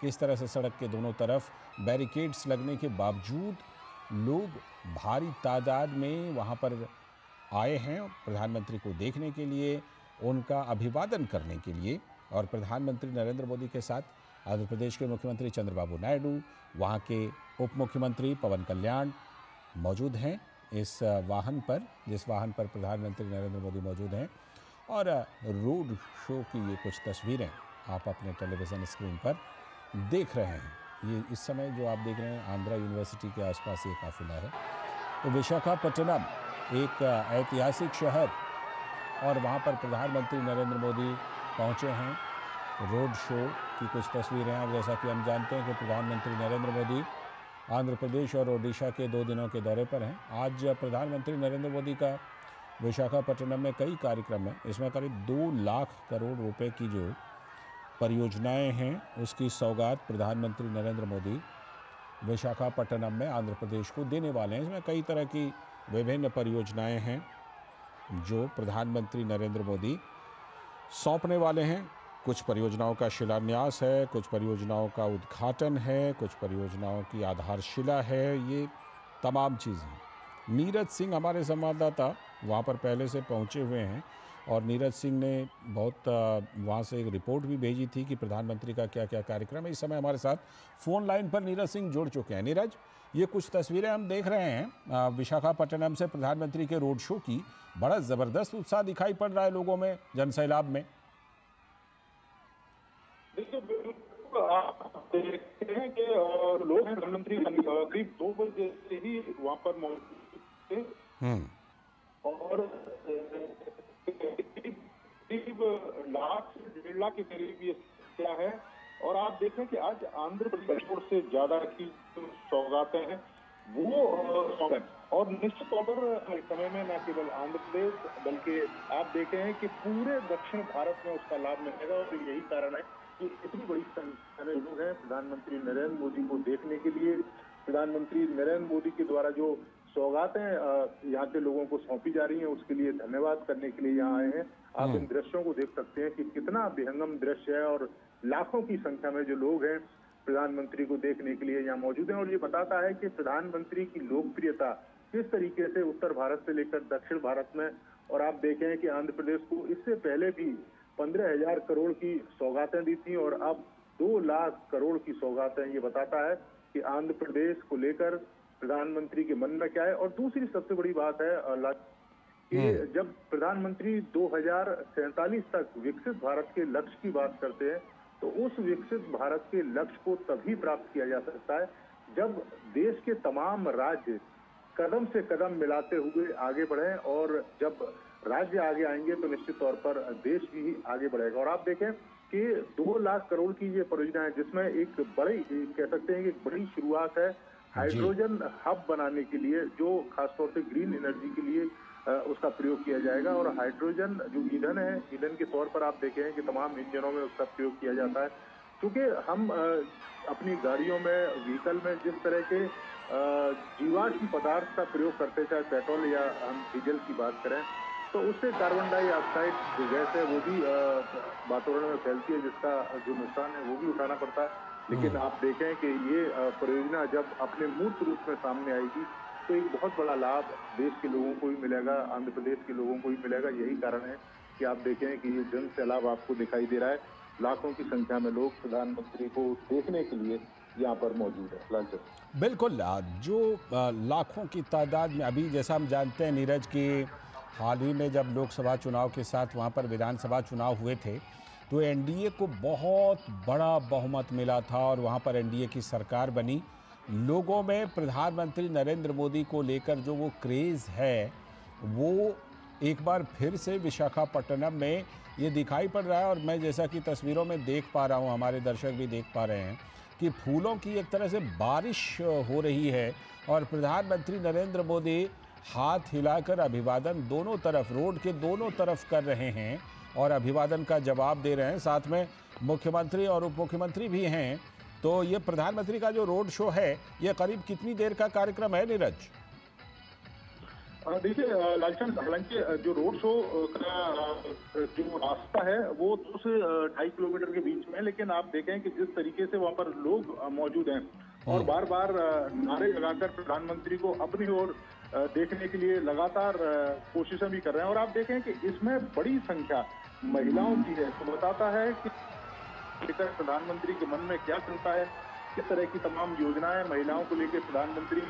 किस तरह से सड़क के दोनों तरफ बैरिकेड्स लगने के बावजूद लोग भारी तादाद में वहां पर आए हैं प्रधानमंत्री को देखने के लिए, उनका अभिवादन करने के लिए। और प्रधानमंत्री नरेंद्र मोदी के साथ आंध्र प्रदेश के मुख्यमंत्री चंद्रबाबू नायडू, वहां के उप मुख्यमंत्री पवन कल्याण मौजूद हैं इस वाहन पर, जिस वाहन पर प्रधानमंत्री नरेंद्र मोदी मौजूद हैं। और रोड शो की ये कुछ तस्वीरें आप अपने टेलीविज़न स्क्रीन पर देख रहे हैं। ये इस समय जो आप देख रहे हैं आंध्रा यूनिवर्सिटी के आसपास ये काफिला है। तो विशाखापट्टनम एक ऐतिहासिक शहर, और वहाँ पर प्रधानमंत्री नरेंद्र मोदी पहुँचे हैं। रोड शो की कुछ तस्वीरें हैं। और जैसा कि हम जानते हैं कि प्रधानमंत्री नरेंद्र मोदी आंध्र प्रदेश और ओडिशा के 2 दिनों के दौरे पर हैं। आज प्रधानमंत्री नरेंद्र मोदी का विशाखापट्टनम में कई कार्यक्रम हैं। इसमें करीब 2 लाख करोड़ रुपए की जो परियोजनाएं हैं उसकी सौगात प्रधानमंत्री नरेंद्र मोदी विशाखापट्टनम में आंध्र प्रदेश को देने वाले हैं। इसमें कई तरह की विभिन्न परियोजनाएं हैं जो प्रधानमंत्री नरेंद्र मोदी सौंपने वाले हैं। कुछ परियोजनाओं का शिलान्यास है, कुछ परियोजनाओं का उद्घाटन है, कुछ परियोजनाओं की आधारशिला है, ये तमाम चीज़ें। नीरज सिंह हमारे संवाददाता वहाँ पर पहले से पहुँचे हुए हैं और नीरज सिंह ने बहुत वहाँ से एक रिपोर्ट भी भेजी थी कि प्रधानमंत्री का क्या क्या कार्यक्रम है। इस समय हमारे साथ फ़ोन लाइन पर नीरज सिंह जुड़ चुके हैं। नीरज, ये कुछ तस्वीरें हम देख रहे हैं विशाखापट्टनम से प्रधानमंत्री के रोड शो की। बड़ा ज़बरदस्त उत्साह दिखाई पड़ रहा है लोगों में, जनसैलाब में। देखिए, बिल्कुल आप देखते हैं कि लोग हैं, प्रधानमंत्री करीब 2 बजे से ही वहाँ पर मौजूद थे और करीब लाख से 1.5 लाख के करीब ये क्या है। और आप देखें कि आज आंध्र प्रदेश से ज्यादा की सौगातें हैं वो सौगात, और निश्चित तौर पर इस समय में न केवल आंध्र प्रदेश बल्कि आप देखे हैं कि पूरे दक्षिण भारत में उसका लाभ मिलेगा। और यही कारण है कि इतनी बड़ी संख्या में लोग हैं प्रधानमंत्री नरेंद्र मोदी को देखने के लिए। प्रधानमंत्री नरेंद्र मोदी के द्वारा जो सौगातें यहाँ के लोगों को सौंपी जा रही हैं उसके लिए धन्यवाद करने के लिए यहाँ आए हैं। आप इन दृश्यों को देख सकते हैं कि कितना विहंगम दृश्य है और लाखों की संख्या में जो लोग हैं प्रधानमंत्री को देखने के लिए यहाँ मौजूद हैं। और ये बताता है कि प्रधानमंत्री की लोकप्रियता किस तरीके से उत्तर भारत से लेकर दक्षिण भारत में। और आप देखें कि आंध्र प्रदेश को इससे पहले भी 15,000 करोड़ की सौगातें दी थी और अब 2 लाख करोड़ की सौगातें। ये बताता है कि आंध्र प्रदेश को लेकर प्रधानमंत्री के मन में क्या है। और दूसरी सबसे बड़ी बात है कि जब प्रधानमंत्री 2047 तक विकसित भारत के लक्ष्य की बात करते हैं तो उस विकसित भारत के लक्ष्य को तभी प्राप्त किया जा सकता है जब देश के तमाम राज्य कदम से कदम मिलाते हुए आगे बढ़े। और जब राज्य आगे आएंगे तो निश्चित तौर पर देश भी आगे बढ़ेगा। और आप देखें कि 2 लाख करोड़ की ये परियोजना है जिसमें एक बड़ी, कह सकते हैं कि एक बड़ी शुरुआत है हाइड्रोजन हब बनाने के लिए, जो खासतौर से ग्रीन एनर्जी के लिए उसका प्रयोग किया जाएगा। और हाइड्रोजन जो ईंधन है, ईंधन के तौर पर आप देखें कि तमाम इंजनों में उसका प्रयोग किया जाता है। क्योंकि हम अपनी गाड़ियों में, व्हीकल में जिस तरह के जीवाश्म पदार्थ का प्रयोग करते, चाहे पेट्रोल या हम डीजल की बात करें, तो उससे कार्बन डाइऑक्साइड जो गैस है वो भी वातावरण में फैलती है, जिसका जो नुकसान है वो भी उठाना पड़ता है। लेकिन आप देखें कि ये परियोजना जब अपने मूर्त रूप में सामने आएगी तो एक बहुत बड़ा लाभ देश के लोगों को भी मिलेगा, आंध्र प्रदेश के लोगों को भी मिलेगा। यही कारण है कि आप देखें कि ये जन सैलाब आपको दिखाई दे रहा है। लाखों की संख्या में लोग प्रधानमंत्री को देखने के लिए यहाँ पर मौजूद है। लालचंद, बिल्कुल, जो लाखों की तादाद में, अभी जैसा हम जानते हैं नीरज की हाल ही में जब लोकसभा चुनाव के साथ वहाँ पर विधानसभा चुनाव हुए थे तो एनडीए को बहुत बड़ा बहुमत मिला था और वहाँ पर एनडीए की सरकार बनी। लोगों में प्रधानमंत्री नरेंद्र मोदी को लेकर जो वो क्रेज़ है वो एक बार फिर से विशाखापट्टनम में ये दिखाई पड़ रहा है। और मैं जैसा कि तस्वीरों में देख पा रहा हूँ, हमारे दर्शक भी देख पा रहे हैं कि फूलों की एक तरह से बारिश हो रही है और प्रधानमंत्री नरेंद्र मोदी हाथ हिलाकर अभिवादन दोनों तरफ, रोड के दोनों तरफ कर रहे हैं और अभिवादन का जवाब दे रहे हैं। साथ में मुख्यमंत्री और उप मुख्यमंत्री भी हैं। तो ये प्रधानमंत्री का जो रोड शो है ये करीब कितनी देर का कार्यक्रम है नीरज? देखिए लालचंद, हालांकि जो रोड शो का जो रास्ता है वो 2 से 2.5 किलोमीटर के बीच में है, लेकिन आप देखें कि जिस तरीके से वहां पर लोग मौजूद हैं और बार बार नारे लगाकर प्रधानमंत्री को अपनी ओर देखने के लिए लगातार कोशिशें भी कर रहे हैं। और आप देखें कि इसमें बड़ी संख्या महिलाओं की है, तो बताता है कि लेकर प्रधानमंत्री के मन में क्या चलता है, किस तरह की तमाम योजनाएं महिलाओं को लेकर प्रधानमंत्री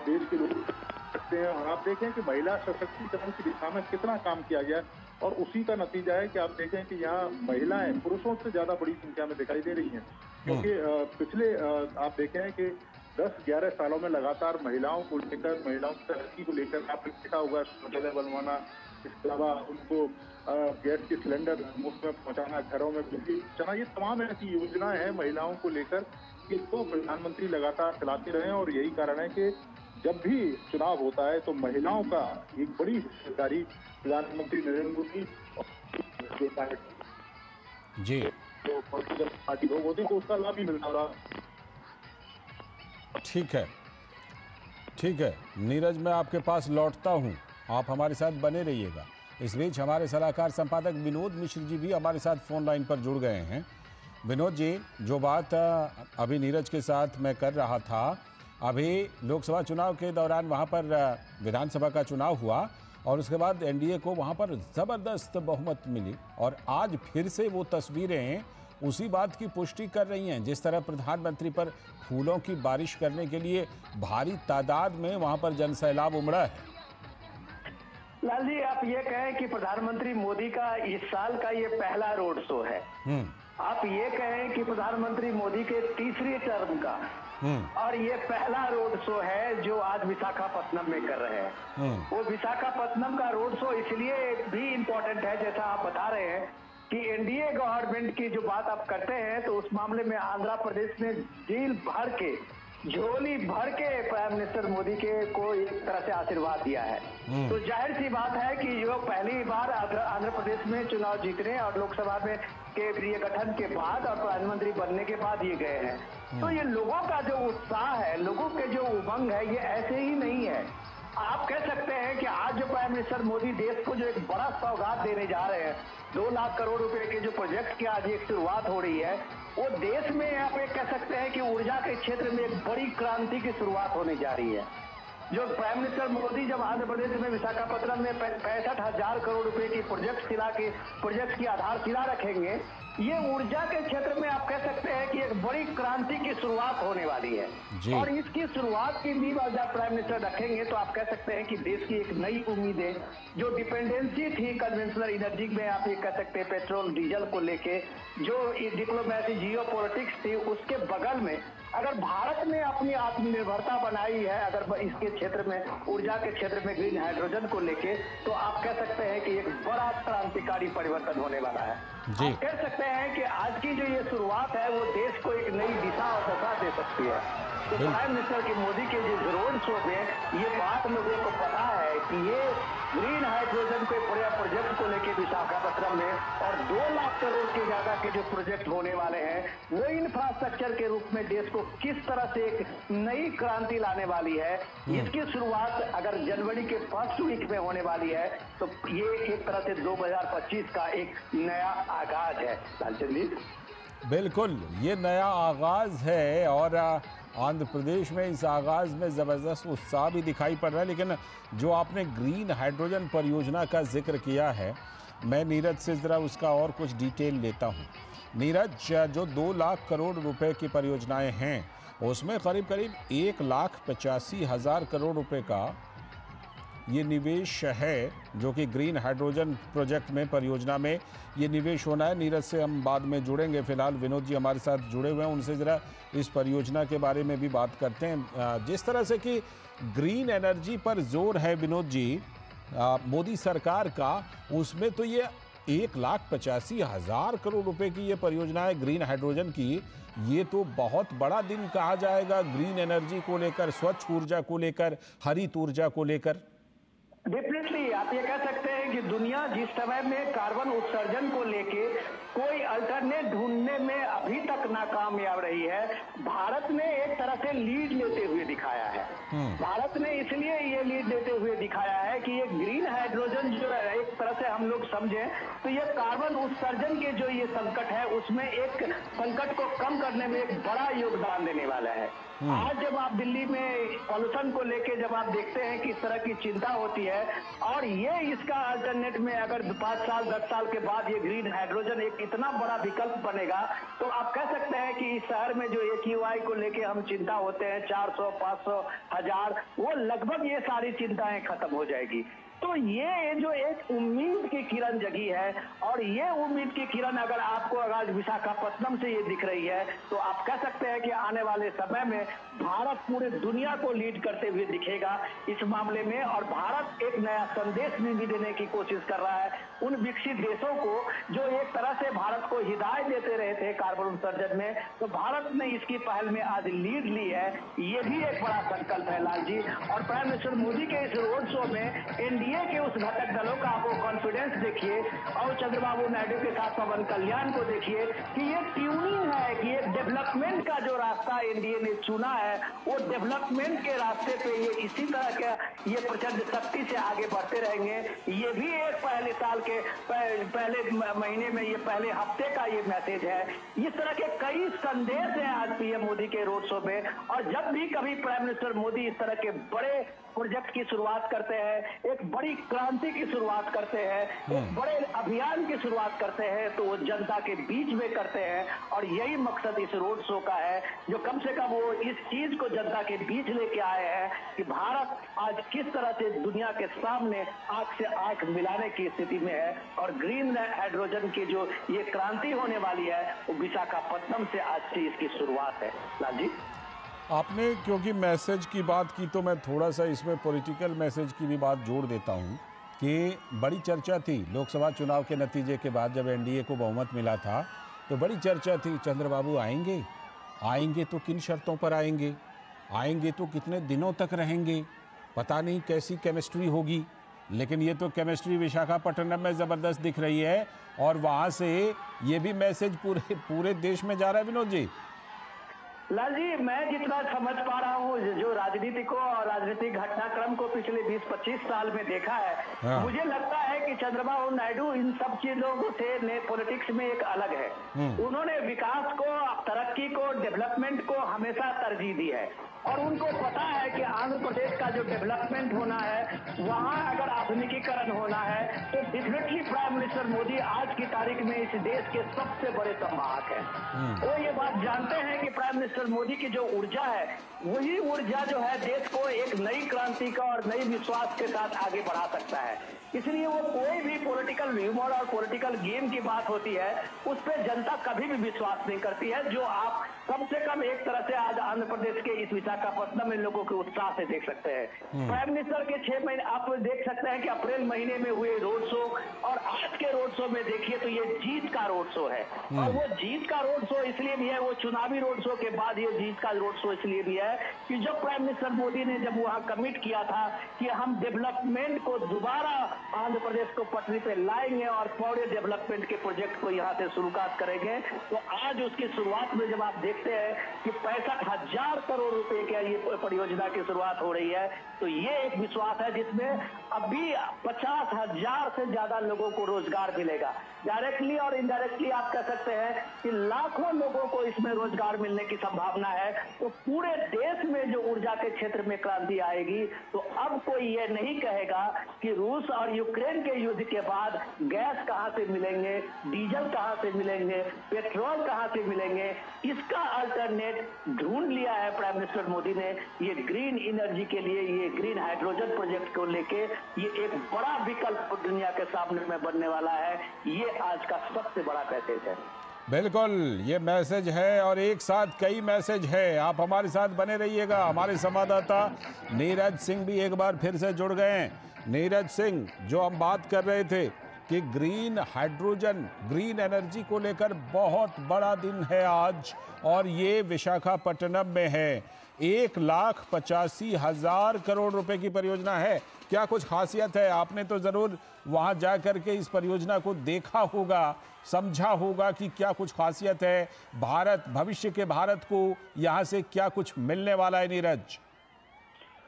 देश के लोग सकते हैं। और आप देखें कि महिला सशक्तिकरण की दिशा में कितना काम किया गया है, और उसी का नतीजा है कि आप देखें कि यहाँ महिलाएं पुरुषों से ज्यादा बड़ी संख्या में दिखाई दे रही हैं। क्योंकि पिछले आप देखें कि 10-11 सालों में लगातार महिलाओं को लेकर, महिलाओं की तरक्की को लेकर आपने देखा होगा, शौचालय बनवाना, इसके अलावा उनको गैस के सिलेंडर मुफ्त में पहुंचाना, घरों में बिजली पहुंचाना, ये तमाम ऐसी योजनाएं हैं महिलाओं को लेकर कि इसको प्रधानमंत्री लगातार चलाते रहे हैं। और यही कारण है कि जब भी चुनाव होता है तो महिलाओं का एक बड़ी हिस्सेदारी प्रधानमंत्री नरेंद्र मोदी और जो पार्टी जी जो पॉलिटिकल पार्टी लोग होते हैं तो उसका लाभ भी मिलता रहा। ठीक है, ठीक है नीरज, मैं आपके पास लौटता हूँ, आप हमारे साथ बने रहिएगा। इस बीच हमारे सलाहकार संपादक विनोद मिश्र जी भी हमारे साथ फ़ोन लाइन पर जुड़ गए हैं। विनोद जी, जो बात अभी नीरज के साथ मैं कर रहा था, अभी लोकसभा चुनाव के दौरान वहाँ पर विधानसभा का चुनाव हुआ और उसके बाद एनडीए को वहाँ पर ज़बरदस्त बहुमत मिली, और आज फिर से वो तस्वीरें उसी बात की पुष्टि कर रही हैं। जिस तरह प्रधानमंत्री पर फूलों की बारिश करने के लिए भारी तादाद में वहाँ पर जनसैलाब उमड़ा है। लाल जी, आप ये कहें कि प्रधानमंत्री मोदी का इस साल का ये पहला रोड शो है। आप ये कहें कि प्रधानमंत्री मोदी के तीसरी टर्म का और ये पहला रोड शो है जो आज विशाखापत्तनम में कर रहे हैं। वो विशाखापत्तनम का रोड शो इसलिए भी इम्पोर्टेंट है, जैसा आप बता रहे हैं कि एनडीए गवर्नमेंट की जो बात आप करते हैं, तो उस मामले में आंध्र प्रदेश ने जेल भर के, झोली भर के प्राइम मिनिस्टर मोदी के को एक तरह से आशीर्वाद दिया है। तो जाहिर सी बात है कि जो पहली बार आंध्र प्रदेश में चुनाव जीतने और लोकसभा में के गठन के बाद और प्रधानमंत्री बनने के बाद ये गए हैं, तो ये लोगों का जो उत्साह है, लोगों के जो उमंग है, ये ऐसे ही नहीं है। आप कह सकते हैं कि आज जो प्राइम मिनिस्टर मोदी देश को जो एक बड़ा सौगात देने जा रहे हैं, 2 लाख करोड़ रुपए के जो प्रोजेक्ट की आज एक शुरुआत हो रही है, वो देश में आप ये कह सकते हैं कि ऊर्जा के क्षेत्र में एक बड़ी क्रांति की शुरुआत होने जा रही है। जो प्राइम मिनिस्टर मोदी जब आंध्र प्रदेश में विशाखापत्तनम में 65,000 करोड़ रुपए की प्रोजेक्ट की आधारशिला रखेंगे, ये ऊर्जा के क्षेत्र में आप कह सकते हैं कि एक बड़ी क्रांति की शुरुआत होने वाली है। और इसकी शुरुआत की नींव जब प्राइम मिनिस्टर रखेंगे तो आप कह सकते हैं कि देश की एक नई उम्मीदें, जो डिपेंडेंसी थी कन्वेंशनल एनर्जी में, आप ये कह सकते हैं पेट्रोल डीजल को लेके, जो डिप्लोमेसी जियो पॉलिटिक्स थी, उसके बगल में अगर भारत ने अपनी आत्मनिर्भरता बनाई है, अगर इसके क्षेत्र में, ऊर्जा के क्षेत्र में, ग्रीन हाइड्रोजन को लेके, तो आप कह सकते हैं कि एक बड़ा क्रांतिकारी परिवर्तन होने वाला है। आप कह सकते हैं कि आज की जो ये शुरुआत है वो देश को एक नई दिशा और दशा दे सकती है। तो प्राइम मिनिस्टर की मोदी के जिस रोड शो में ये बात लोगों को पता है कि ये ग्रीन हाइड्रोजन के बड़े प्रोजेक्ट को लेके विशाखापत्तनम में और 2 लाख करोड़ के ज्यादा के जो प्रोजेक्ट होने वाले हैं, वो इंफ्रास्ट्रक्चर के रूप में देश को किस तरह से एक नई क्रांति लाने वाली है, इसकी शुरुआत अगर जनवरी के फर्स्ट वीक में होने वाली है, तो ये एक तरह से 2025 का एक नया आगाज है। लालचंद जी, बिल्कुल, ये नया आगाज है और आंध्र प्रदेश में इस आगाज में ज़बरदस्त उत्साह भी दिखाई पड़ रहा है। लेकिन जो आपने ग्रीन हाइड्रोजन परियोजना का जिक्र किया है, मैं नीरज से ज़रा उसका और कुछ डिटेल लेता हूँ। नीरज, जो 2 लाख करोड़ रुपए की परियोजनाएं हैं, उसमें करीब 1,85,000 करोड़ रुपए का ये निवेश है, जो कि ग्रीन हाइड्रोजन प्रोजेक्ट में, परियोजना में ये निवेश होना है। नीरज से हम बाद में जुड़ेंगे, फिलहाल विनोद जी हमारे साथ जुड़े हुए हैं, उनसे ज़रा इस परियोजना के बारे में भी बात करते हैं। जिस तरह से कि ग्रीन एनर्जी पर जोर है विनोद जी मोदी सरकार का, उसमें तो ये 1,85,000 करोड़ रुपए की ये परियोजना है ग्रीन हाइड्रोजन की, ये तो बहुत बड़ा दिन कहा जाएगा ग्रीन एनर्जी को लेकर, स्वच्छ ऊर्जा को लेकर, हरित ऊर्जा को लेकर। डेफिनेटली आप ये कह सकते हैं कि दुनिया जिस समय में कार्बन उत्सर्जन को लेके कोई अल्टरनेट ढूंढने में अभी तक नाकामयाब रही है, भारत ने एक तरह से लीड लेते हुए दिखाया है। भारत ने इसलिए ये लीड देते हुए दिखाया है कि ये ग्रीन हाइड्रोजन जो है, एक तरह से हम लोग समझें तो ये कार्बन उत्सर्जन के जो ये संकट है उसमें एक संकट को कम करने में एक बड़ा योगदान देने वाला है। आज जब आप दिल्ली में पॉल्यूशन को लेके जब आप देखते हैं कि इस तरह की चिंता होती है और ये इसका अल्टरनेट में अगर 5 साल 10 साल के बाद ये ग्रीन हाइड्रोजन एक इतना बड़ा विकल्प बनेगा तो आप कह सकते हैं कि इस शहर में जो AQI को लेके हम चिंता होते हैं 400, 500, 1000 वो लगभग ये सारी चिंताएं खत्म हो जाएगी। तो ये जो एक उम्मीद की किरण जगी है और ये उम्मीद की किरण अगर आपको अगर विशाखापट्टनम से ये दिख रही है तो आप कह सकते हैं कि आने वाले समय में भारत पूरे दुनिया को लीड करते हुए दिखेगा इस मामले में। और भारत एक नया संदेश भी देने की कोशिश कर रहा है उन विकसित देशों को जो एक तरह से भारत को हिदायत देते रहे थे कार्बन उत्सर्जन में, तो भारत ने इसकी पहल में आज लीड ली है। ये भी एक बड़ा संकल्प है लाल जी। और प्राइम मिनिस्टर मोदी के इस रोड शो में एनडीए के उस घटक दलों का आपको कॉन्फिडेंस देखिए और चंद्रबाबू नायडू के साथ पवन कल्याण को देखिए कि ये ट्यूनिंग है कि ये डेवलपमेंट का जो रास्ता एनडीए ने चुना है वो डेवलपमेंट के रास्ते पे ये इसी तरह के ये प्रचंड शक्ति से आगे बढ़ते रहेंगे। ये भी एक पहले साल के पहले महीने में ये पहले हफ्ते का ये मैसेज है। इस तरह के कई संदेश हैं आज पीएम मोदी के रोड शो में। और जब भी कभी प्राइम मिनिस्टर मोदी इस तरह के बड़े प्रोजेक्ट की शुरुआत करते हैं, एक बड़ी क्रांति की शुरुआत करते हैं, एक बड़े अभियान की शुरुआत करते हैं तो वो जनता के बीच में करते हैं। और यही मकसद इस रोड शो का है जो कम से कम वो इस चीज को जनता के बीच लेके आए हैं कि भारत आज किस तरह से दुनिया के सामने आंख से आंख मिलाने की स्थिति में है। और ग्रीन हाइड्रोजन की जो ये क्रांति होने वाली है वो विशाखापट्टनम से आज से इसकी शुरुआत है। लाल जी, आपने क्योंकि मैसेज की बात की तो मैं थोड़ा सा इसमें पॉलिटिकल मैसेज की भी बात जोड़ देता हूं कि बड़ी चर्चा थी लोकसभा चुनाव के नतीजे के बाद जब एनडीए को बहुमत मिला था तो बड़ी चर्चा थी चंद्रबाबू आएंगे तो किन शर्तों पर आएंगे तो कितने दिनों तक रहेंगे, पता नहीं कैसी केमिस्ट्री होगी। लेकिन ये तो केमिस्ट्री विशाखापट्टनम में ज़बरदस्त दिख रही है और वहाँ से ये भी मैसेज पूरे देश में जा रहा है। विनोद जी, लाल जी, मैं जितना समझ पा रहा हूँ जो राजनीति को और राजनीतिक घटनाक्रम को पिछले 20-25 साल में देखा है, मुझे लगता है कि चंद्रबाबू नायडू इन सब चीजों से पॉलिटिक्स में एक अलग है। उन्होंने विकास को, तरक्की को, डेवलपमेंट को हमेशा तरजीह दी है और उनको पता है कि आंध्र प्रदेश का जो डेवलपमेंट होना है वहाँ अगर आधुनिकीकरण होना है तो डेफिनेटली प्राइम मिनिस्टर मोदी आज की तारीख में इस देश के सबसे बड़े संवाहक हैं। वो ये बात जानते हैं कि प्राइम मिनिस्टर मोदी की जो ऊर्जा है वही ऊर्जा जो है देश को एक नई क्रांति का और नई विश्वास के साथ आगे बढ़ा सकता है। इसलिए वो कोई भी पॉलिटिकल ह्यूमर और पॉलिटिकल गेम की बात होती है उस पर जनता कभी भी विश्वास नहीं करती है, जो आप कम से कम एक तरह से आज आंध्र प्रदेश के इस विशाखापट्टनम में लोगों के उत्साह से देख सकते हैं। प्राइम मिनिस्टर के 6 महीने आप देख सकते हैं कि अप्रैल महीने में हुए रोड शो और आज के रोड शो में देखिए तो ये जीत का रोड शो है। और वो जीत का रोड शो इसलिए भी है, वो चुनावी रोड शो के बाद ये जीत का रोड शो इसलिए भी है कि जब प्राइम मिनिस्टर मोदी ने जब वहां कमिट किया था कि हम डेवलपमेंट को दोबारा आंध्र प्रदेश को पटरी पे लाएंगे और पूरे डेवलपमेंट के प्रोजेक्ट को यहाँ से शुरुआत करेंगे, तो आज उसकी शुरुआत में जब आप देखते हैं कि 65,000 करोड़ रुपए की ये परियोजना की शुरुआत हो रही है तो ये एक विश्वास है जिसमें अभी 50,000 से ज्यादा लोगों को रोजगार मिलेगा। डायरेक्टली और इनडायरेक्टली आप कह सकते हैं कि लाखों लोगों को इसमें रोजगार मिलने की संभावना है। तो पूरे देश में जो ऊर्जा के क्षेत्र में क्रांति आएगी तो अब कोई ये नहीं कहेगा कि रूस और यूक्रेन के युद्ध के बाद गैस कहां से मिलेंगे, डीजल कहां से मिलेंगे, पेट्रोल कहां से मिलेंगे। इसका अल्टरनेट ढूंढ लिया है प्राइम मिनिस्टर मोदी ने। ये ग्रीन एनर्जी के लिए, ये ग्रीन हाइड्रोजन प्रोजेक्ट को लेके ये एक बड़ा विकल्प दुनिया के सामने में बनने वाला है। ये आज का सबसे बड़ा मैसेज है। बिल्कुल ये मैसेज है और एक साथ कई मैसेज है। आप हमारे साथ बने रहिएगा। हमारे संवाददाता नीरज सिंह भी एक बार फिर से जुड़ गए हैं। नीरज सिंह, जो हम बात कर रहे थे कि ग्रीन हाइड्रोजन, ग्रीन एनर्जी को लेकर बहुत बड़ा दिन है आज और ये विशाखापट्टनम में है। 1,85,000 करोड़ रुपए की परियोजना है। क्या कुछ खासियत है? आपने तो ज़रूर वहाँ जा कर के इस परियोजना को देखा होगा, समझा होगा कि क्या कुछ खासियत है, भारत, भविष्य के भारत को यहाँ से क्या कुछ मिलने वाला है। नीरज,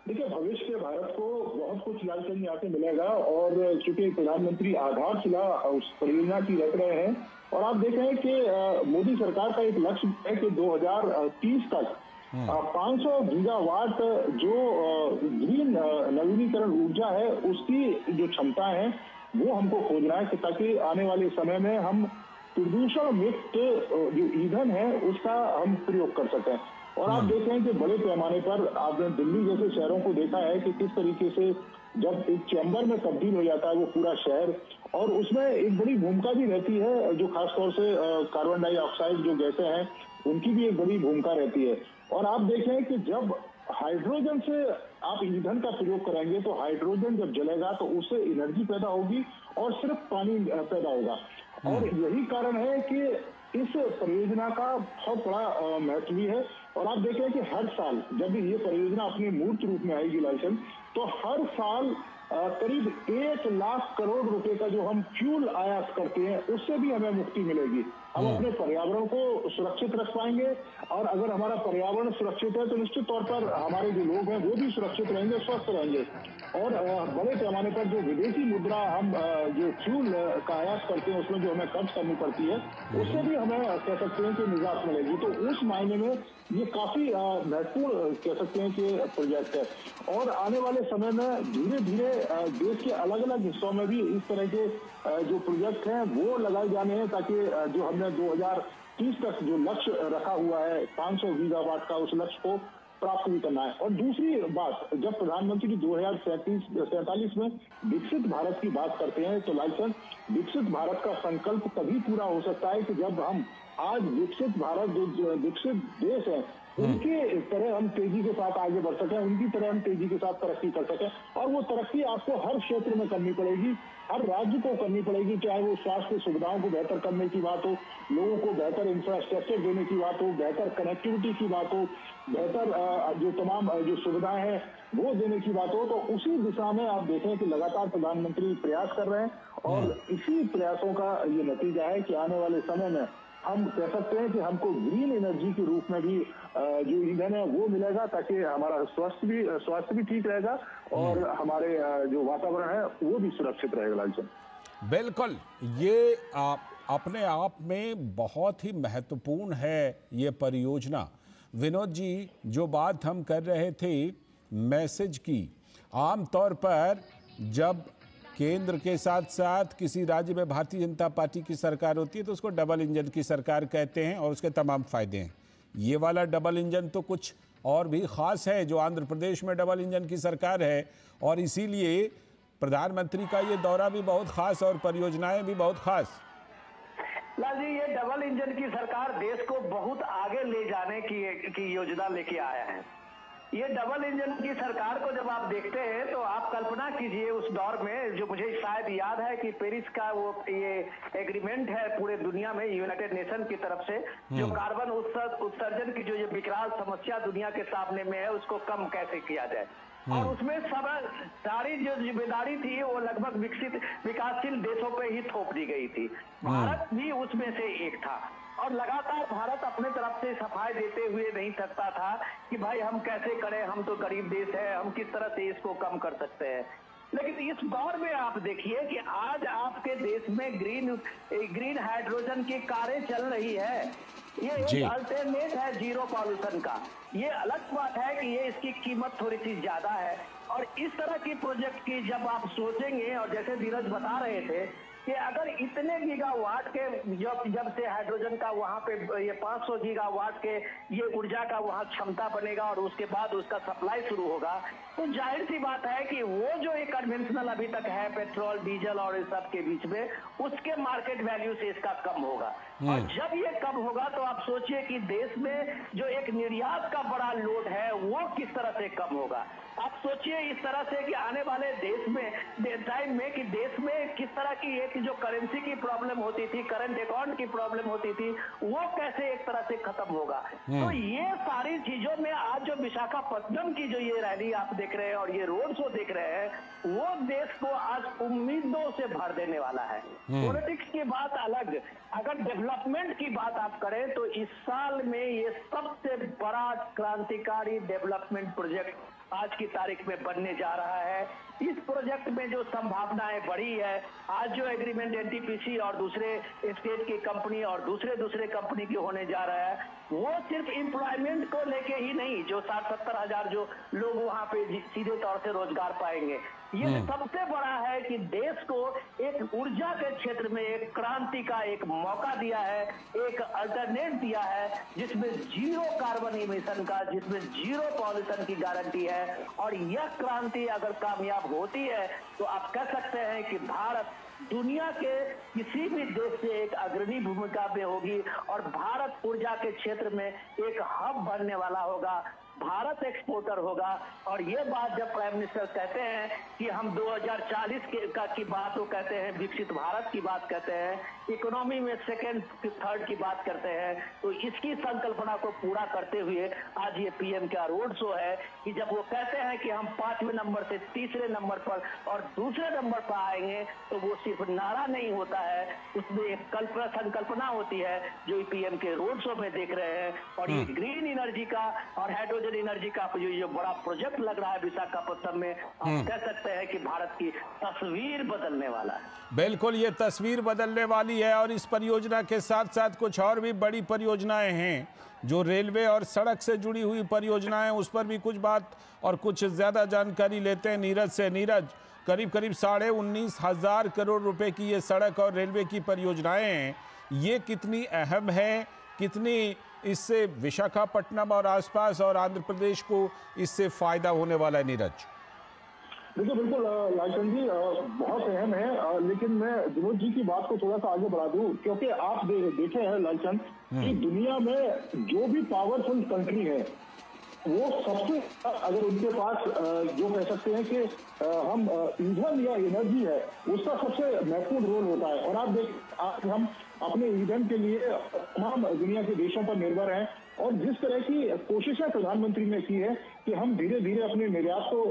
देखिए, भविष्य के भारत को बहुत कुछ लालचंद यहाँ से मिलेगा, और चूंकि प्रधानमंत्री आधारशिला उस परियोजना की रख रहे हैं, और आप देख रहे हैं कि मोदी सरकार का एक लक्ष्य है कि 2030 तक 500 गीगावाट जो ग्रीन नवीनीकरण ऊर्जा है उसकी जो क्षमता है वो हमको खोजना है, कि ताकि आने वाले समय में हम प्रदूषण मुक्त जो ईंधन है उसका हम प्रयोग कर सकें। और आप देख रहे हैं कि बड़े पैमाने पर आपने दिल्ली जैसे शहरों को देखा है कि किस तरीके से जब एक चैम्बर में तब्दील हो जाता है वो पूरा शहर, और उसमें एक बड़ी भूमिका भी रहती है जो खासतौर से कार्बन डाइऑक्साइड जो गैसें हैं उनकी भी एक बड़ी भूमिका रहती है। और आप देखें कि जब हाइड्रोजन से आप ईंधन का प्रयोग करेंगे तो हाइड्रोजन जब जलेगा तो उससे एनर्जी पैदा होगी और सिर्फ पानी पैदा होगा। और यही कारण है कि इस परियोजना का बहुत बड़ा महत्व भी है। और आप देखें कि हर साल जब भी ये परियोजना अपने मूर्त रूप में आएगी लाइसेंस, तो हर साल करीब 1 लाख करोड़ रुपए का जो हम फ्यूल आयात करते हैं उससे भी हमें मुक्ति मिलेगी। हम अपने पर्यावरण को सुरक्षित रख पाएंगे, और अगर हमारा पर्यावरण सुरक्षित है तो निश्चित तौर पर हमारे जो लोग हैं वो भी सुरक्षित रहेंगे, स्वस्थ रहेंगे। और बड़े पैमाने पर जो विदेशी मुद्रा हम जो फ्यूल का आयात करते हैं उसमें जो हमें खर्च करनी पड़ती है उससे भी हमें कह सकते हैं कि निजात मिलेगी। तो उस मायने में ये काफी महत्वपूर्ण कह सकते हैं कि प्रोजेक्ट है। और आने वाले समय में धीरे धीरे देश के अलग अलग हिस्सों में भी इस तरह के जो प्रोजेक्ट हैं वो लगाए जाने हैं, ताकि जो हमने 2030 तक जो लक्ष्य रखा हुआ है 500 गीगावाट का, उस लक्ष्य को प्राप्त भी करना है। और दूसरी बात, जब प्रधानमंत्री 2047 में विकसित भारत की बात करते हैं तो लाइसेंस विकसित भारत का संकल्प तभी पूरा हो सकता है कि जब हम आज विकसित भारत जो विकसित देश है उनकी तरह हम तेजी के साथ आगे बढ़ सकें, उनकी तरह हम तेजी के साथ तरक्की कर सकें। और वो तरक्की आपको हर क्षेत्र में करनी पड़ेगी, हर राज्य को करनी पड़ेगी, चाहे वो स्वास्थ्य सुविधाओं को बेहतर करने की बात हो, लोगों को बेहतर इंफ्रास्ट्रक्चर देने की बात हो, बेहतर कनेक्टिविटी की बात हो, बेहतर जो तमाम जो सुविधाएं हैं वो देने की बात हो। तो उसी दिशा में आप देखें कि लगातार प्रधानमंत्री प्रयास कर रहे हैं, और इसी प्रयासों का ये नतीजा है कि आने वाले समय में हम कह सकते हैं कि हमको ग्रीन एनर्जी के रूप में भी जो ईंधन है वो मिलेगा, ताकि हमारा स्वास्थ्य भी ठीक रहेगा और हमारे जो वातावरण है वो भी सुरक्षित रहेगा। लालचंद बिल्कुल, ये अपने आप में बहुत ही महत्वपूर्ण है ये परियोजना। विनोद जी, जो बात हम कर रहे थे मैसेज की, आमतौर पर जब केंद्र के साथ साथ किसी राज्य में भारतीय जनता पार्टी की सरकार होती है तो उसको डबल इंजन की सरकार कहते हैं और उसके तमाम फायदे हैं। ये वाला डबल इंजन तो कुछ और भी खास है, जो आंध्र प्रदेश में डबल इंजन की सरकार है, और इसीलिए प्रधानमंत्री का ये दौरा भी बहुत खास और परियोजनाएं भी बहुत खास। लाल जी, ये डबल इंजन की सरकार देश को बहुत आगे ले जाने की योजना लेके आया है। ये डबल इंजन की सरकार को जब आप देखते हैं तो आप कल्पना कीजिए उस दौर में, जो मुझे शायद याद है कि पेरिस का वो ये एग्रीमेंट है पूरे दुनिया में यूनाइटेड नेशन की तरफ से, जो कार्बन उत्सर्जन की जो ये विकराल समस्या दुनिया के सामने में है उसको कम कैसे किया जाए, और उसमें सारी जो जिम्मेदारी थी वो लगभग विकासशील देशों पे ही थोप दी गई थी। भारत भी उसमें से एक था, और लगातार भारत अपने तरफ से सफाई देते हुए नहीं थकता था कि भाई हम कैसे करें, हम तो गरीब देश है, हम किस तरह से इसको कम कर सकते हैं। लेकिन इस दौर में आप देखिए कि आज आपके देश में ग्रीन हाइड्रोजन की कारें चल रही है। ये एक अल्टरनेट है जीरो पॉल्यूशन का। ये अलग बात है कि ये इसकी कीमत थोड़ी सी ज्यादा है, और इस तरह की प्रोजेक्ट की जब आप सोचेंगे, और जैसे धीरज बता रहे थे कि अगर इतने गीगावाट के जब से हाइड्रोजन का वहां पे ये 500 गीगावाट के ये ऊर्जा का वहां क्षमता बनेगा और उसके बाद उसका सप्लाई शुरू होगा, तो जाहिर सी बात है कि वो जो एक कन्वेंशनल अभी तक है पेट्रोल डीजल और इस सब के बीच में, उसके मार्केट वैल्यू से इसका कम होगा। और जब ये कम होगा तो आप सोचिए कि देश में जो एक निर्यात का बड़ा लोड है वो किस तरह से कम होगा। आप सोचिए इस तरह से कि आने वाले टाइम में कि देश में किस तरह की एक जो करेंसी की प्रॉब्लम होती थी, करंट अकाउंट की प्रॉब्लम होती थी, वो कैसे एक तरह से खत्म होगा। तो ये सारी चीजों में आज जो विशाखापट्टनम की जो ये रैली आप देख रहे हैं और ये रोड शो देख रहे हैं, वो देश को आज उम्मीदों से भर देने वाला है। पॉलिटिक्स की बात अलग, अगर डेवलपमेंट की बात आप करें तो इस साल में ये सबसे बड़ा क्रांतिकारी डेवलपमेंट प्रोजेक्ट आज की तारीख में बनने जा रहा है। इस प्रोजेक्ट में जो संभावनाएं बढ़ी है, आज जो एग्रीमेंट एनटीपीसी और दूसरे स्टेट की कंपनी और दूसरे कंपनी के होने जा रहा है, वो सिर्फ एम्प्लॉयमेंट को लेके ही नहीं, जो 60-70 हजार जो लोग वहां पे सीधे तौर से रोजगार पाएंगे, ये सबसे बड़ा है कि देश को एक ऊर्जा के क्षेत्र में एक क्रांति का एक मौका दिया है, एक अल्टरनेट दिया है, जिसमें जीरो कार्बन इमिशन का, जिसमें जीरो पॉल्यूशन की गारंटी है। और यह क्रांति अगर कामयाब होती है तो आप कह सकते हैं कि भारत दुनिया के किसी भी देश से एक अग्रणी भूमिका में होगी और भारत ऊर्जा के क्षेत्र में एक हब बनने वाला होगा, भारत एक्सपोर्टर होगा। और ये बात जब प्राइम मिनिस्टर कहते हैं कि हम 2040 की बात वो कहते हैं, विकसित भारत की बात कहते हैं, इकोनॉमी में सेकंड थर्ड की बात करते हैं, तो इसकी संकल्पना को पूरा करते हुए आज ये पीएम का रोड शो है कि जब वो कहते हैं कि हम 5वें नंबर से तीसरे नंबर पर और दूसरे नंबर पर आएंगे, तो वो सिर्फ नारा नहीं होता है, उसमें एक संकल्पना होती है जो पीएम के रोड शो में देख रहे हैं। और ये ग्रीन एनर्जी का और हाइड्रोजन एनर्जी का जो बड़ा प्रोजेक्ट लग रहा है विशाखापट्टनम में, हम कह सकते हैं कि भारत की तस्वीर बदलने वाला है। बिल्कुल, ये तस्वीर बदलने वाली है। और इस परियोजना के साथ साथ कुछ और भी बड़ी परियोजनाएं हैं, जो रेलवे और सड़क से जुड़ी हुई परियोजनाएं, उस पर भी कुछ बात और कुछ ज्यादा जानकारी लेते हैं नीरज से। नीरज, करीब 19,500 करोड़ रुपए की ये सड़क और रेलवे की परियोजनाएं हैं, ये कितनी अहम है, कितनी इससे विशाखापट्टनम और आसपास और आंध्र प्रदेश को इससे फायदा होने वाला है? नीरज, देखिए बिल्कुल लालचंद जी, बहुत अहम है, लेकिन मैं विनोद जी की बात को थोड़ा सा आगे बढ़ा दूं, क्योंकि आप देखे हैं लालचंद कि दुनिया में जो भी पावरफुल कंट्री है वो सबसे, अगर उनके पास जो कह सकते हैं कि हम ईंधन या एनर्जी है, उसका सबसे महत्वपूर्ण रोल होता है। और आज हम अपने ईंधन के लिए तमाम दुनिया के देशों पर निर्भर हैं, और जिस तरह की कोशिशें प्रधानमंत्री ने की है कि हम धीरे धीरे अपने निर्यात को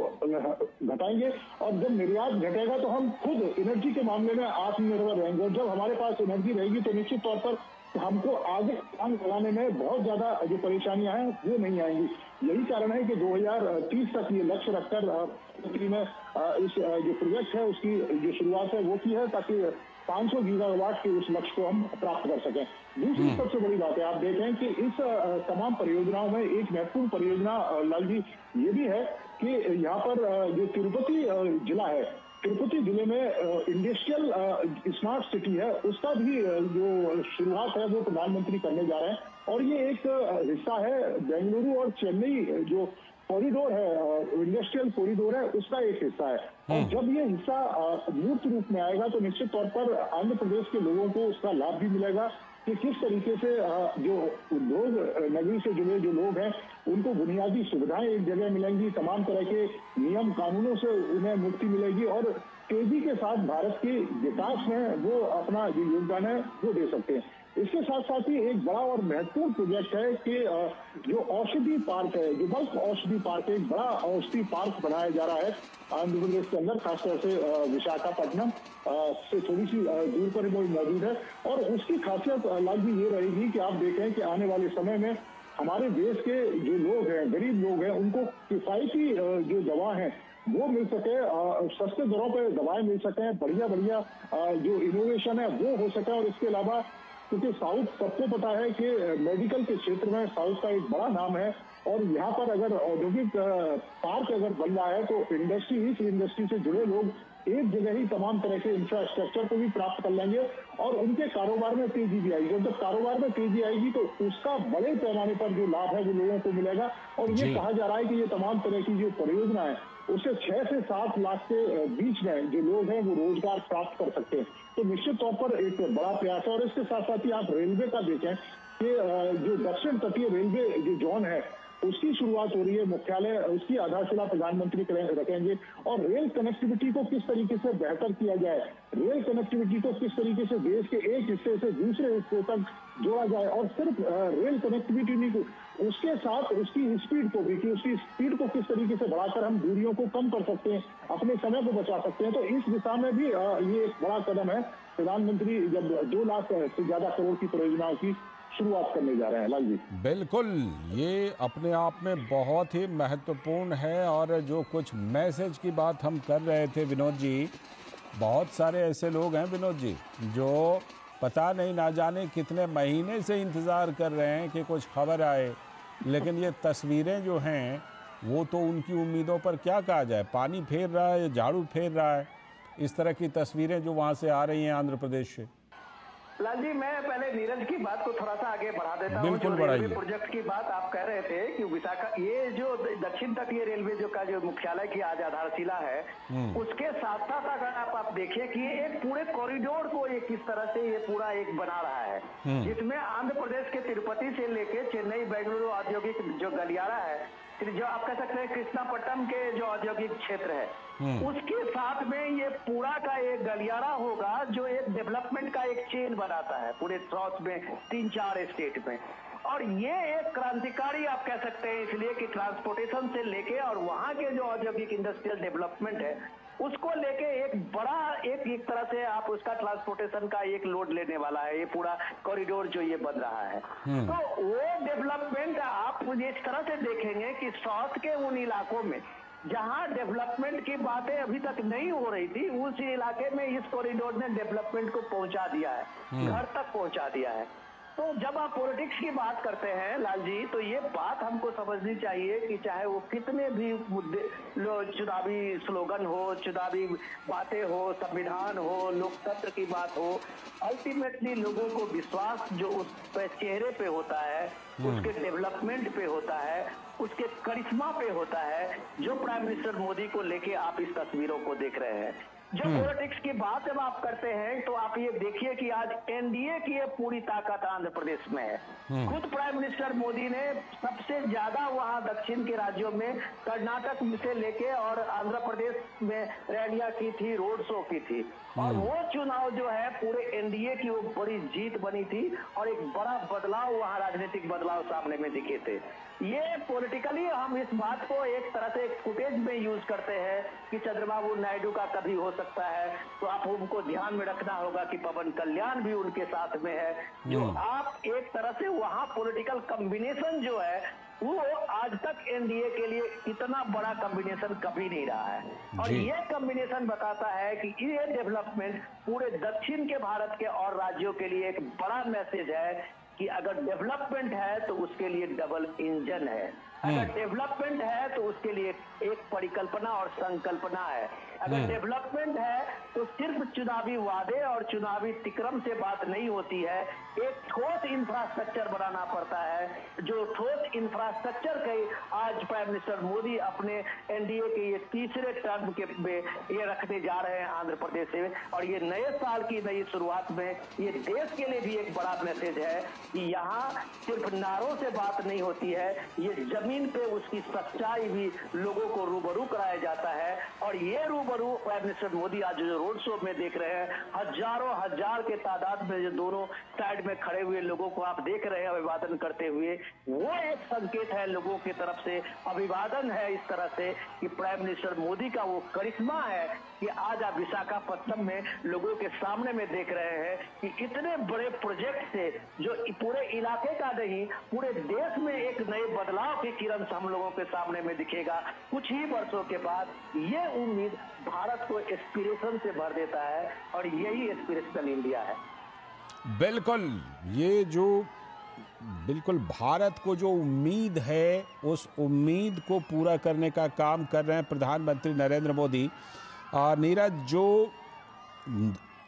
घटाएंगे, और जब निर्यात घटेगा तो हम खुद एनर्जी के मामले में आत्मनिर्भर रहेंगे। और जब हमारे पास एनर्जी रहेगी तो निश्चित तौर पर हमको आगे काम लगाने में बहुत ज्यादा जो परेशानियां हैं वो नहीं आएंगी। यही कारण है कि 2030 तक ये लक्ष्य रखकर में इस जो प्रोजेक्ट है उसकी जो शुरुआत है वो की है, ताकि 500 गीगावाट के उस लक्ष्य को हम प्राप्त कर सकें। दूसरी सबसे बड़ी बात है, आप देखें कि इस तमाम परियोजनाओं में एक महत्वपूर्ण परियोजना लाल जी ये भी है कि यहाँ पर जो तिरुपति जिला है, तिरुपति जिले में इंडस्ट्रियल स्मार्ट सिटी है, उसका भी जो शुरुआत है वो प्रधानमंत्री करने जा रहे हैं। और ये एक हिस्सा है बेंगलुरु और चेन्नई जो कॉरिडोर है, इंडस्ट्रियल कॉरिडोर है, उसका एक हिस्सा है। और जब ये हिस्सा मूर्त रूप में आएगा तो निश्चित तौर पर आंध्र प्रदेश के लोगों को उसका लाभ भी मिलेगा कि किस तरीके से जो उद्योग नगरी से जुड़े जो लोग हैं उनको बुनियादी सुविधाएं एक जगह मिलेंगी, तमाम तरह के नियम कानूनों से उन्हें मुक्ति मिलेगी, और तेजी के साथ भारत के विकास में वो अपना जो योगदान है वो दे सकते हैं। इसके साथ साथ ही एक बड़ा और महत्वपूर्ण प्रोजेक्ट है कि जो औषधि पार्क है, जो बल्क औषधि पार्क है, एक बड़ा औषधि पार्क बनाया जा रहा है आंध्र प्रदेश के अंदर, खासतौर से विशाखापट्टनम से थोड़ी सी दूर पर वो मौजूद है। और उसकी खासियत लाल जी ये रहेगी कि आप देखें कि आने वाले समय में हमारे देश के जो लोग हैं, गरीब लोग हैं, उनको किफायती जो दवा है वो मिल सके, सस्ते दरों पर दवाएं मिल सके, बढ़िया बढ़िया जो इनोवेशन है वो हो सके। और इसके अलावा क्योंकि साउथ सबको पता है कि मेडिकल के क्षेत्र में साउथ का एक बड़ा नाम है, और यहाँ पर अगर औद्योगिक पार्क अगर बन रहा है तो इस इंडस्ट्री से जुड़े लोग एक जगह ही तमाम तरह के इंफ्रास्ट्रक्चर को भी प्राप्त कर लेंगे और उनके कारोबार में तेजी भी आएगी। और जब कारोबार में तेजी आएगी तो उसका बड़े पैमाने पर जो लाभ है वो लोगों को मिलेगा। और ये कहा जा रहा है कि ये तमाम तरह की जो परियोजना है उससे 6 से 7 लाख के बीच में जो लोग हैं वो रोजगार प्राप्त कर सकते हैं। तो निश्चित तौर पर एक बड़ा प्रयास है। और इसके साथ साथ ही आप रेलवे का देखें कि जो दक्षिण तटीय रेलवे जो जोन है उसकी शुरुआत हो रही है, मुख्यालय उसकी आधारशिला प्रधानमंत्री रखेंगे। और रेल कनेक्टिविटी को किस तरीके से बेहतर किया जाए, रेल कनेक्टिविटी को किस तरीके से देश के एक हिस्से से दूसरे हिस्से तक जोड़ा जाए, और सिर्फ रेल कनेक्टिविटी नहीं, उसके साथ उसकी स्पीड को भी, कि उसकी स्पीड को किस तरीके से बढ़ाकर हम दूरियों को कम कर सकते हैं, अपने समय को बचा सकते हैं। तो इस दिशा में भी ये एक बड़ा कदम है प्रधानमंत्री जब 2 लाख से ज्यादा करोड़ की परियोजनाओं की शुरुआत करने जा रहे हैं। लाल जी, बिल्कुल, ये अपने आप में बहुत ही महत्वपूर्ण है। और जो कुछ मैसेज की बात हम कर रहे थे विनोद जी, बहुत सारे ऐसे लोग हैं विनोद जी जो पता नहीं ना जाने कितने महीने से इंतज़ार कर रहे हैं कि कुछ खबर आए, लेकिन ये तस्वीरें जो हैं वो तो उनकी उम्मीदों पर क्या कहा जाए, पानी फेर रहा है, झाड़ू फेर रहा है। इस तरह की तस्वीरें जो वहाँ से आ रही हैं आंध्र प्रदेश से। लाल जी, मैं पहले नीरज की बात को थोड़ा सा आगे बढ़ा देता हूँ। बिल्कुल जो रेलवे बढ़ाइए। प्रोजेक्ट की बात आप कह रहे थे कि विशाखा, ये जो दक्षिण तटीय रेलवे जो का जो मुख्यालय की आज आधारशिला है, उसके साथ साथ अगर आप देखिए कि एक पूरे कॉरिडोर को एक किस तरह से ये पूरा एक बना रहा है, जिसमें आंध्र प्रदेश के तिरुपति से लेके चेन्नई बेंगलुरु औद्योगिक जो गलियारा है, जो आप कह सकते हैं कृष्णापट्टनम के जो औद्योगिक क्षेत्र है, उसके साथ में ये पूरा का एक गलियारा होगा जो एक डेवलपमेंट का एक चेन बनाता है पूरे साउथ में 3-4 स्टेट में। और ये एक क्रांतिकारी आप कह सकते हैं, इसलिए कि ट्रांसपोर्टेशन से लेके और वहां के जो औद्योगिक इंडस्ट्रियल डेवलपमेंट है उसको लेके एक बड़ा एक तरह से आप उसका ट्रांसपोर्टेशन का एक लोड लेने वाला है ये पूरा कॉरिडोर जो ये बन रहा है। तो वो डेवलपमेंट आप इस तरह से देखेंगे कि साउथ के उन इलाकों में जहां डेवलपमेंट की बातें अभी तक नहीं हो रही थी, उस इलाके में इस कॉरिडोर ने डेवलपमेंट को पहुंचा दिया है, घर तक पहुंचा दिया है। तो जब आप पॉलिटिक्स की बात करते हैं लाल जी, तो ये बात हमको समझनी चाहिए कि चाहे वो कितने भी मुद्दे, चुनावी स्लोगन हो, चुनावी बातें हो, संविधान हो, लोकतंत्र की बात हो, अल्टीमेटली लोगों को विश्वास जो उस चेहरे पे होता है, उसके डेवलपमेंट पे होता है, उसके करिश्मा पे होता है, जो प्राइम मिनिस्टर मोदी को लेके आप इस तस्वीरों को देख रहे हैं। जो पॉलिटिक्स की बात जब आप करते हैं तो आप ये देखिए कि आज एनडीए की ये पूरी ताकत आंध्र प्रदेश में है। खुद प्राइम मिनिस्टर मोदी ने सबसे ज्यादा वहां दक्षिण के राज्यों में कर्नाटक से लेके और आंध्र प्रदेश में रैलियां की थी, रोड शो की थी, और वो चुनाव जो है पूरे एनडीए की वो बड़ी जीत बनी थी और एक बड़ा बदलाव वहां राजनीतिक बदलाव सामने में दिखे थे। ये पॉलिटिकली हम इस बात को एक तरह से एक फुटेज में यूज करते हैं कि चंद्रबाबू नायडू का कभी हो सकता है, तो आप उनको ध्यान में रखना होगा कि पवन कल्याण भी उनके साथ में है। जो आप एक तरह से वहां पॉलिटिकल कॉम्बिनेशन जो है वो आज तक एनडीए के लिए इतना बड़ा कॉम्बिनेशन कभी नहीं रहा है। और ये कॉम्बिनेशन बताता है कि ये डेवलपमेंट पूरे दक्षिण के भारत के और राज्यों के लिए एक बड़ा मैसेज है कि अगर डेवलपमेंट है तो उसके लिए डबल इंजन है, अगर डेवलपमेंट है तो उसके लिए एक परिकल्पना और संकल्पना है, अगर डेवलपमेंट है तो सिर्फ चुनावी वादे और चुनावी तिक्रम से बात नहीं होती है, एक ठोस इंफ्रास्ट्रक्चर बनाना पड़ता है। जो ठोस इंफ्रास्ट्रक्चर के आज प्राइम मिनिस्टर मोदी अपने एनडीए के ये तीसरे टर्म के में ये रखने जा रहे हैं आंध्र प्रदेश से। और ये नए साल की नई शुरुआत में ये देश के लिए भी एक बड़ा मैसेज है कि यहाँ सिर्फ नारों से बात नहीं होती है, ये जमीन पे उसकी सच्चाई भी लोगों को रूबरू कराया जाता है। और ये रूबरू प्राइम मिनिस्टर मोदी आज जो रोड शो में देख रहे हैं, हजारों हजार के तादाद में जो दोनों साइड में खड़े हुए लोगों को आप देख रहे हैं अभिवादन करते हुए, वो एक संकेत है लोगों की तरफ से, अभिवादन है इस तरह से कि प्राइम मिनिस्टर मोदी का वो करिश्मा है कि आज आप विशाखापट्टनम में लोगों के सामने में देख रहे हैं कि इतने बड़े प्रोजेक्ट से जो पूरे इलाके का नहीं पूरे देश में एक नए बदलाव की किरण हम लोगों के सामने में दिखेगा कुछ ही वर्षों के बाद। ये उम्मीद भारत को एस्पिरेशन से भर देता है और यही एस्पिरेशनल इंडिया है। बिल्कुल, ये जो बिल्कुल भारत को जो उम्मीद है उस उम्मीद को पूरा करने का काम कर रहे हैं प्रधानमंत्री नरेंद्र मोदी। नीरज, जो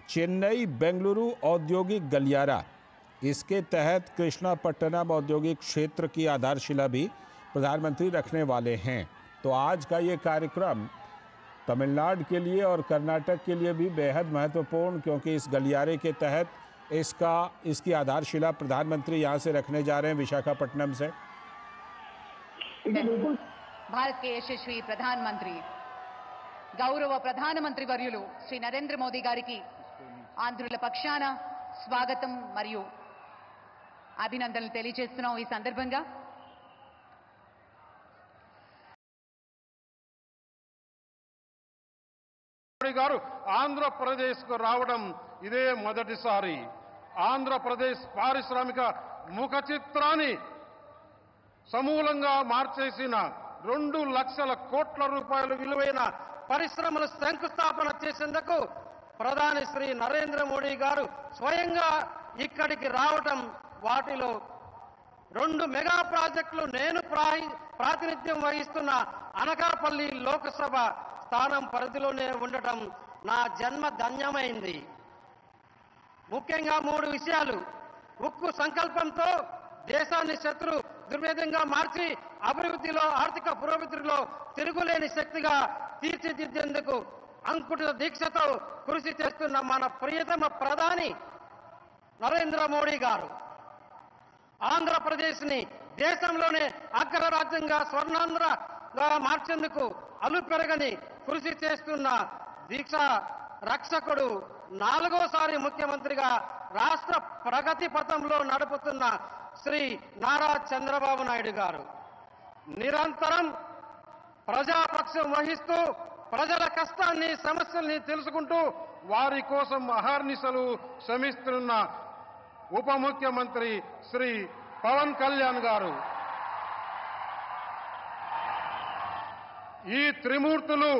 चेन्नई बेंगलुरु औद्योगिक गलियारा, इसके तहत कृष्णापट्टनम औद्योगिक क्षेत्र की आधारशिला भी प्रधानमंत्री रखने वाले हैं। तो आज का ये कार्यक्रम तमिलनाडु के लिए और कर्नाटक के लिए भी बेहद महत्वपूर्ण, क्योंकि इस गलियारे के तहत इसकी आधारशिला प्रधानमंत्री यहाँ से रखने जा रहे हैं विशाखापट्टनम से। भारत के यशस्वी प्रधानमंत्री गौरव प्रधानमंत्री वर्युలు శ్రీ నరేంద్ర మోదీ గారికి ఆంధ్రుల పక్షాన స్వాగతం మరియు అభినందనలు తెలియజేస్తున్నాం। ఈ సందర్భంగా గారు ఆంధ్రప్రదేశ్ కు రావడం ఇదే మొదటిసారి. ఆంధ్రప్రదేశ్ పారిశ్రామిక ముఖ చిత్రాన్ని సమూలంగా మార్చేసిన 2 లక్షల కోట్ల రూపాయల విలువైన పరిశ్రమలు శంకుస్థాపన చేసేందుకు ప్రధాని శ్రీ నరేంద్ర మోడీ గారు స్వయంగా ఇక్కడికి రావటం, వాటిలో 2 మెగా ప్రాజెక్టులు నేను ప్రాతినిధ్యం వహిస్తున్న అనకాపల్లి లోకసభ స్థానం పరిధిలోనే ఉండటం నా జన్మ ధన్యమైంది. ముఖ్యంగా 3 విషయాలు. ఉక్కు సంకల్పంతో దేశాన్ని శత్రు దుర్భేదంగా మార్చి అభివృద్ధిలో, ఆర్థిక పురోగతిలో తిరుగులేని శక్తిగా తీర్చిదిద్దేందుకు అంకుటిత దీక్షతో కృషి చేస్తున్న మన ప్రియతమ ప్రధాని నరేంద్ర మోడీ గారు ఆంధ్రప్రదేశ్ని దేశంలోనే అగ్రరాజ్యంగా స్వర్ణాంధ్రగా మార్చేందుకు అలుపెరగని కృషి చేస్తున్న దీక్ష రక్షకుడు, 4వసారి ముఖ్యమంత్రిగా రాష్ట్ర ప్రగతి పథంలో నడుపుతున్న శ్రీ నారా చంద్రబాబు నాయుడు గారు నిరంతరం ప్రజాపక్షం వహిస్తూ ప్రజల కష్టాన్ని, సమస్యల్ని తెలుసుకుంటూ వారి కోసం అహర్నిశలు శ్రమిస్తున్న ఉప ముఖ్యమంత్రి శ్రీ పవన్ కళ్యాణ్ గారు. ఈ త్రిమూర్తులు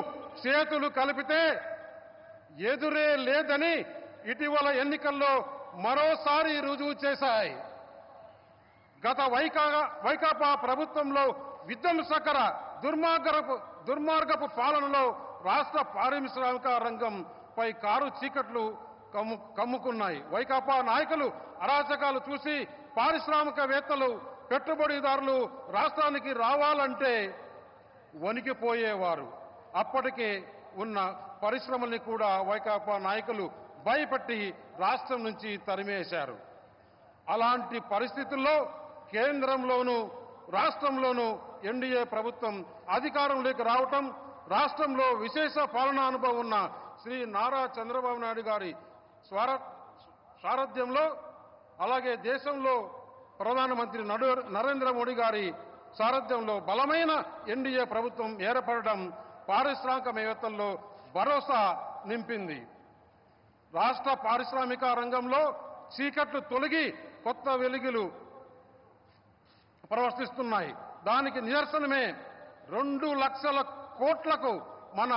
చేతులు కలిపితే ఎదురే లేదని ఇటీవల ఎన్నికల్లో మరోసారి రుజువు చేశాయి. గత వైకాపా ప్రభుత్వంలో విధ్వంసకర దుర్మార్గపు పాలనలో రాష్ట్ర పారిశ్రామిక రంగంపై కారు చీకట్లు కమ్ముకున్నాయి. వైకాపా నాయకులు అరాచకాలు చూసి పారిశ్రామికవేత్తలు, పెట్టుబడిదారులు రాష్ట్రానికి రావాలంటే వణికిపోయేవారు. అప్పటికే ఉన్న పరిశ్రమల్ని కూడా వైకాపా నాయకులు భయపెట్టి రాష్ట్రం నుంచి తరిమేశారు. అలాంటి పరిస్థితుల్లో కేంద్రంలోనూ రాష్ట్రంలోనూ ఎన్డీఏ ప్రభుత్వం అధికారంలోకి రావటం, రాష్ట్రంలో విశేష పాలనా అనుభవం ఉన్న శ్రీ నారా చంద్రబాబు నాయుడు గారి సారథ్యంలో, అలాగే దేశంలో ప్రధానమంత్రి నరేంద్ర మోడీ గారి సారథ్యంలో బలమైన ఎన్డీఏ ప్రభుత్వం ఏర్పడడం పారిశ్రామికవేత్తల్లో భరోసా నింపింది. రాష్ట్ర పారిశ్రామిక రంగంలో చీకట్లు తొలగి కొత్త వెలుగులు ప్రవర్తిస్తున్నాయి. దానికి నిదర్శనమే 2 లక్షల కోట్లకు మన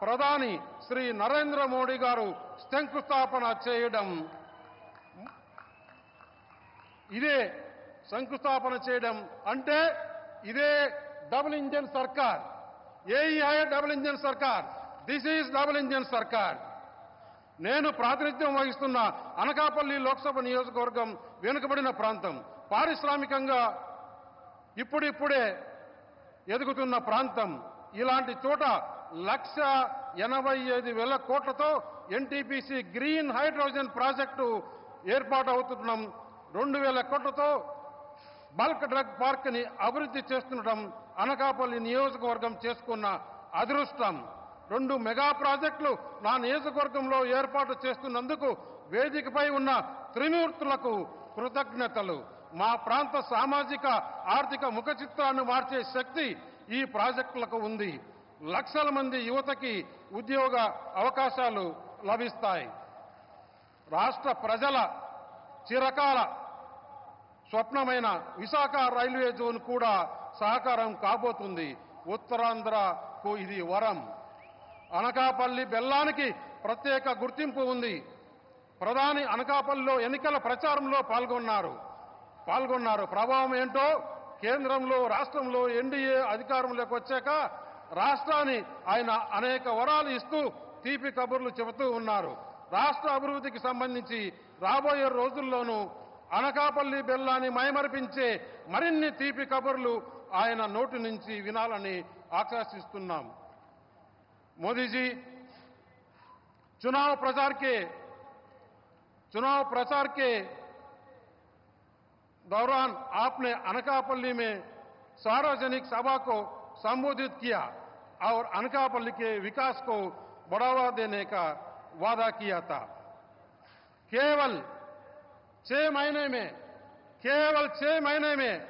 ప్రధాని శ్రీ నరేంద్ర మోడీ గారు శంకుస్థాపన చేయడం. ఇదే శంకుస్థాపన చేయడం అంటే ఇదే డబుల్ ఇంజన్ సర్కార్. ఏఈఐ డబుల్ ఇంజన్ సర్కార్. దిస్ ఈజ్ డబుల్ ఇంజన్ సర్కార్. నేను ప్రాతినిధ్యం వహిస్తున్న అనకాపల్లి లోక్సభ నియోజకవర్గం వెనుకబడిన ప్రాంతం, పారిశ్రామికంగా ఇప్పుడిప్పుడే ఎదుగుతున్న ప్రాంతం. ఇలాంటి చోట 1,85,000 కోట్లతో ఎన్టీపీసీ గ్రీన్ హైడ్రోజన్ ప్రాజెక్టు ఏర్పాటు అవుతుండడం, 2,000 కోట్లతో బల్క్ డ్రగ్ పార్క్ ని అభివృద్ధి చేస్తుండడం అనకాపల్లి నియోజకవర్గం చేసుకున్న అదృష్టం. 2 మెగా ప్రాజెక్టులు నా నియోజకవర్గంలో ఏర్పాటు చేస్తున్నందుకు వేదికపై ఉన్న త్రిమూర్తులకు కృతజ్ఞతలు. మా ప్రాంత సామాజిక ఆర్థిక ముఖ చిత్రాన్ని మార్చే శక్తి ఈ ప్రాజెక్టులకు ఉంది. లక్షల మంది యువతకి ఉద్యోగ అవకాశాలు లభిస్తాయి. రాష్ట్ర ప్రజల చిరకాల స్వప్నమైన విశాఖ రైల్వే జోన్ కూడా సహకారం కాబోతుంది. ఉత్తరాంధ్రకు ఇది వరం. అనకాపల్లి బెల్లానికి ప్రత్యేక గుర్తింపు ఉంది. ప్రధాని అనకాపల్లిలో ఎన్నికల ప్రచారంలో పాల్గొన్నారు. ప్రభావం ఏంటో కేంద్రంలో, రాష్ట్రంలో ఎన్డీఏ అధికారంలోకి వచ్చాక రాష్ట్రాన్ని ఆయన అనేక వరాలు ఇస్తూ తీపి కబుర్లు చెబుతూ ఉన్నారు. రాష్ట్ర అభివృద్ధికి సంబంధించి రాబోయే రోజుల్లోనూ అనకాపల్లి బెల్లాన్ని మైమరిపించే మరిన్ని తీపి కబుర్లు ఆయన నోటి నుంచి వినాలని ఆకాంక్షిస్తున్నాం. मोदी जी, चुनाव प्रचार के दौरान आपने अनकापल्ली में सार्वजनिक सभा को संबोधित किया और अनकापल्ली के विकास को बढ़ावा देने का वादा किया था. केवल 6 महीने में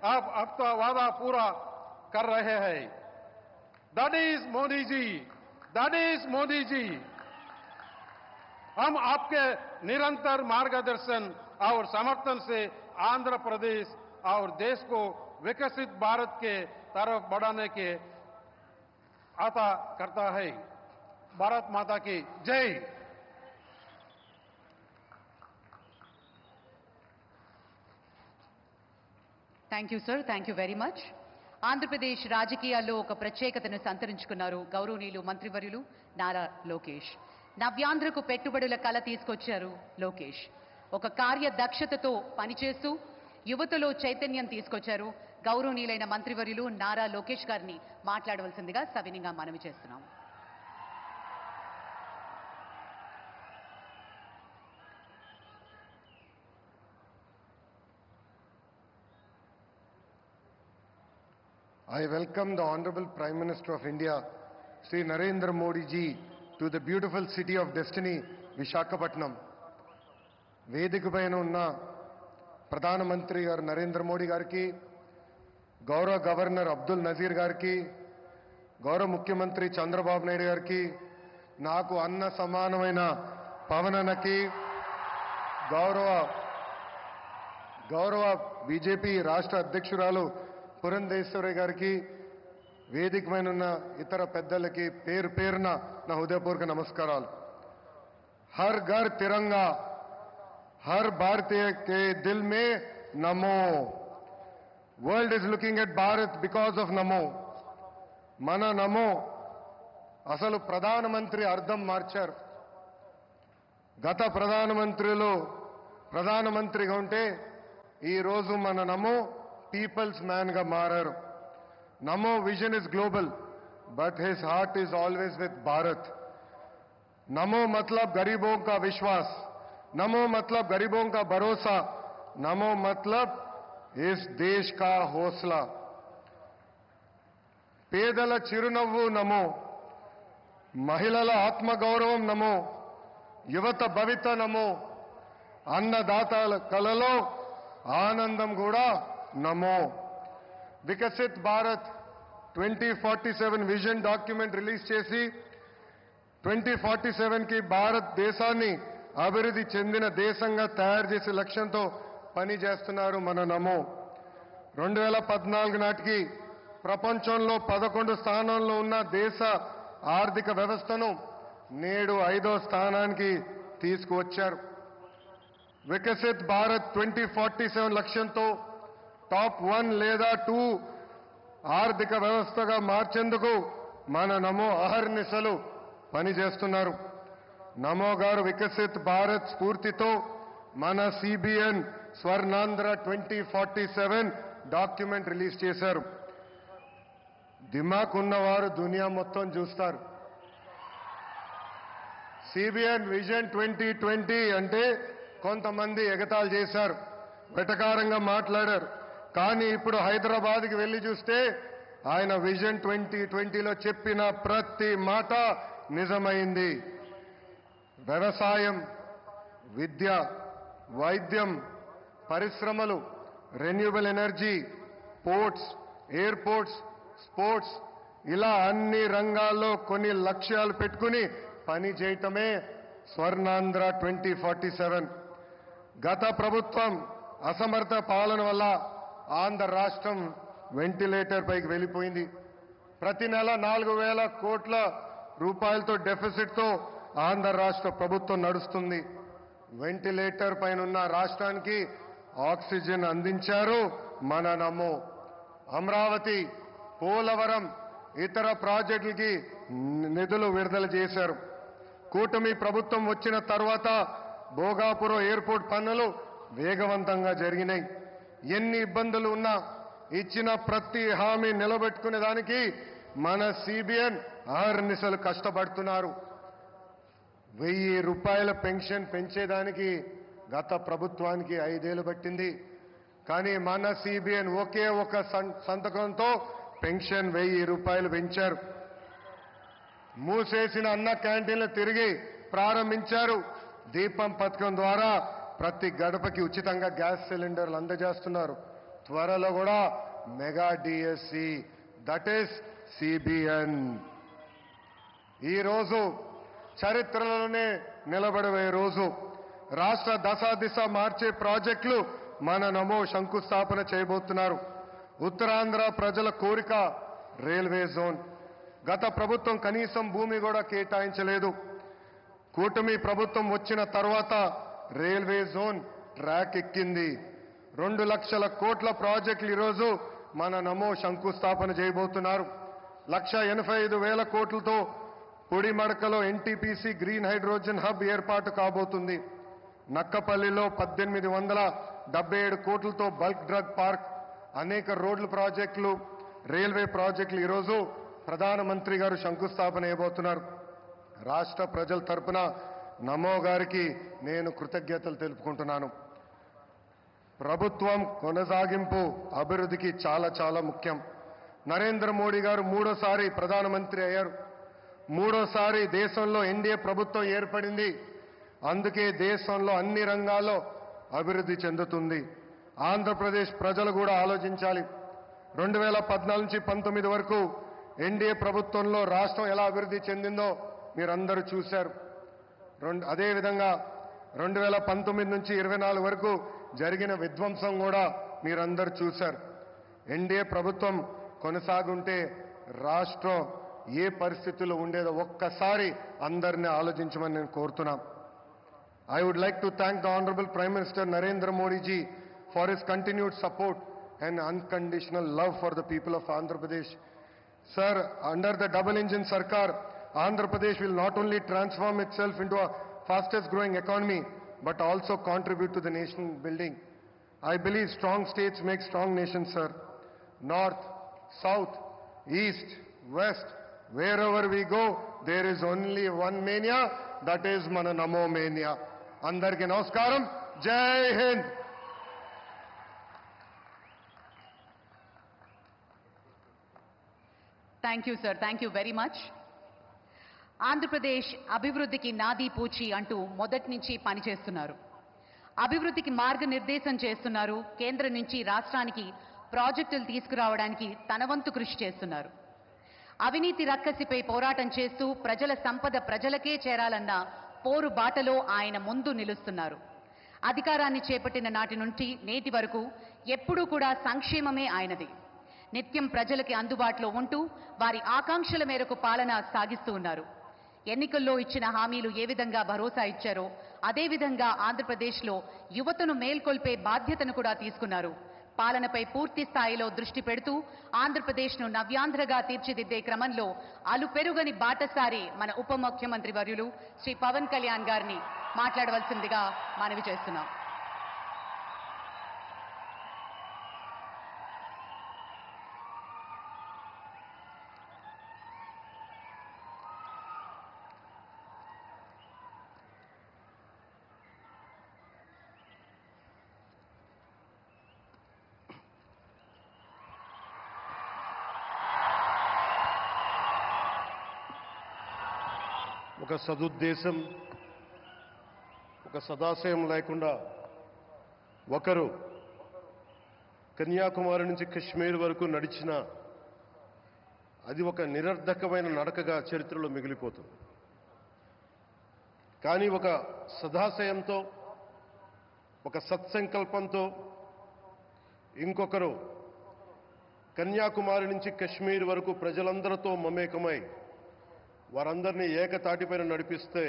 आप अपना वादा पूरा कर रहे हैं. That is Modi ji. हम आपके निरंतर मार्गदर्शन और समर्थन से आंध्र प्रदेश और देश को विकसित भारत के तरफ बढ़ाने के आता करता है। भारत माता की जय। Thank you sir, thank you very much. Andhra Pradesh రాజకీయాల్లో ఒక ప్రత్యేకతను సంతరించుకున్నారు గౌరవనీయులు మంత్రివర్యులు నారా లోకేష్. నవ్యాంధ్రకు పెట్టుబడుల కళ తీసుకొచ్చారు లోకేష్. ఒక కార్యదక్షతతో పనిచేస్తూ యువతలో చైతన్యం తీసుకొచ్చారు. గౌరవనీయులైన మంత్రివర్యులు నారా లోకేష్ గారిని మాట్లాడవలసిందిగా సవినీయంగా మనవి చేస్తున్నాం. I welcome the Honorable Prime Minister of India, Sri Narendra Modi ji, to the beautiful city of destiny, Visakhapatnam. వేదిక పైన ఉన్న ప్రధానమంత్రి గారు నరేంద్ర మోడీ గారికి, గౌరవ గవర్నర్ అబ్దుల్ నజీర్ గారికి, గౌరవ ముఖ్యమంత్రి చంద్రబాబు నాయుడు గారికి, నాకు అన్న సమానమైన పవనన్నకి, గౌరవ బీజేపీ రాష్ట్ర అధ్యక్షురాలు పురంధేశ్వరి గారికి, వేదిక పైన ఉన్న ఇతర పెద్దలకి పేరు పేరున నా హృదయపూర్వక నమస్కారాలు. హర్ ఘర్ తిరంగా, हर भारतीय के दिल में नमो. World is looking at Bharat because of नमो. మన నమో అసలు ప్రధానమంత్రి అర్థం మార్చారు. గత ప్రధానమంత్రిగా ఉంటే ఈరోజు మన నమో పీపుల్స్ మ్యాన్గా మారారు. నమో vision is global but his heart is always with Bharat. నమో मतलब गरीबों का विश्वास, नमो मतलब गरीबों का भरोसा, नमो मतलब इस देश का हौसला. పేదల చిరునవ్వు నమో, మహిళల ఆత్మగౌరవం నమో, యువత భవిత నమో, అన్నదాతల కలలో ఆనందం కూడా నమో. Viksit Bharat 2047 vision document release చేసి 2047కి భారతదేశాన్ని అభివృద్ధి చెందిన దేశంగా తయారు చేసే లక్ష్యంతో పనిచేస్తున్నారు మన నమో. 2014 నాటికి ప్రపంచంలో 11 స్థానంలో ఉన్న దేశ ఆర్థిక వ్యవస్థను నేడు 5వ స్థానానికి తీసుకువచ్చారు. వికసిత్ భారత్ 2047 లక్ష్యంతో టాప్ 1 లేదా 2 ఆర్థిక వ్యవస్థగా మార్చేందుకు మన నమో అహర్నిశలు పనిచేస్తున్నారు. నమో గారు వికసిత్ భారత్ స్ఫూర్తితో మన సిబిఎన్ స్వర్ణాంధ్ర 2047 డాక్యుమెంట్ రిలీజ్ చేశారు. దిమాక్ ఉన్నవారు దునియా మొత్తం చూస్తారు. సిబిఎన్ విజన్ 2020 అంటే కొంతమంది ఎగతాళి చేశారు, వెటకారంగా మాట్లాడారు. కానీ ఇప్పుడు హైదరాబాద్కి వెళ్లి చూస్తే ఆయన విజన్ 2020లో చెప్పిన ప్రతి మాట నిజమైంది. వ్యవసాయం, విద్య, వైద్యం, పరిశ్రమలు, renewable energy, ports, airports, sports, ఇలా అన్ని రంగాల్లో కొన్ని లక్ష్యాలు పెట్టుకుని పని చేయటమే స్వర్ణాంధ్ర 2047. గత ప్రభుత్వం అసమర్థ పాలన వల్ల ఆంధ్ర రాష్ట్రం వెంటిలేటర్ పైకి వెళ్ళిపోయింది. ప్రతి నెల 4,000 కోట్ల రూపాయలతో డెఫిసిట్తో ఆంధ్ర రాష్ట్ర ప్రభుత్వం నడుస్తుంది. వెంటిలేటర్ పైన ఉన్న రాష్ట్రానికి ఆక్సిజన్ అందించారు మన నమో. అమరావతి, పోలవరం, ఇతర ప్రాజెక్టులకి నిధులు విడుదల చేశారు. కూటమి ప్రభుత్వం వచ్చిన తర్వాత భోగాపురం ఎయిర్పోర్ట్ పనులు వేగవంతంగా జరిగినాయి. ఎన్ని ఇబ్బందులు ఉన్నా ఇచ్చిన ప్రతి హామీ నిలబెట్టుకునే దానికి మన సిబిఎన్ అహర్నిశలు కష్టపడుతున్నారు. 1,000 రూపాయల పెన్షన్ పెంచేదానికి గత ప్రభుత్వానికి 5 ఏళ్లు పట్టింది. కానీ మన సిబిఎన్ ఒకే ఒక సంతకంతో పెన్షన్ 1,000 రూపాయలు పెంచారు. మూసేసిన అన్న క్యాంటీన్లు తిరిగి ప్రారంభించారు. దీపం పథకం ద్వారా ప్రతి గడపకి ఉచితంగా గ్యాస్ సిలిండర్లు అందజేస్తున్నారు. త్వరలో కూడా mega DSC, that is CBN. ఈరోజు చరిత్రలోనే నిలబడే రోజు. రాష్ట్ర దశాదిశ మార్చే ప్రాజెక్టులు మన నమో శంకుస్థాపన చేయబోతున్నారు. ఉత్తరాంధ్ర ప్రజల కోరిక రైల్వే జోన్. గత ప్రభుత్వం కనీసం భూమి కూడా కేటాయించలేదు. కూటమి ప్రభుత్వం వచ్చిన తర్వాత రైల్వే జోన్ ట్రాక్ ఎక్కింది. 2 లక్షల కోట్ల ప్రాజెక్టులు ఈరోజు మన నమో శంకుస్థాపన చేయబోతున్నారు. 1,85,000 కోట్లతో పొడిమడకలో ఎన్టీపీసీ గ్రీన్ హైడ్రోజన్ హబ్ ఏర్పాటు కాబోతుంది. నక్కపల్లిలో 1,877 కోట్లతో బల్క్ డ్రగ్ పార్క్, అనేక రోడ్ల ప్రాజెక్టులు, రైల్వే ప్రాజెక్టులు ఈరోజు ప్రధానమంత్రి గారు శంకుస్థాపన చేయబోతున్నారు. రాష్ట్ర ప్రజల తరపున నమో గారికి నేను కృతజ్ఞతలు తెలుపుకుంటున్నాను. ప్రభుత్వం కొనసాగింపు అభివృద్ధికి చాలా చాలా ముఖ్యం. నరేంద్ర మోడీ గారు 3వ ప్రధానమంత్రి అయ్యారు. 3వ దేశంలో ఎన్డీఏ ప్రభుత్వం ఏర్పడింది. అందుకే దేశంలో అన్ని రంగాల్లో అభివృద్ధి చెందుతుంది. ఆంధ్రప్రదేశ్ ప్రజలు కూడా ఆలోచించాలి. 2014 నుంచి 19 వరకు ఎన్డీఏ ప్రభుత్వంలో రాష్ట్రం ఎలా అభివృద్ధి చెందిందో మీరందరూ చూశారు. అదేవిధంగా 2019 నుంచి 24 వరకు జరిగిన విధ్వంసం కూడా మీరందరూ చూశారు. ఎన్డీఏ ప్రభుత్వం కొనసాగుంటే రాష్ట్రం ఏ పరిస్థితుల్లో ఉండేదో ఒక్కసారి అందరినీ ఆలోచించమని నేను కోరుతున్నాను. I would like to thank the Honorable Prime Minister Narendra Modi ji for his continued support and unconditional love for the people of Andhra Pradesh. Sir, under the double engine Sarkar, Andhra Pradesh will not only transform itself into a fastest growing economy, but also contribute to the nation building. I believe strong states make strong nations, sir. North, South, East, West, wherever we go, there is only one mania, that is Mana Namo Mania. Andarki Namaskaram, Jai Hind. Thank you, sir. Thank you very much. Andhra Pradesh అభివృద్ధికి నాదీ పూచి అంటూ మొదటి నుంచి పనిచేస్తున్నారు. అభివృద్ధికి మార్గనిర్దేశం చేస్తున్నారు. కేంద్రం నుంచి రాష్ట్రానికి ప్రాజెక్టులు తీసుకురావడానికి తన వంతు కృషి చేస్తున్నారు. అవినీతి రక్కసిపై పోరాటం చేస్తూ ప్రజల సంపద ప్రజలకే చేరాలన్న పోరు బాటలో ఆయన ముందు నిలుస్తున్నారు. అధికారాన్ని చేపట్టిన నాటి నుండి నేటి వరకు ఎప్పుడూ కూడా సంక్షేమమే ఆయనది. నిత్యం ప్రజలకి అందుబాటులో ఉంటూ వారి ఆకాంక్షల మేరకు పాలన సాగిస్తూ ఉన్నారు. ఎన్నికల్లో ఇచ్చిన హామీలు ఏ విధంగా భరోసా ఇచ్చారో అదేవిధంగా ఆంధ్రప్రదేశ్లో యువతను మేల్కొల్పే బాధ్యతను కూడా తీసుకున్నారు. పాలనపై పూర్తి స్థాయిలో దృష్టి పెడుతూ ఆంధ్రప్రదేశ్ను నవ్యాంధ్రగా తీర్చిదిద్దే క్రమంలో అలుపెరుగని బాటసారి మన ఉప ముఖ్యమంత్రి వర్యులు శ్రీ పవన్ కళ్యాణ్ గారిని మాట్లాడవలసిందిగా మనవి చేస్తున్నాం. ఒక సదుద్దేశం, ఒక సదాశయం లేకుండా ఒకరు కన్యాకుమారి నుంచి కశ్మీర్ వరకు నడిచిన అది ఒక నిరర్ధకమైన నడకగా చరిత్రలో మిగిలిపోతుంది. కానీ ఒక సదాశయంతో, ఒక సత్సంకల్పంతో ఇంకొకరు కన్యాకుమారి నుంచి కశ్మీర్ వరకు ప్రజలందరితో మమేకమై వారందరినీ ఏకతాటిపైన నడిపిస్తే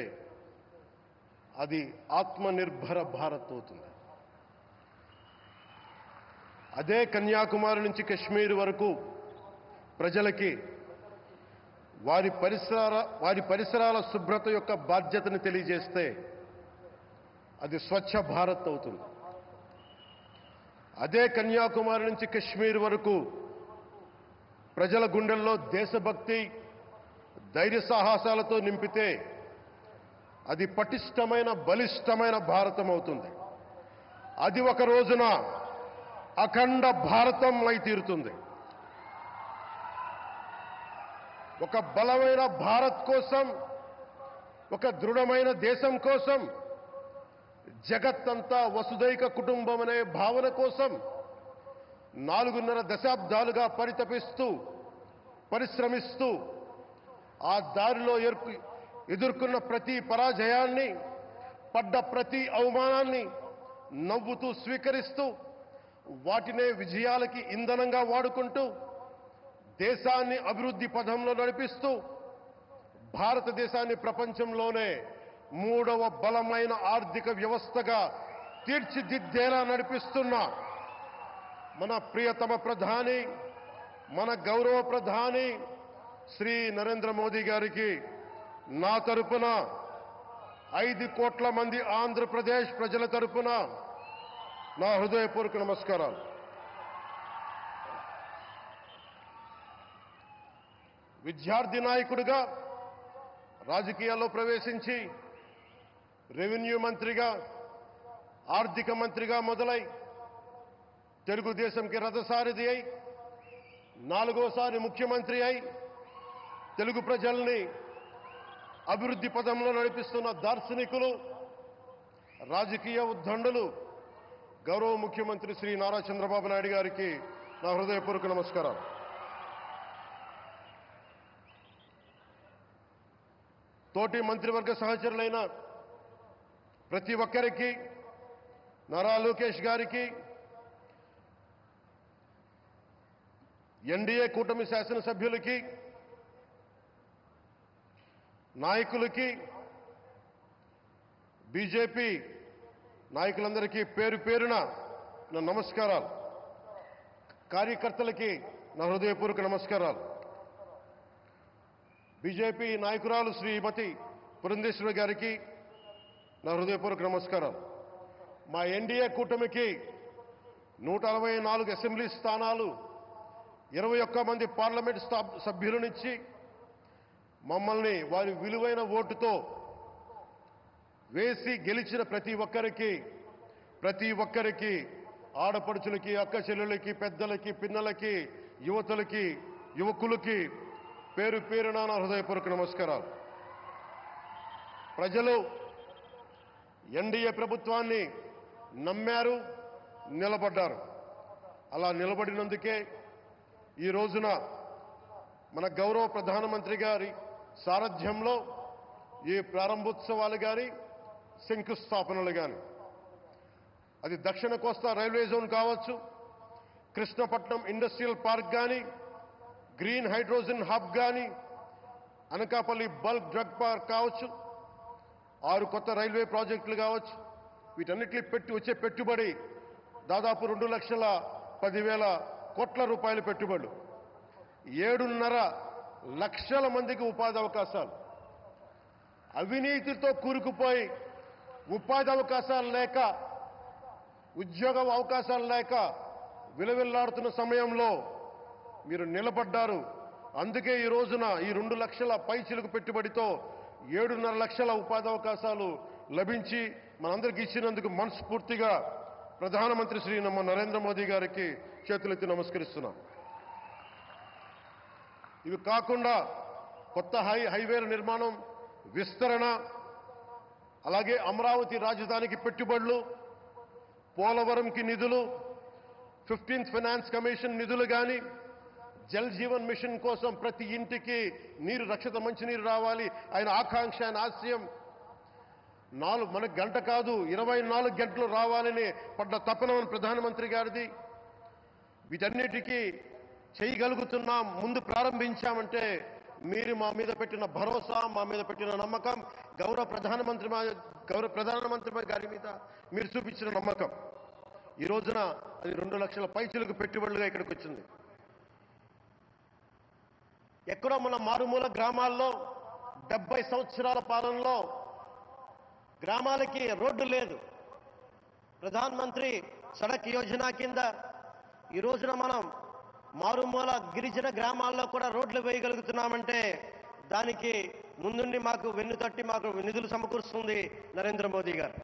అది ఆత్మనిర్భర భారత్ అవుతుంది. అదే కన్యాకుమారి నుంచి కశ్మీర్ వరకు ప్రజలకి వారి పరిసరాల శుభ్రత యొక్క బాధ్యతను తెలియజేస్తే అది స్వచ్ఛ భారత్ అవుతుంది. అదే కన్యాకుమారి నుంచి కశ్మీర్ వరకు ప్రజల గుండెల్లో దేశభక్తి, ధైర్య సాహసాలతో నింపితే అది పటిష్టమైన బలిష్టమైన భారతం అవుతుంది. అది ఒక రోజున అఖండ భారతం అయి తీరుతుంది. ఒక బలమైన భారత్ కోసం, ఒక దృఢమైన దేశం కోసం, జగత్తంతా వసుదైక కుటుంబం అనే భావన కోసం 4.5 దశాబ్దాలుగా పరితపిస్తూ, పరిశ్రమిస్తూ ఆ దారిలో ఎదుర్కొన్న ప్రతి పరాజయాన్ని, పడ్డ ప్రతి అవమానాన్ని నవ్వుతూ స్వీకరిస్తూ వాటినే విజయాలకి ఇంధనంగా వాడుకుంటూ దేశాన్ని అభివృద్ధి పథంలో నడిపిస్తూ భారతదేశాన్ని ప్రపంచంలోనే 3వ బలమైన ఆర్థిక వ్యవస్థగా తీర్చిదిద్దేలా నడిపిస్తున్న మన ప్రియతమ ప్రధాని, మన గౌరవ ప్రధాని శ్రీ నరేంద్ర మోదీ గారికి నా తరపున 5 కోట్ల మంది ఆంధ్రప్రదేశ్ ప్రజల తరపున నా హృదయపూర్వక నమస్కారాలు. విద్యార్థి నాయకుడిగా రాజకీయాల్లో ప్రవేశించి రెవెన్యూ మంత్రిగా, ఆర్థిక మంత్రిగా మొదలై తెలుగుదేశంకి రథసారథి అయి 4వసారి ముఖ్యమంత్రి అయి తెలుగు ప్రజల్ని అభివృద్ధి పదంలో నడిపిస్తున్న దార్శనికులు, రాజకీయ ఉద్దండులు గౌరవ ముఖ్యమంత్రి శ్రీ నారా చంద్రబాబు నాయుడు గారికి నా హృదయపూర్వక నమస్కారాలు. తోటి మంత్రివర్గ సహచరులైన ప్రతి ఒక్కరికి, నారా లోకేష్ గారికి, ఎన్డీఏ కూటమి శాసనసభ్యులకి, నాయకులకి, బీజేపీ నాయకులందరికీ పేరు పేరున నా నమస్కారాలు. కార్యకర్తలకి నా హృదయపూర్వక నమస్కారాలు. బీజేపీ నాయకురాలు శ్రీమతి పురంధేశ్వరి గారికి నా హృదయపూర్వక నమస్కారాలు. మా ఎన్డీఏ కూటమికి 164 అసెంబ్లీ స్థానాలు, 21 మంది పార్లమెంట్ సభ్యులనిచ్చి మమ్మల్ని వారి విలువైన ఓటుతో వేసి గెలిచిన ప్రతి ఒక్కరికి ఆడపడుచులకి, అక్క చెల్లెలకి, పెద్దలకి, పిన్నలకి, యువతులకి, యువకులకి పేరు పేరున నా హృదయపూర్వక నమస్కారాలు. ప్రజలు ఎన్డీఏ ప్రభుత్వాన్ని నమ్మారు, నిలబడ్డారు. అలా నిలబడినందుకే ఈ రోజున మన గౌరవ ప్రధానమంత్రి గారి సారథ్యంలో ఈ ప్రారంభోత్సవాలు కానీ, శంకుస్థాపనలు కానీ, అది దక్షిణ కోస్తా రైల్వే జోన్ కావచ్చు, కృష్ణపట్నం ఇండస్ట్రియల్ పార్క్ కానీ, గ్రీన్ హైడ్రోజన్ హబ్ కానీ, అనకాపల్లి బల్క్ డ్రగ్ పార్క్ కావచ్చు, 6 కొత్త రైల్వే ప్రాజెక్టులు కావచ్చు, వీటన్నిటిని వచ్చే పెట్టుబడి దాదాపు 2,10,000 కోట్ల రూపాయల పెట్టుబడులు, 7.5 లక్షల మందికి ఉపాధి అవకాశాలు. అవినీతితో కూరుకుపోయి ఉపాధి అవకాశాలు లేక, ఉద్యోగ అవకాశాలు లేక విలవిల్లాడుతున్న సమయంలో మీరు నిలబడ్డారు. అందుకే ఈ రోజున ఈ 2 లక్షల పైచిలుకు పెట్టుబడితో 7.5 లక్షల ఉపాధి అవకాశాలు లభించి మనందరికీ ఇచ్చినందుకు మనస్ఫూర్తిగా ప్రధానమంత్రి శ్రీ నరేంద్ర మోదీ గారికి చేతులెత్తి నమస్కరిస్తున్నాం. ఇవి కాకుండా కొత్త హైవేల నిర్మాణం, విస్తరణ, అలాగే అమరావతి రాజధానికి పెట్టుబడులు, పోలవరంకి నిధులు, 15th ఫైనాన్స్ కమిషన్ నిధులు కానీ, జల్ జీవన్ మిషన్ కోసం ప్రతి ఇంటికి నీరు, రక్షిత మంచినీరు రావాలి ఆయన ఆకాంక్ష, ఆయన ఆశయం. మనకు గంట కాదు 24 గంటలు రావాలని పడ్డ తపన ప్రధానమంత్రి గారిది. వీటన్నిటికీ చేయగలుగుతున్నాం, ముందు ప్రారంభించామంటే మీరు మా మీద పెట్టిన భరోసా, మా మీద పెట్టిన నమ్మకం, గౌరవ ప్రధానమంత్రి గారి మీద మీరు చూపించిన నమ్మకం. ఈ రోజున అది 2 లక్షల పైచులకు పెట్టుబడులుగా ఇక్కడికి వచ్చింది. ఎక్కడో మన మారుమూల గ్రామాల్లో 70 సంవత్సరాల పాలనలో గ్రామాలకి రోడ్డు లేదు. ప్రధానమంత్రి సడక్ యోజన కింద ఈ రోజున మనం మారుమూల గిరిజన గ్రామాల్లో కూడా రోడ్లు వేయగలుగుతున్నామంటే దానికి ముందుండి మాకు వెన్నుతట్టి మాకు నిధులు సమకూరుస్తుంది నరేంద్ర మోదీ గారు.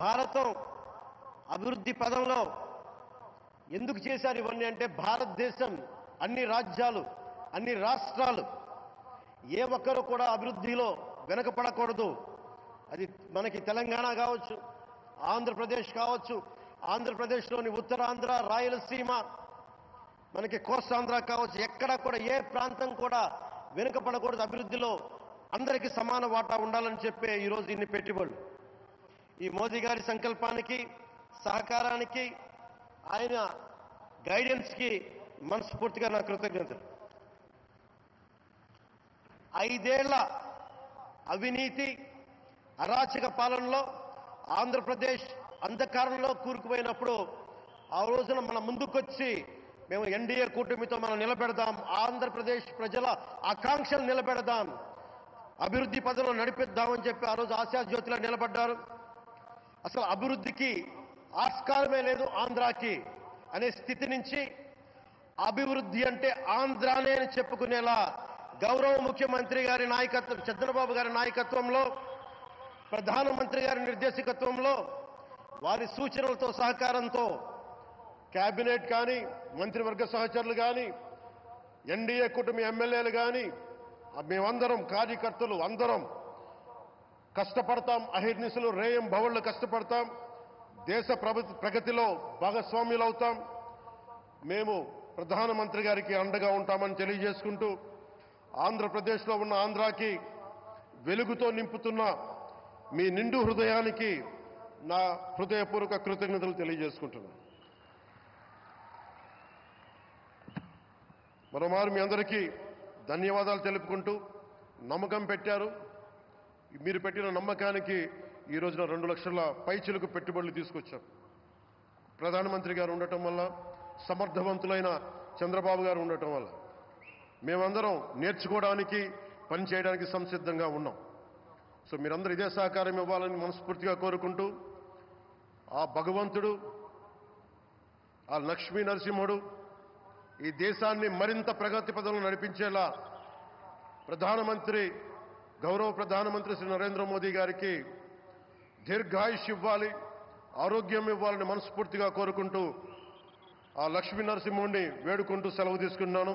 భారతం అభివృద్ధి పదంలో ఎందుకు చేశారు ఇవన్నీ అంటే, భారతదేశం అన్ని రాజ్యాలు, అన్ని రాష్ట్రాలు ఏ ఒక్కరు కూడా అభివృద్ధిలో వెనకపడకూడదు. అది మనకి తెలంగాణ కావచ్చు, ఆంధ్రప్రదేశ్ కావచ్చు, ఆంధ్రప్రదేశ్లోని ఉత్తరాంధ్ర, రాయలసీమ, మనకి కోస్తాంధ్ర కావచ్చు, ఎక్కడా కూడా ఏ ప్రాంతం కూడా వెనుకపడకూడదు, అభివృద్ధిలో అందరికీ సమాన వాటా ఉండాలని చెప్పే ఈరోజు ఇన్ని పెట్టుబడులు. ఈ మోదీ గారి సంకల్పానికి, సహకారానికి, ఆయన గైడెన్స్కి మనస్ఫూర్తిగా నా కృతజ్ఞతలు. 5 ఏళ్ల అవినీతి అరాచక పాలనలో ఆంధ్రప్రదేశ్ అంధకారంలో కూరుకుపోయినప్పుడు ఆ రోజున మన ముందుకొచ్చి మేము ఎన్డీఏ కూటమితో మనం నిలబెడదాం, ఆంధ్రప్రదేశ్ ప్రజల ఆకాంక్షలు నిలబెడదాం, అభివృద్ధి పదంలో నడిపిద్దామని చెప్పి ఆ రోజు ఆశాజ్యోతిలో నిలబడ్డారు. అసలు అభివృద్ధికి ఆస్కారమే లేదు ఆంధ్రాకి అనే స్థితి నుంచి అభివృద్ధి అంటే ఆంధ్రానే అని చెప్పుకునేలా గౌరవ ముఖ్యమంత్రి గారి నాయకత్వం, చంద్రబాబు గారి నాయకత్వంలో, ప్రధానమంత్రి గారి నిర్దేశకత్వంలో, వారి సూచనలతో సహకారంతో కేబినెట్ కానీ, మంత్రివర్గ సహచరులు కానీ, ఎన్డీఏ కూటమి ఎమ్మెల్యేలు కానీ, మేమందరం కార్యకర్తలు అందరం కష్టపడతాం, అహిర్నిశలు రేయం భవళ్ళు కష్టపడతాం, దేశ ప్రగతిలో భాగస్వామ్యులు అవుతాం. మేము ప్రధానమంత్రి గారికి అండగా ఉంటామని తెలియజేసుకుంటూ, ఆంధ్రప్రదేశ్లో ఉన్న ఆంధ్రాకి వెలుగుతో నింపుతున్న మీ నిండు హృదయానికి నా హృదయపూర్వక కృతజ్ఞతలు తెలియజేసుకుంటున్నాను. మరోమారు మీ అందరికీ ధన్యవాదాలు తెలుపుకుంటూ, నమ్మకం పెట్టారు. మీరు పెట్టిన నమ్మకానికి ఈ రోజున 2 లక్షల పైచిలకు పెట్టుబడులు తీసుకొచ్చారు. ప్రధానమంత్రి గారు ఉండటం వల్ల, సమర్థవంతులైన చంద్రబాబు గారు ఉండటం వల్ల మేమందరం నేర్చుకోవడానికి, పనిచేయడానికి సంసిద్ధంగా ఉన్నాం. సో మీరందరూ ఇదే సహకారం ఇవ్వాలని మనస్ఫూర్తిగా కోరుకుంటూ, ఆ భగవంతుడు, ఆ లక్ష్మీ నరసింహుడు ఈ దేశాన్ని మరింత ప్రగతి పదంలో నడిపించేలా గౌరవ ప్రధానమంత్రి శ్రీ నరేంద్ర మోదీ గారికి దీర్ఘాయుష్ ఇవ్వాలి, ఆరోగ్యం ఇవ్వాలని మనస్ఫూర్తిగా కోరుకుంటూ, ఆ లక్ష్మీ నరసింహుడిని వేడుకుంటూ సెలవు తీసుకున్నాను.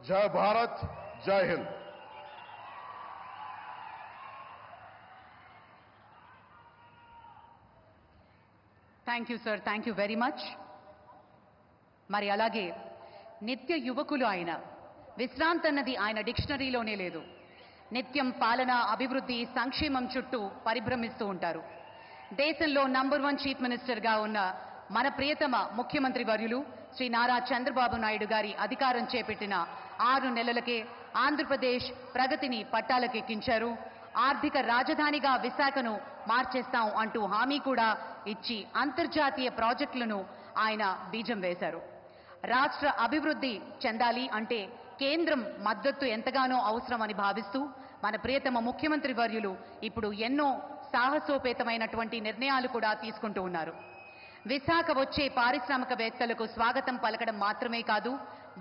జై భారత్, జై Hind. Thank you sir, thank you very much. మరి అలాగే నిత్య యువకులు ఆయన, విశ్రాంతి అన్నది ఆయన డిక్షనరీలోనే లేదు. నిత్యం పాలన, అభివృద్ధి, సంక్షేమం చుట్టూ పరిభ్రమిస్తూ ఉంటారు. దేశంలో నంబర్ 1 చీఫ్ మినిస్టర్గా ఉన్న మన ప్రియతమ ముఖ్యమంత్రి వర్యులు శ్రీ నారా చంద్రబాబు నాయుడు గారి అధికారం చేపట్టిన 6 నెలలకే ఆంధ్రప్రదేశ్ ప్రగతిని పట్టాలకెక్కించారు. ఆర్థిక రాజధానిగా విశాఖను మార్చేస్తాం అంటూ హామీ కూడా ఇచ్చి అంతర్జాతీయ ప్రాజెక్టులను ఆయన బీజం వేశారు. రాష్ట్ర అభివృద్ధి చెందాలి అంటే కేంద్రం మద్దతు ఎంతగానో అవసరమని భావిస్తూ మన ప్రియతమ ముఖ్యమంత్రి వర్యులు ఇప్పుడు ఎన్నో సాహసోపేతమైనటువంటి నిర్ణయాలు కూడా తీసుకుంటూ ఉన్నారు. విశాఖ వచ్చే పారిశ్రామికవేత్తలకు స్వాగతం పలకడం మాత్రమే కాదు,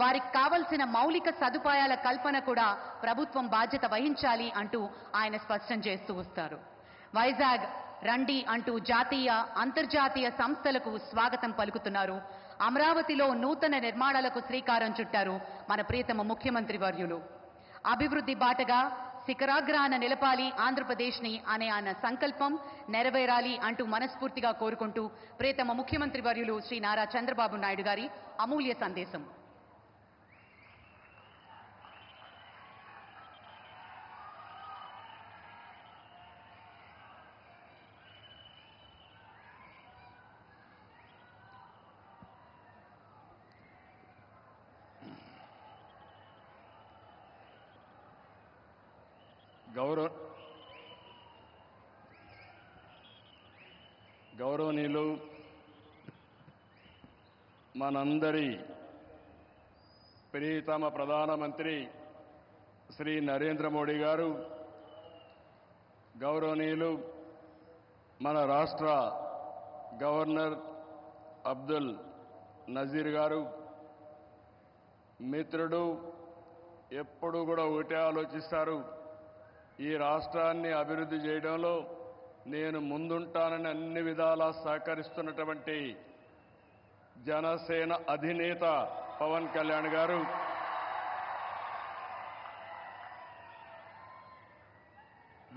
వారికి కావలసిన మౌలిక సదుపాయాల కల్పన కూడా ప్రభుత్వం బాధ్యత వహించాలి అంటూ ఆయన స్పష్టం చేస్తూ వస్తారు. వైజాగ్ రండి అంటూ జాతీయ, అంతర్జాతీయ సంస్థలకు స్వాగతం పలుకుతున్నారు. అమరావతిలో నూతన నిర్మాణాలకు శ్రీకారం చుట్టారు మన ప్రియతమ ముఖ్యమంత్రి వర్యులు. అభివృద్ధి బాటగా శిఖరాగ్రాన నిలపాలి ఆంధ్రప్రదేశ్ని అనే ఆయన సంకల్పం నెరవేరాలి అంటూ మనస్ఫూర్తిగా కోరుకుంటూ ప్రియతమ ముఖ్యమంత్రి వర్యులు శ్రీ నారా చంద్రబాబు నాయుడు గారి అమూల్య సందేశం. గౌరవనీయులు మనందరి ప్రియతమ ప్రధానమంత్రి శ్రీ నరేంద్ర మోడీ గారు, గౌరవనీయులు మన రాష్ట్ర గవర్నర్ అబ్దుల్ నజీర్ గారు, మిత్రుడు, ఎప్పుడు కూడా ఒకటే ఆలోచిస్తారు, ఈ రాష్ట్రాన్ని అభివృద్ధి చేయడంలో నేను ముందుంటానని అన్ని విధాలా సహకరిస్తున్నటువంటి జనసేన అధినేత పవన్ కళ్యాణ్ గారు,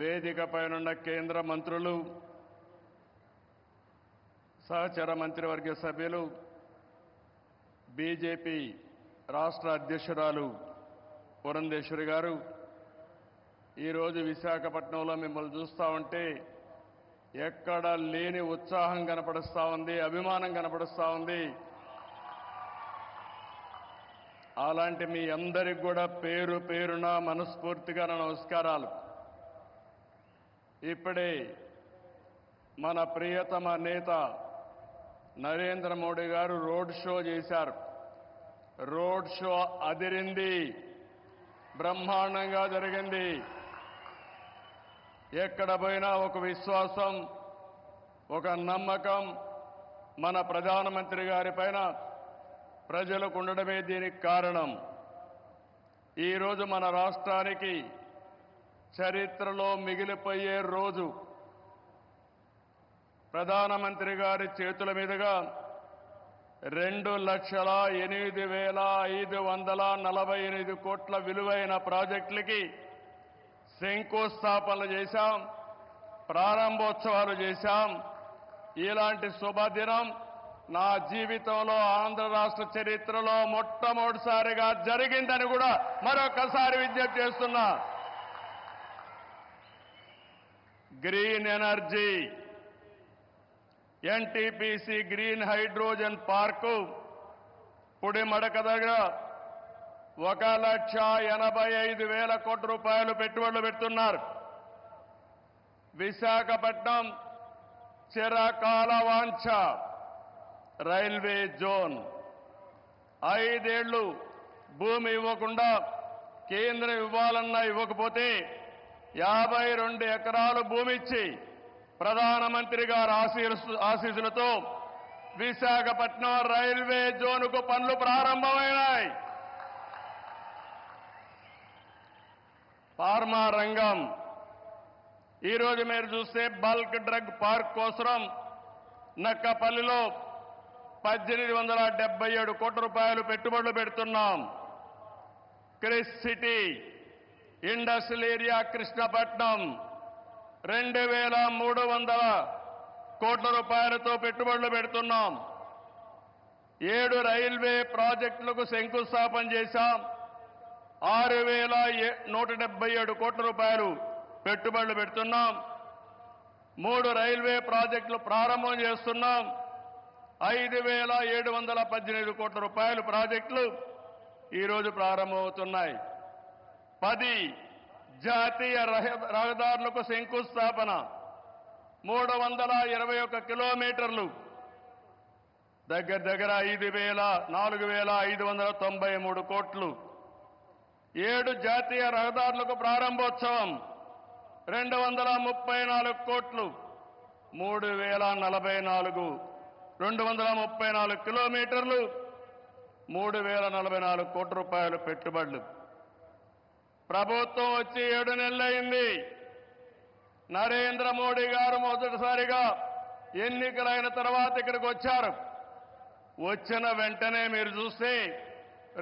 వేదికపైనున్న కేంద్ర మంత్రులు, సహచర మంత్రివర్గ సభ్యులు, బీజేపీ రాష్ట్ర అధ్యక్షురాలు పురంధేశ్వరి గారు, ఈరోజు విశాఖపట్నంలో మిమ్మల్ని చూస్తూ ఉంటే ఎక్కడ లేని ఉత్సాహం కనపడుస్తూ ఉంది, అభిమానం కనపడుస్తూ ఉంది. అలాంటి మీ అందరికి కూడా పేరు పేరున మనస్ఫూర్తిగా నమస్కారాలు. ఇప్పుడే మన ప్రియతమ నేత నరేంద్ర మోడీ గారు రోడ్ షో చేశారు. రోడ్ షో అదిరింది, బ్రహ్మాండంగా జరిగింది. ఎక్కడ పోయినా ఒక విశ్వాసం, ఒక నమ్మకం మన ప్రధానమంత్రి గారి పైన ప్రజలకు ఉండడమే దీనికి కారణం. ఈరోజు మన రాష్ట్రానికి చరిత్రలో మిగిలిపోయే రోజు. ప్రధానమంత్రి గారి చేతుల మీదుగా 2,08,548 కోట్ల విలువైన ప్రాజెక్టులకి శంకుస్థాపనలు చేశాం, ప్రారంభోత్సవాలు చేశాం. ఇలాంటి శుభదినం నా జీవితంలో ఆంధ్ర రాష్ట్ర చరిత్రలో మొట్టమొదటిసారిగా జరిగిందని కూడా మరొకసారి విజ్ఞప్తి చేస్తున్నా. Green energy, NTPC green hydrogen park Pudimadaka దగ్గర 1,85,000 కోట్ల రూపాయలు పెట్టుబడులు పెడుతున్నారు. విశాఖపట్నం చిరకాల వాంఛ రైల్వే జోన్. 5 ఏళ్లు భూమి ఇవ్వకుండా కేంద్రం ఇవ్వాలన్నా ఇవ్వకపోతే 52 ఎకరాలు భూమి ఇచ్చి ప్రధానమంత్రి గారి ఆశీస్సులతో విశాఖపట్నం రైల్వే జోన్కు పనులు ప్రారంభమైనాయి. ఫార్మా రంగం, ఈరోజు మీరు చూస్తే బల్క్ డ్రగ్ పార్క్ కోసం నక్కపల్లిలో 1,877 కోట్ల రూపాయలు పెట్టుబడులు పెడుతున్నాం. Chris city industrial area Krishnapatnam 2,300 కోట్ల రూపాయలతో పెట్టుబడులు పెడుతున్నాం. 7 రైల్వే ప్రాజెక్టులకు శంకుస్థాపన చేశాం. 6,177 కోట్ల రూపాయలు పెట్టుబడులు పెడుతున్నాం. 3 రైల్వే ప్రాజెక్టులు ప్రారంభం చేస్తున్నాం. 5,718 కోట్ల రూపాయల ప్రాజెక్టులు ఈరోజు ప్రారంభమవుతున్నాయి. 10 జాతీయ రహదారులకు శంకుస్థాపన, 321 కిలోమీటర్లు, దగ్గర 4,593 కోట్లు. 7 జాతీయ రహదారులకు ప్రారంభోత్సవం, 234 కోట్లు, 234 కిలోమీటర్లు, 3,044 కోట్ల రూపాయలు పెట్టుబడులు. ప్రభుత్వం వచ్చి 7 నెలలైంది. నరేంద్ర మోడీ గారు మొదటిసారిగా ఎన్నికలైన తర్వాత ఇక్కడికి వచ్చారు. వచ్చిన వెంటనే మీరు చూస్తే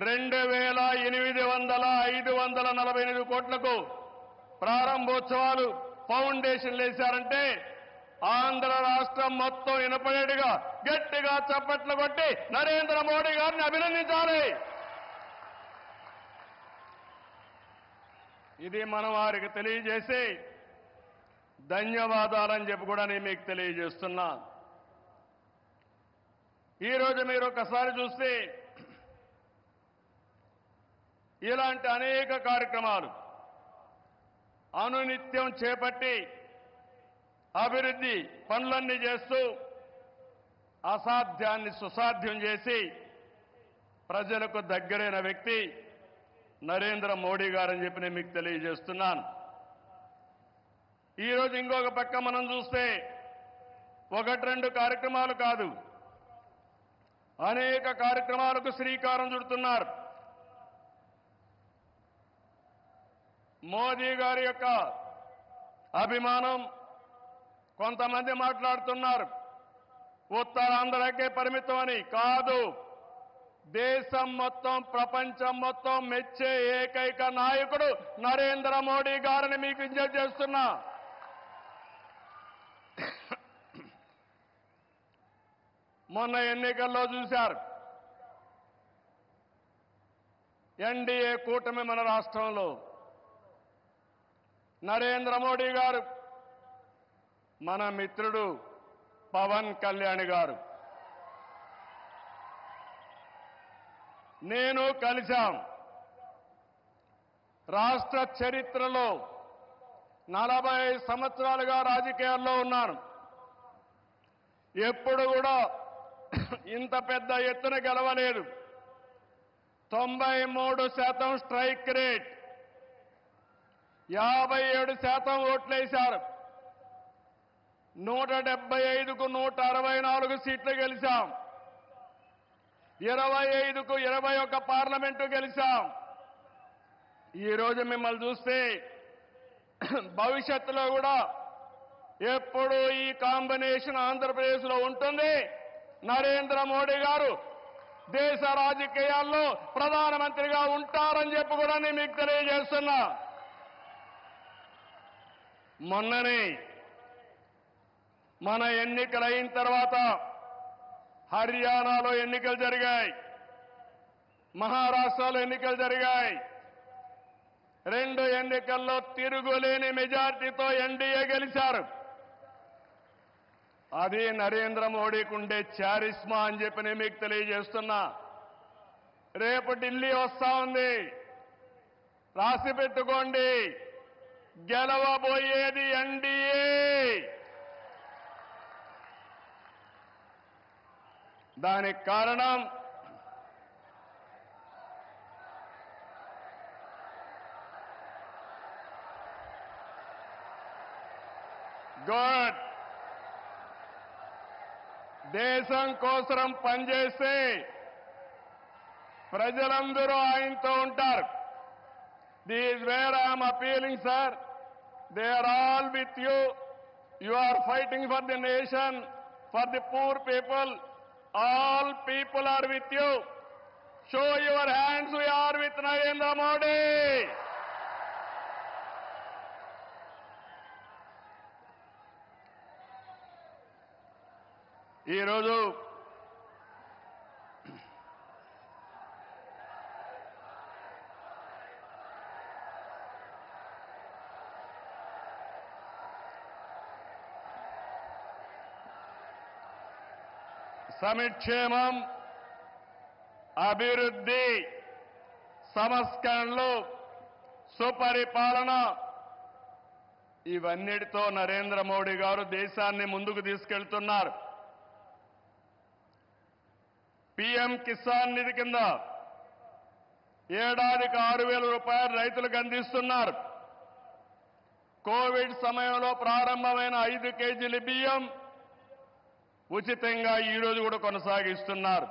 2,548 కోట్లకు ప్రారంభోత్సవాలు, ఫౌండేషన్లు వేశారంటే ఆంధ్ర రాష్ట్రం మొత్తం వినపడేట్టుగా గట్టిగా చప్పట్లు కొట్టి నరేంద్ర మోడీ గారిని అభినందించాలి. ఇది మనం వారికి తెలియజేసి ధన్యవాదాలని చెప్పి కూడా నేను మీకు తెలియజేస్తున్నా. ఈరోజు మీరు ఒకసారి చూస్తే ఇలాంటి అనేక కార్యక్రమాలు అనునిత్యం చేపట్టి అభివృద్ధి పనులన్నీ చేస్తూ అసాధ్యాన్ని సుసాధ్యం చేసి ప్రజలకు దగ్గరైన వ్యక్తి నరేంద్ర మోడీ గారని చెప్పి నేను మీకు తెలియజేస్తున్నాను. ఈరోజు ఇంకొక పక్క మనం చూస్తే 1-2 కార్యక్రమాలు కాదు, అనేక కార్యక్రమాలకు శ్రీకారం చుడుతున్నారు. మోదీ గారి యొక్క అభిమానం, కొంతమంది మాట్లాడుతున్నారు ఉత్తరాంధ్రకే పరిమితం అని. కాదు, దేశం మొత్తం, ప్రపంచం మొత్తం మెచ్చే ఏకైక నాయకుడు నరేంద్ర మోడీ గారిని మీకు విజ్ఞప్తి చేస్తున్నా. మొన్న ఎన్నికల్లో చూశారు, ఎన్డీఏ కూటమి మన రాష్ట్రంలో నరేంద్ర మోడీ గారు, మన మిత్రుడు పవన్ కళ్యాణ్ గారు, నేను కలిశాం. రాష్ట్ర చరిత్రలో 40 సంవత్సరాలుగా రాజకీయాల్లో ఉన్నాను. ఎప్పుడు కూడా ఇంత పెద్ద ఎత్తున గెలవలేదు. 93% స్ట్రైక్ రేట్, 57% ఓట్లేశారు. 175కు 164 సీట్లు గెలిచాం. 25కు 21 పార్లమెంటు గెలిచాం. ఈరోజు మిమ్మల్ని చూస్తే భవిష్యత్తులో కూడా ఎప్పుడు ఈ కాంబినేషన్ ఆంధ్రప్రదేశ్లో ఉంటుంది. నరేంద్ర మోడీ గారు దేశ రాజకీయాల్లో ప్రధానమంత్రిగా ఉంటారని చెప్పి కూడా నేను మీకు తెలియజేస్తున్నా. మొన్ననే మన ఎన్నికలు అయిన తర్వాత హర్యానాలో ఎన్నికలు జరిగాయి, మహారాష్ట్రలో ఎన్నికలు జరిగాయి. 2 ఎన్నికల్లో తిరుగులేని మెజార్టీతో ఎన్డీఏ గెలిచారు. అది నరేంద్ర మోడీకి ఉండే చారిస్మా అని చెప్పి నేను మీకు తెలియజేస్తున్నా. రేపు ఢిల్లీ వస్తా ఉంది, రాసి పెట్టుకోండి. గెలవబోయేది ఎన్డీఏ. దానికి కారణం గుడ్, దేశం కోసం పనిచేస్తే ప్రజలందరూ ఆయనతో ఉంటారు. This where I'm appealing sir, they are all with you. You are fighting for the nation, for the poor people. All people are with you. Show your hands, we are with Narendra Modi. ఈరోజు సంక్షేమం, అభివృద్ధి, సంస్కరణలు, సుపరిపాలన, ఇవన్నిటితో నరేంద్ర మోడీ గారు దేశాన్ని ముందుకు తీసుకెళ్తున్నారు. PM Kisan నిధి కింద ఏడాదికి 6,000 రూపాయలు రైతులకు అందిస్తున్నారు. కోవిడ్ సమయంలో ప్రారంభమైన 5 కేజీల బియ్యం ఉచితంగా ఈరోజు కూడా కొనసాగిస్తున్నారు.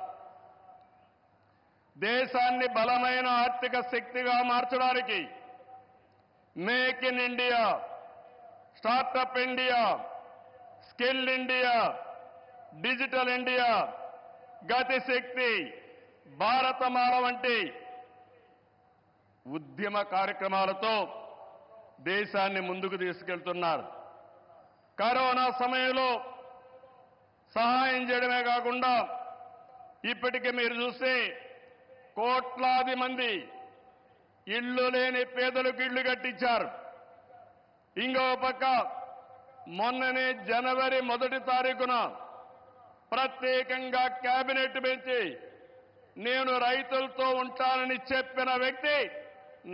దేశాన్ని బలమైన ఆర్థిక శక్తిగా మార్చడానికి make in India, startup India, skill India, digital India, Gatishakti, Bharatmala వంటి ఉద్యమ కార్యక్రమాలతో దేశాన్ని ముందుకు తీసుకెళ్తున్నారు. కరోనా సమయంలో సహాయం చేయడమే కాకుండా ఇప్పటికే మీరు చూస్తే కోట్లాది మంది ఇళ్లు లేని పేదలకు ఇళ్లు కట్టించారు. ఇంకో పక్క మొన్ననే జనవరి 1 తారీఖున ప్రత్యేకంగా కేబినెట్ పెంచి నేను రైతులతో ఉంటానని చెప్పిన వ్యక్తి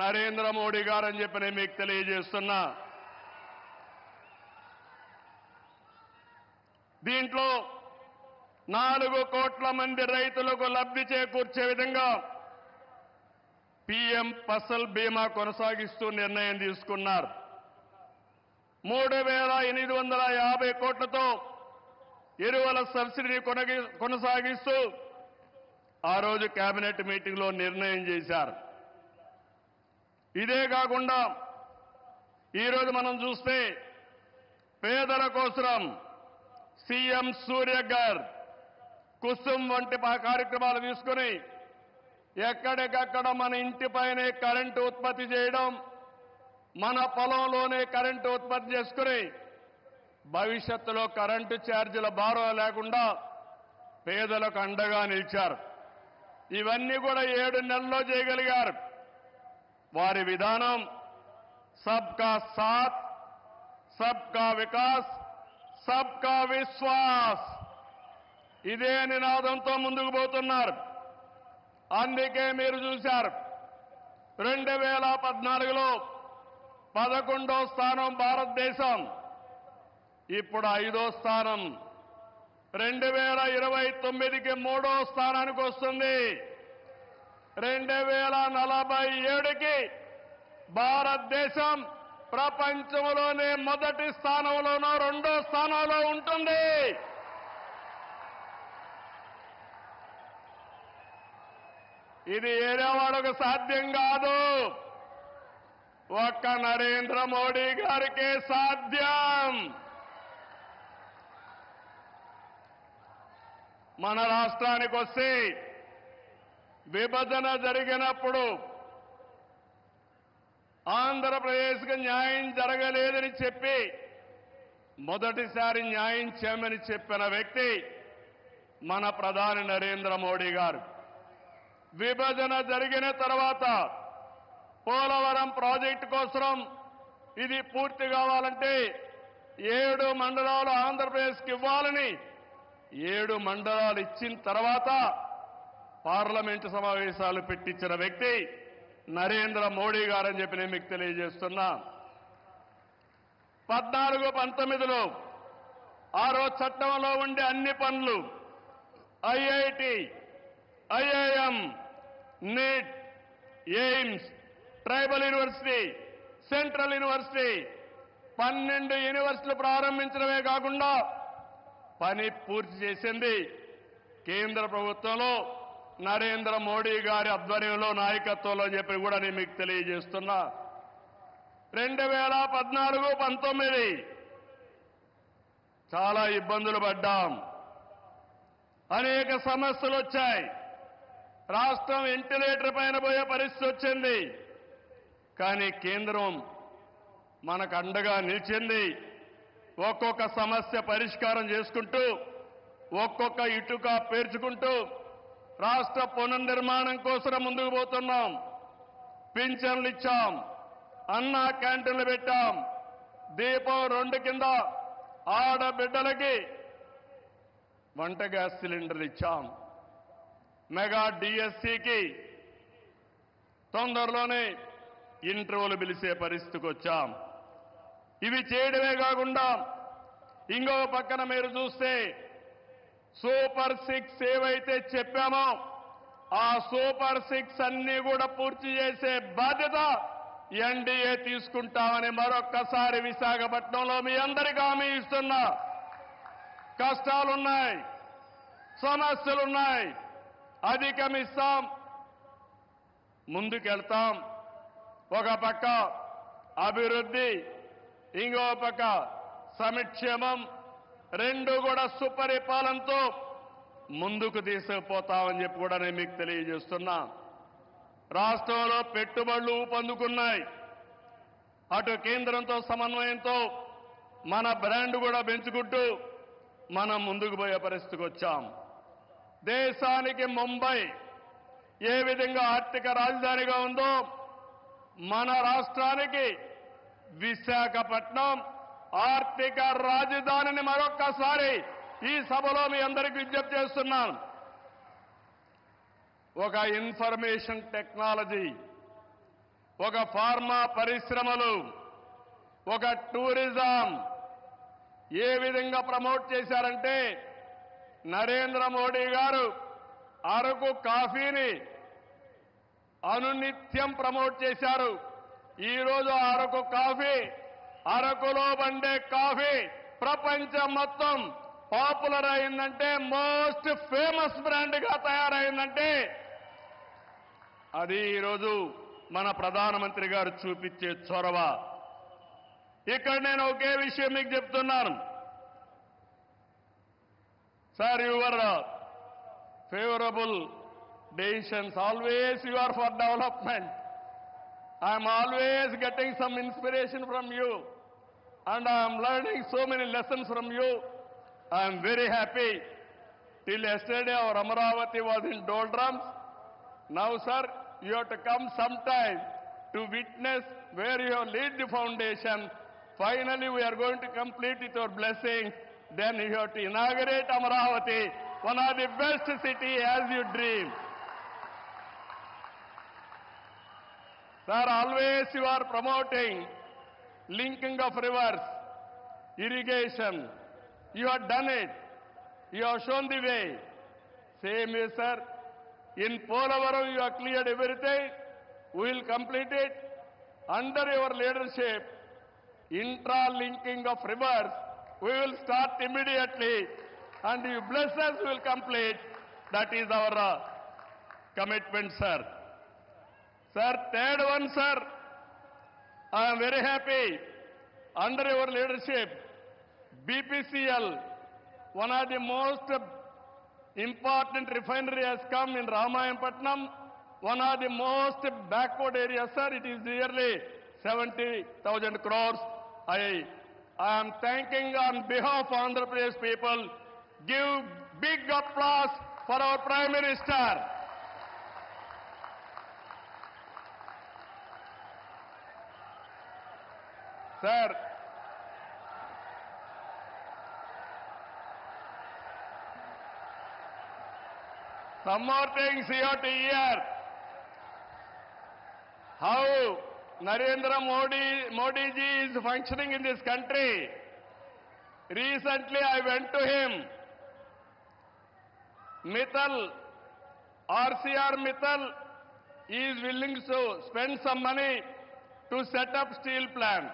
నరేంద్ర మోడీ గారని చెప్పి నేను మీకు తెలియజేస్తున్నా. దీంట్లో 4 కోట్ల మంది రైతులకు లబ్ధి చేకూర్చే విధంగా పీఎం ఫసల్ బీమా కొనసాగిస్తూ నిర్ణయం తీసుకున్నారు. 3,850 కోట్లతో ఎరువుల సబ్సిడీ కొనసాగిస్తూ ఆ రోజు కేబినెట్ మీటింగ్లో నిర్ణయం చేశారు. ఇదే కాకుండా ఈరోజు మనం చూస్తే పేదల కోసం సీఎం సూర్యఘర్, కుసుమ్ వంటి కార్యక్రమాలు తీసుకుని ఎక్కడికక్కడ మన ఇంటిపైనే కరెంటు ఉత్పత్తి చేయడం, మన పొలంలోనే కరెంటు ఉత్పత్తి చేసుకుని భవిష్యత్తులో కరెంటు ఛార్జీల భారం లేకుండా పేదలకు అండగా నిలిచారు. ఇవన్నీ కూడా 7 నెలల్లో చేయగలిగారు. వారి విధానం సబ్కా సాత్, సబ్కా వికాస్, సబ్కా విశ్వాస్ ఇదే నినాదంతో ముందుకు పోతున్నారు. అందుకే మీరు చూశారు 2014లో 11వ స్థానం భారతదేశం, ఇప్పుడు 5వ స్థానం. 2029కి 3వ స్థానానికి వస్తుంది. 2047కి భారతదేశం ప్రపంచంలోనే మొదటి స్థానంలోనో 2వ స్థానంలో ఉంటుంది. ఇది ఏదో వాళ్ళకు సాధ్యం కాదు, ఒక్క నరేంద్ర మోడీ గారికే సాధ్యం. మన రాష్ట్రానికి వస్తే విభజన జరిగినప్పుడు ఆంధ్రప్రదేశ్కి న్యాయం జరగలేదని చెప్పి మొదటిసారి న్యాయం చేయమని చెప్పిన వ్యక్తి మన ప్రధాని నరేంద్ర మోడీ గారు. విభజన జరిగిన తర్వాత పోలవరం ప్రాజెక్టు కోసం ఇది పూర్తి కావాలంటే 7 మండలాలు ఆంధ్రప్రదేశ్కి ఇవ్వాలని 7 మండలాలు ఇచ్చిన తర్వాత పార్లమెంటు సమావేశాలు పెట్టించిన వ్యక్తి నరేంద్ర మోడీ గారని చెప్పి నేను మీకు తెలియజేస్తున్నా. 14-19లో ఆ రోజు చట్టంలో ఉండే అన్ని పనులు IIT, IIM, NEET, AIIMS, tribal university, central university 12 యూనివర్సిటీలు ప్రారంభించడమే కాకుండా పని పూర్తి చేసింది కేంద్ర ప్రభుత్వంలో నరేంద్ర మోడీ గారి ఆధ్వర్యంలో నాయకత్వంలో చెప్పి కూడా నేను మీకు తెలియజేస్తున్నా. 2014-19 చాలా ఇబ్బందులు పడ్డాం, అనేక సమస్యలు వచ్చాయి. రాష్ట్రం వెంటిలేటర్ పైన పోయే పరిస్థితి వచ్చింది. కానీ కేంద్రం మనకు అండగా నిలిచింది. ఒక్కొక్క సమస్య పరిష్కారం చేసుకుంటూ, ఒక్కొక్క ఇటుక పేర్చుకుంటూ రాష్ట్ర పునర్నిర్మాణం కోసం ముందుకు పోతున్నాం. పింఛన్లు ఇచ్చాం, అన్న క్యాంటీన్లు పెట్టాం, దీపం 2 కింద ఆడబిడ్డలకి వంట గ్యాస్ సిలిండర్లు ఇచ్చాం. మెగా డిఎస్సికి తొందరలోనే ఇంటర్వ్యూలు పిలిచే పరిస్థితికి వచ్చాం. ఇవి చేయడమే కాకుండా ఇంకో పక్కన మీరు చూస్తే సూపర్ 6 ఏవైతే చెప్పామో ఆ సూపర్ 6 అన్ని కూడా పూర్తి చేసే బాధ్యత ఎన్డీఏ తీసుకుంటామని మరొక్కసారి విశాఖపట్నంలో మీ అందరికీ హామీ ఇస్తున్నా. కష్టాలున్నాయి, సమస్యలున్నాయి, అధిగమిస్తాం, ముందుకెళ్తాం. ఒక పక్క అభివృద్ధి, ఇంకో పక్క సంక్షేమం, 2 కూడా సుపరిపాలనతో ముందుకు తీసుకుపోతామని చెప్పి కూడా నేను మీకు తెలియజేస్తున్నా. రాష్ట్రంలో పెట్టుబడులు ఊపందుకున్నాయి. అటు కేంద్రంతో సమన్వయంతో మన బ్రాండ్ కూడా పెంచుకుంటూ మనం ముందుకు పోయే పరిస్థితికి వచ్చాం. దేశానికి ముంబై ఏ విధంగా ఆర్థిక రాజధానిగా ఉందో మన రాష్ట్రానికి విశాఖపట్నం ఆర్థిక రాజధానిని మరొక్కసారి ఈ సభలో మీ అందరికీ విజ్ఞప్తి చేస్తున్నాను. ఒక ఇన్ఫర్మేషన్ టెక్నాలజీ, ఒక ఫార్మా పరిశ్రమలు, ఒక టూరిజం ఏ విధంగా ప్రమోట్ చేశారంటే నరేంద్ర మోడీ గారు అరకు కాఫీని అనునిత్యం ప్రమోట్ చేశారు. ఈరోజు అరకు కాఫీ, అరకులో పండే కాఫీ ప్రపంచం మొత్తం పాపులర్ అయిందంటే, మోస్ట్ ఫేమస్ బ్రాండ్ గా తయారైందంటే అది ఈరోజు మన ప్రధానమంత్రి గారు చూపించే చొరవ. ఇక్కడ నేను ఒకే విషయం మీకు చెప్తున్నాను. Sir, your favourable decisions, always you are for development. I'm always getting some inspiration from you and I am learning so many lessons from you. I am very happy. Till yesterday our Amaravati was in doldrums. Now, sir, you have to come sometime to witness where you have laid the foundation. Finally, we are going to complete with your blessing. Then you have to inaugurate Amaravati, one of the best city as you dream. Sir, always you are promoting linking of rivers, irrigation. You have done it. You have shown the way. Same way, sir. In Polavaram, you have cleared everything. We will complete it. Under your leadership, intra-linking of rivers, we will start immediately. And you bless us, we will complete. That is our commitment, sir. Sir, third one, sir. I am very happy. Under your leadership, BPCL, one of the most important refinery has come in Ramayanpatnam, one of the most backward areas, sir. It is nearly 70,000 crores. I am thanking on behalf of Andhra Pradesh people. Give big applause for our Prime Minister. Sir, some more things you have to hear. How Narendra Modi ji is functioning in this country. Recently I went to him. Mittal, RCR Mittal is willing to spend some money to set up steel plant.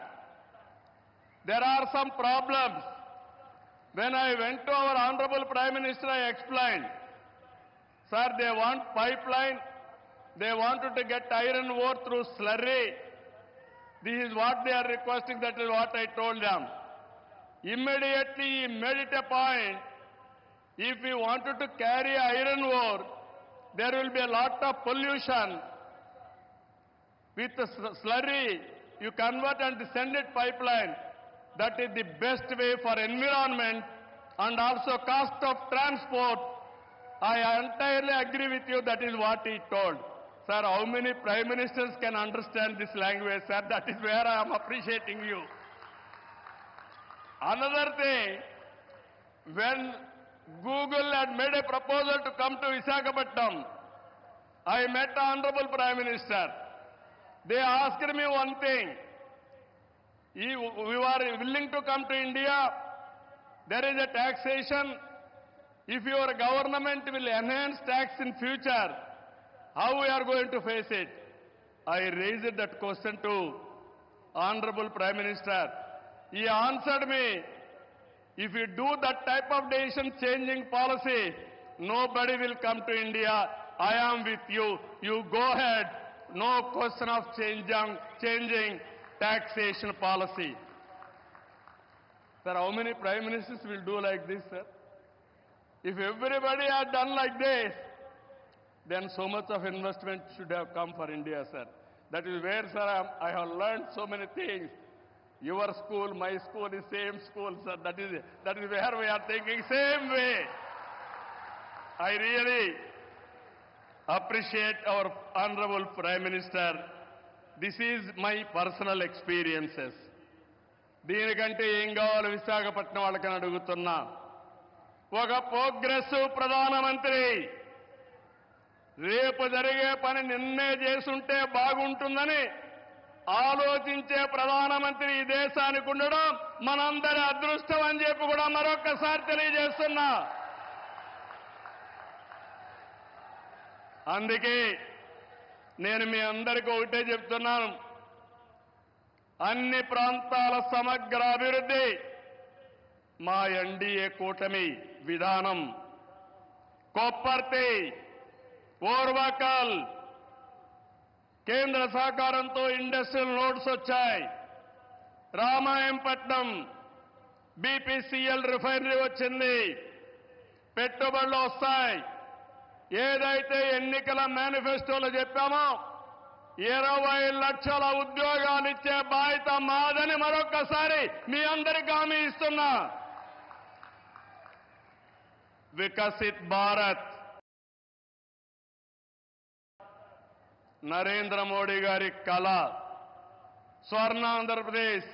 There are some problems. When I went to our Honorable Prime Minister, I explained. Sir, they want pipeline. They wanted to get iron ore through slurry. This is what they are requesting. That is what I told them. Immediately he made it a point. If we wanted to carry iron ore, there will be a lot of pollution. With the slurry, you convert and send it pipeline. That is the best way for environment and also cost of transport. I entirely agree with you. That is what he told. Sir, how many prime ministers can understand this language, sir? That is where I am appreciating you. Another thing, when Google had made a proposal to come to Visakhapatnam, I met the Honorable Prime Minister. They asked me one thing. We are willing to come to India. There is a taxation. If your government will enhance tax in future, how we are going to face it? I raised that question to Honorable Prime Minister. He answered me, if you do that type of decision changing policy, nobody will come to India. I am with you. You go ahead. No question of changing taxation policy. Sir, how many prime ministers will do like this, sir? If everybody had done like this, then so much of investment should have come for India, sir. That is where, sir, I have learned so many things. Your school, my school is same school, sir. That is where we are thinking same way. I really appreciate our Honorable Prime Minister. This is my personal experiences. దీనికంటే ఏం కావాలి విశాఖపట్నం వాళ్ళకని అడుగుతున్నా. ఒక progressive ప్రధానమంత్రి రేపు జరిగే పని నిన్నే చేసుంటే బాగుంటుందని ఆలోచించే ప్రధానమంత్రి ఈ దేశానికి ఉండడం మనందరి అదృష్టం అని చెప్పి కూడా మరొక్కసారి తెలియజేస్తున్నా. అందుకే నేను మీ అందరికీ ఒకటే చెప్తున్నాను. అన్ని ప్రాంతాల సమగ్ర అభివృద్ధి మా ఎన్డీఏ కూటమి విధానం. కొప్పర్తి, ఓర్వకల్ కేంద్ర సహకారంతో ఇండస్ట్రియల్ నోడ్స్ వచ్చాయి. రామాయంపట్నం బీపీసీఎల్ రిఫైనరీ వచ్చింది. పెట్టుబడులు వస్తాయి. ఏదైతే ఎన్నికల మేనిఫెస్టోలో చెప్పామో 20 లక్షల ఉద్యోగాలు ఇచ్చే బాధ్యత మాదని మరొక్కసారి మీ అందరికీ హామీ ఇస్తున్నా. వికసిత్ భారత్ నరేంద్ర మోడీ గారి కళ స్వర్ణ ఆంధ్రప్రదేశ్.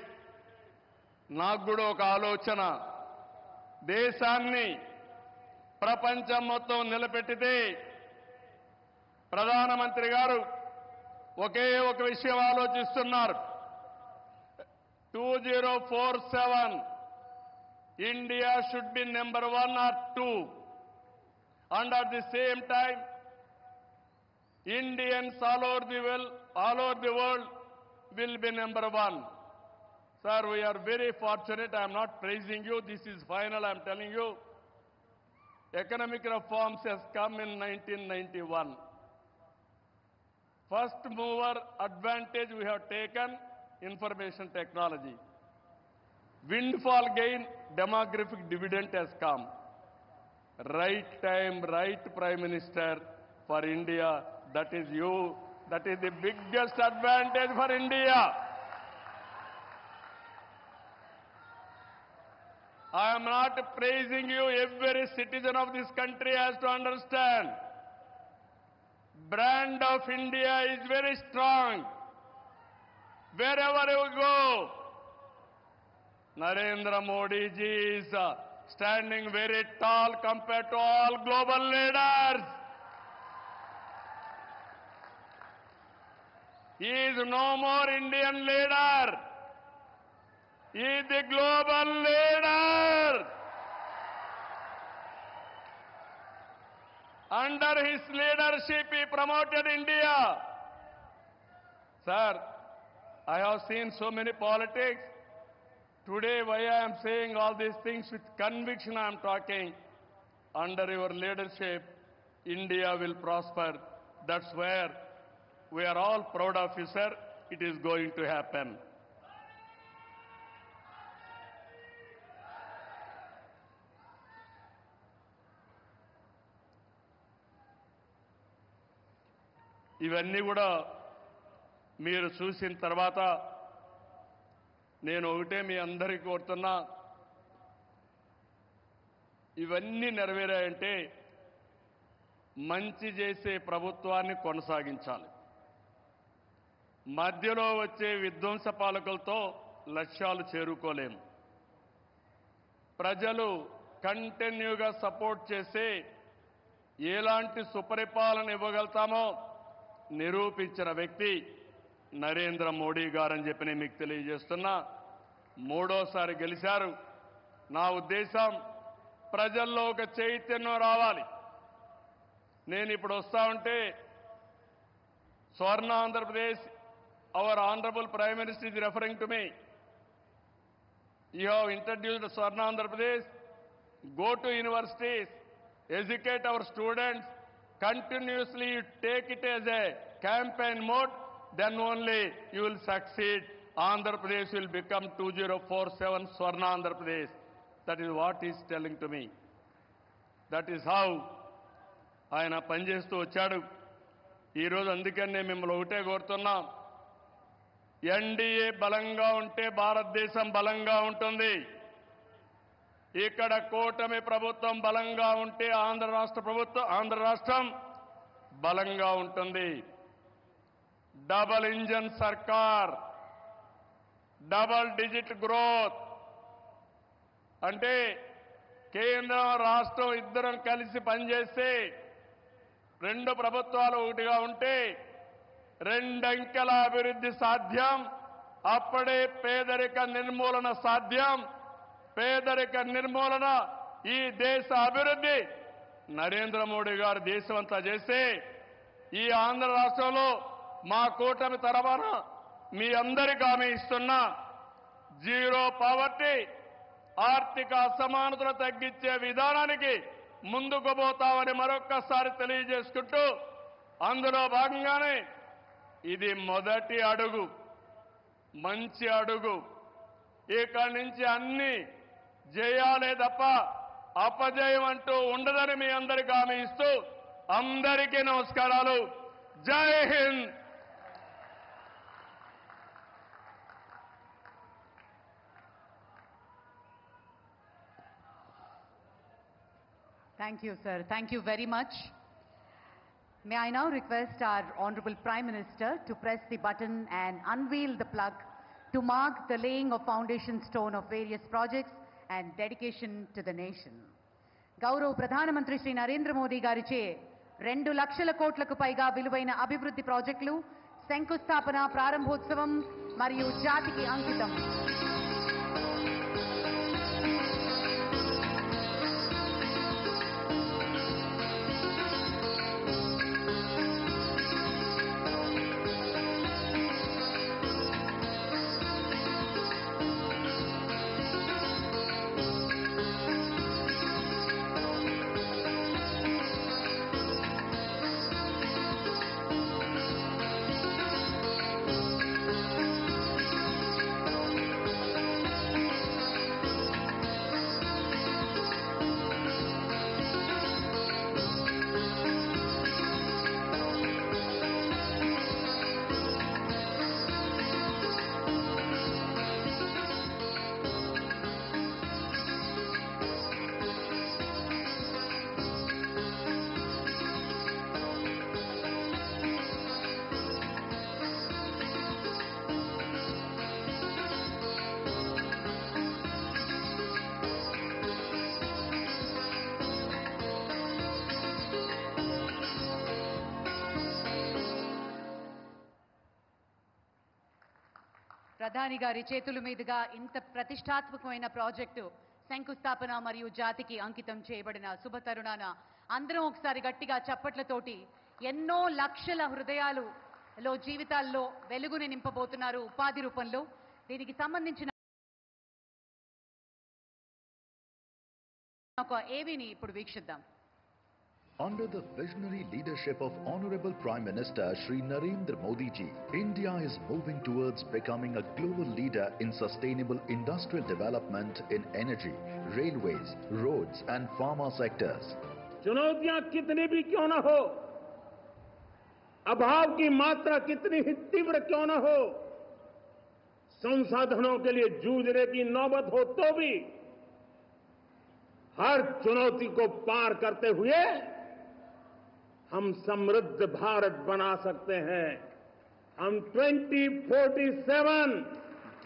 నాకు కూడా ఒక ఆలోచన, దేశాన్ని ప్రపంచం మొత్తం నిలబెట్టితే ప్రధానమంత్రి గారు ఒకే ఒక విషయం ఆలోచిస్తున్నారు. 2047 India should be number 1 or 2, and at the same time Indians all over the world will be number 1. Sir, we are very fortunate. I am not praising you. This is final. I am telling you. Economic reforms has come in 1991. First mover advantage we have taken, information technology. Windfall gain, demographic dividend has come. Right time, right Prime Minister for India. That is you. That is the biggest advantage for India. I am not praising you. Every citizen of this country has to understand. Brand of India is very strong. Wherever you go, Narendra Modi ji is standing very tall compared to all global leaders. He is no more Indian leader. He is the global leader. Under his leadership, he promoted India. Sir, I have seen so many politics. Today, why I am saying all these things with conviction, I am talking. Under your leadership, India will prosper. That's where we are all proud of you, sir. It is going to happen. ఇవన్నీ కూడా మీరు చూసిన తర్వాత నేను ఒకటే మీ అందరికీ కోరుతున్నా, ఇవన్నీ నెరవేరాయంటే మంచి చేసే ప్రభుత్వాన్ని కొనసాగించాలి. మధ్యలో వచ్చే విధ్వంస పాలకులతో లక్ష్యాలు చేరుకోలేము. ప్రజలు కంటిన్యూగా సపోర్ట్ చేసే ఎలాంటి సుపరిపాలన ఇవ్వగలుగుతామో నిరూపించిన వ్యక్తి నరేంద్ర మోడీ గారని చెప్పి నేను మీకు తెలియజేస్తున్నా. మూడోసారి గెలిచారు. నా ఉద్దేశం ప్రజల్లో ఒక చైతన్యం రావాలి. నేను ఇప్పుడు వస్తా ఉంటే స్వర్ణ Andhra Pradesh, our honourable prime minister is referring to me. You have introduced Swarna Andhra Pradesh. Go to universities, educate our students, continuously take it as a campaign mode, then only you will succeed. Andhra Pradesh will become 2047 Swarna Andhra Pradesh. That is what he is telling to me. That is how ఆయన పనిచేస్తూ వచ్చాడు. ఈరోజు అందుకని నేను మిమ్మల్ని ఒకటే కోరుతున్నాం, NDA బలంగా ఉంటే భారతదేశం బలంగా ఉంటుంది. ఇక్కడ కూటమి ప్రభుత్వం బలంగా ఉంటే ఆంధ్ర రాష్ట్రం బలంగా ఉంటుంది. డబల్ ఇంజన్ సర్కార్, డబల్ డిజిట్ గ్రోత్ అంటే కేంద్రం రాష్ట్రం ఇద్దరం కలిసి పనిచేస్తే, రెండు ప్రభుత్వాలు ఒకటిగా ఉంటే రెండంకెల అభివృద్ధి సాధ్యం. అప్పుడే పేదరిక నిర్మూలన సాధ్యం. పేదరిక నిర్మూలన, ఈ దేశ అభివృద్ధి నరేంద్ర మోడీ గారు దేశమంతా చేస్తే, ఈ ఆంధ్ర రాష్ట్రంలో మా కూటమి తరఫున మీ అందరికీ హామీ ఇస్తున్నా, జీరో పావర్టీ, ఆర్థిక అసమానతలు తగ్గించే విధానానికి ముందుకు పోతామని మరొక్కసారి తెలియజేసుకుంటూ, అందులో భాగంగానే ఇది మొదటి అడుగు, మంచి అడుగు. ఇక్కడి నుంచి అన్ని జయాలే తప్ప అపజయం అంటూ ఉండదని మీ అందరికీ హామీ ఇస్తూ, అందరికీ నమస్కారాలు. జై Hind. Thank you, sir. Thank you very much. May I now request our Honorable Prime Minister to press the button and unveil the plug to mark the laying of foundation stone of various projects and dedication to the nation. గౌరవ ప్రధానమంత్రి శ్రీ నరేంద్ర మోదీ గారిచే 2 లక్షల కోట్లకు పైగా విలువైన అభివృద్ధి ప్రాజెక్టులు శంకుస్థాపన ప్రారంభోత్సవం మరియు జాతికి అంకితం. ప్రధాని గారి చేతుల మీదుగా ఇంత ప్రతిష్టాత్మకమైన ప్రాజెక్టు శంకుస్థాపన మరియు జాతికి అంకితం చేయబడిన శుభతరుణాన అందరం ఒకసారి గట్టిగా చప్పట్లతోటి ఎన్నో లక్షల హృదయాలలో జీవితాల్లో వెలుగుని నింపబోతున్నారు ఉపాధి రూపంలో. దీనికి సంబంధించిన ఒక ఏవీని ఇప్పుడు వీక్షిద్దాం. Under the visionary leadership of Honorable Prime Minister Shri Narendra Modi ji, India is moving towards becoming a global leader in sustainable industrial development in energy, railways, roads and pharma sectors. चुनौतियां कितनी भी क्यों न हो, अभाव की मात्रा कितनी ही तीव्र क्यों न हो, संसाधनों के लिए जूझने की नौबत हो तो भी हर चुनौती को पार करते हुए हम समृद्ध भारत बना सकते हैं. हम 2047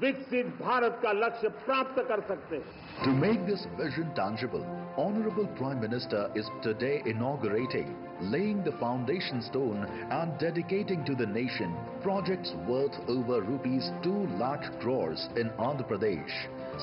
विकसित भारत का लक्ष्य प्राप्त कर सकते हैं. To make this vision tangible, Honorable Prime Minister is today inaugurating, laying the foundation stone and dedicating to the nation projects worth over rupees 2 lakh crores in Andhra Pradesh,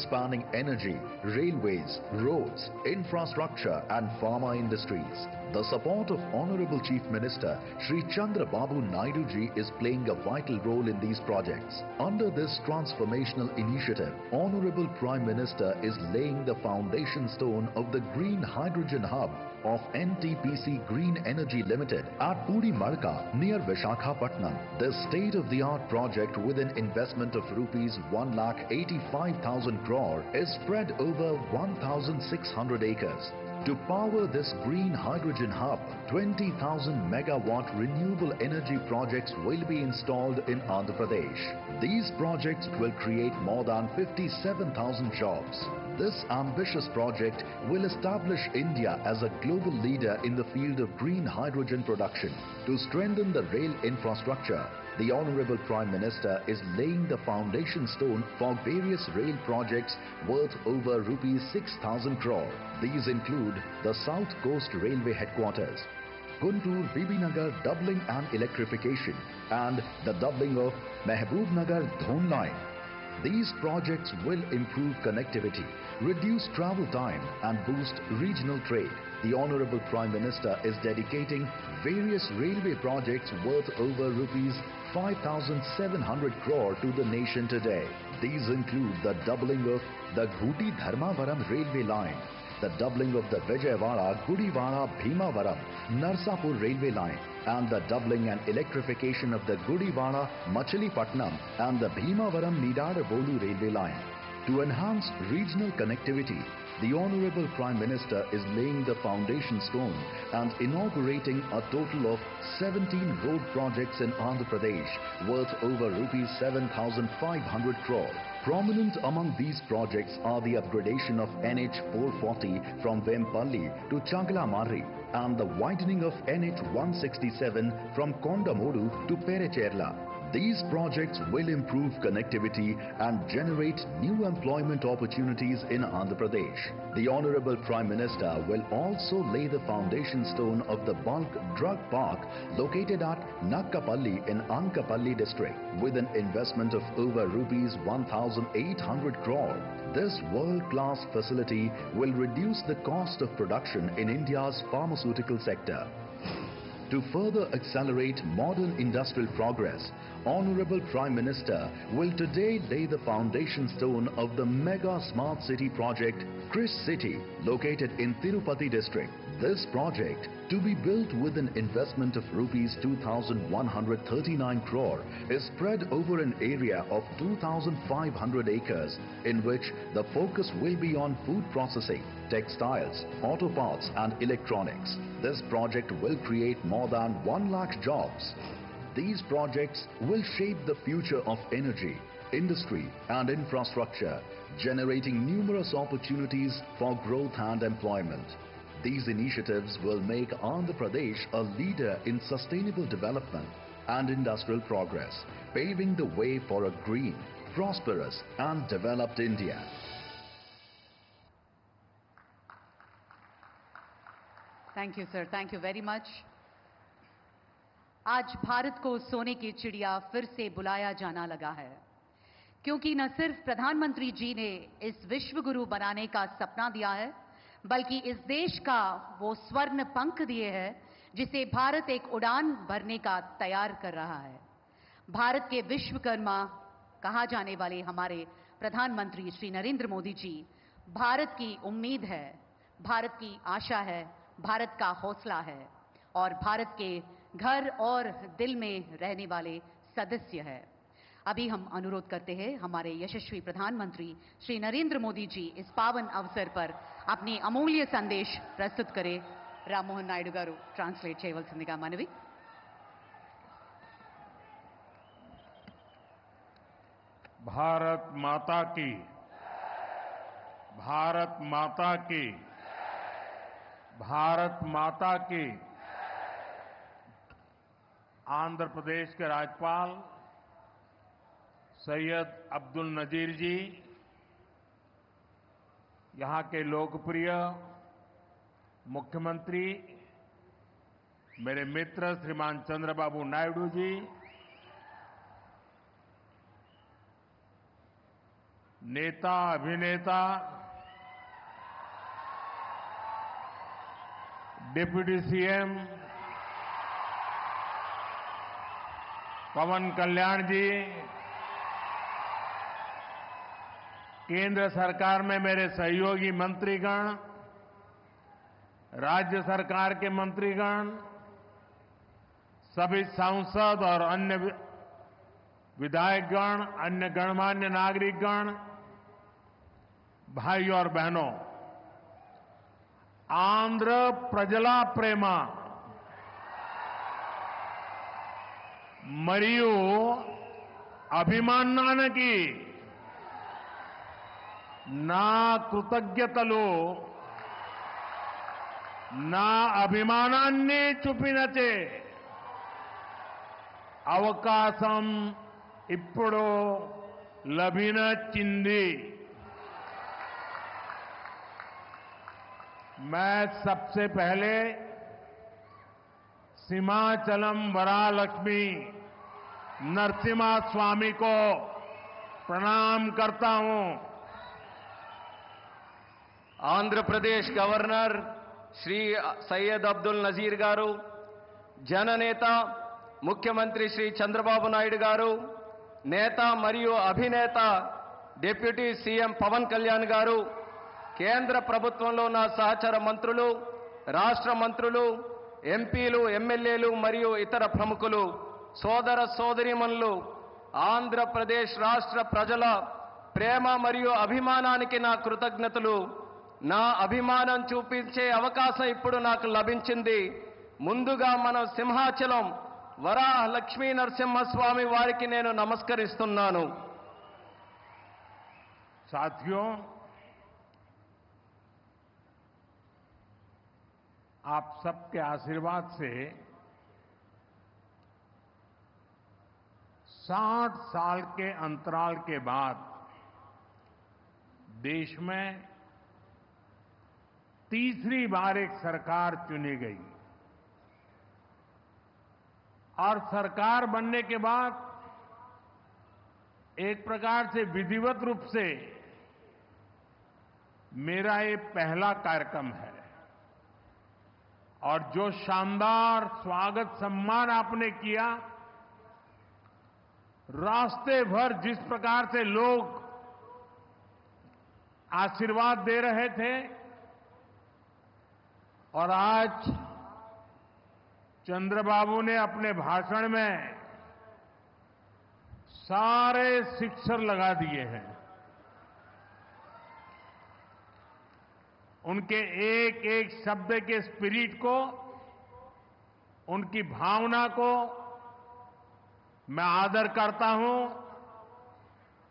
spanning energy, railways, roads, infrastructure and pharma industries. The support of Honorable Chief Minister Shri Chandra Babu Naidu ji is playing a vital role in these projects. Under this transformational initiative, Honorable Prime Minister is laying the foundation stone of the Green Hydrogen Hub of NTPC Green Energy Limited at Puri Marka near Vishakhapatnam. This state-of-the-art project with an investment of rupees 1,85,000 crore is spread over 1,600 acres. To power this green hydrogen hub, 20,000 megawatt renewable energy projects will be installed in Andhra Pradesh. These projects will create more than 57,000 jobs. This ambitious project will establish India as a global leader in the field of green hydrogen production. To strengthen the rail infrastructure, the Honorable Prime Minister is laying the foundation stone for various rail projects worth over rupees 6,000 crore. These include the South Coast Railway Headquarters, Guntur-Bibinagar doubling and electrification, and the doubling of Mehboob-Nagar Dhon line. These projects will improve connectivity, reduce travel time and boost regional trade. The Honorable Prime Minister is dedicating various railway projects worth over rupees 5,700 crore to the nation today. These include the doubling of the Ghuti-Dharmavaram railway line, the doubling of the Vijayawada-Gudivada-Bhimavaram Narsapur railway line, and the doubling and electrification of the Gudivada-Machilipatnam and the Bhimavaram-Nidadabolu railway line. To enhance regional connectivity, the Honorable Prime Minister is laying the foundation stone and inaugurating a total of 17 road projects in Andhra Pradesh worth over rupees 7,500 crore. Prominent among these projects are the upgradation of NH 440 from Vempalli to Changalamarri and the widening of NH 167 from Kondamodu to Perecherla. These projects will improve connectivity and generate new employment opportunities in Andhra Pradesh. The Honorable Prime Minister will also lay the foundation stone of the bulk drug park located at Nakkapalli in Ankapalli district with an investment of over rupees 1,800 crore. This world-class facility will reduce the cost of production in India's pharmaceutical sector. To further accelerate modern industrial progress, Honorable Prime Minister will today lay the foundation stone of the mega smart city project Chris City, located in Tirupati district. This project, to be built with an investment of rupees 2,139 crore, is spread over an area of 2,500 acres, in which the focus will be on food processing, textiles, auto parts and electronics. This project will create more than 1 lakh jobs. These projects will shape the future of energy, industry and infrastructure, generating numerous opportunities for growth and employment. These initiatives will make Andhra Pradesh a leader in sustainable development and industrial progress, paving the way for a green, prosperous and developed India. Thank you, sir. Thank you very much. आज भारत को सोने की चिड़िया फिर से बुलाया जाना लगा है, क्योंकि न सिर्फ प्रधानमंत्री जी ने इस विश्व गुरु बनाने का सपना दिया है, बल्कि इस देश का वो स्वर्ण पंख दिए हैं जिसे भारत एक उड़ान भरने का तैयार कर रहा है। भारत के विश्वकर्मा कहा जाने वाले हमारे प्रधानमंत्री श्री नरेंद्र मोदी जी भारत की उम्मीद है, भारत की आशा है, भारत का हौसला है और भारत के घर और दिल में रहने वाले सदस्य है। अभी हम अनुरोध करते हैं हमारे यशस्वी प्रधानमंत्री श्री नरेंद्र मोदी जी इस पावन अवसर पर अपने अमूल्य संदेश प्रस्तुत करें। राममोहन नायडू गारू ट्रांसलेट చేయవలసిందిగా మనవి। भारत माता की, भारत माता की, भारत माता की। आंध्र प्रदेश के राज्यपाल सैयद अब्दुल नजीर जी, यहां के लोकप्रिय मुख्यमंत्री मेरे मित्र श्रीमान चंद्रबाबू नायडू जी, नेता अभिनेता डिप्टी सीएम पवन कल्याण जी, केंद्र सरकार में मेरे सहयोगी मंत्रीगण, राज्य सरकार के मंत्रीगण, सभी सांसद और अन्य विधायकगण, अन्य गणमान्य नागरिकगण, भाई और बहनों, आंध्र प्रजला प्रेम मरियु అభిమానానికి నా కృతజ్ఞతలు, నా అభిమానాన్ని చూపినచే అవకాశం ఇప్పుడు లభించింది। मैं सबसे पहले सीमाचलम वरालक्ष्मी नरसिम्हा स्वामी को प्रणाम करता हूं। आंध्र प्रदेश गवर्नर श्री सैयद अब्दुल नजीर गारू, जननेता मुख्यमंत्री श्री चंद्रबाबु नायडू गारू, नेता मरियु अभिनेता डिप्यूटी सीएम पवन कल्याण गारू, కేంద్ర ప్రభుత్వంలో నా సహచర మంత్రులు, రాష్ట్ర మంత్రులు, ఎంపీలు, ఎమ్మెల్యేలు మరియు ఇతర ప్రముఖులు, సోదర సోదరీమణులు, ఆంధ్రప్రదేశ్ రాష్ట్ర ప్రజల ప్రేమ మరియు అభిమానానికి నా కృతజ్ఞతలు. నా అభిమానం చూపించే అవకాశం ఇప్పుడు నాకు లభించింది. ముందుగా మనం సింహాచలం వరాహ లక్ష్మీ నరసింహస్వామి వారికి నేను నమస్కరిస్తున్నాను. साथियों, आप सबके आशीर्वाद से 60 साल के अंतराल के बाद देश में तीसरी बार एक सरकार चुनी गई और सरकार बनने के बाद एक प्रकार से विधिवत रूप से मेरा ये पहला कार्यक्रम है और जो शानदार स्वागत सम्मान आपने किया, रास्ते भर जिस प्रकार से लोग आशीर्वाद दे रहे थे और आज चंद्रबाबू ने अपने भाषण में सारे सिक्सर लगा दिए हैं। उनके एक एक शब्द के स्पिरिट को, उनकी भावना को मैं आदर करता हूं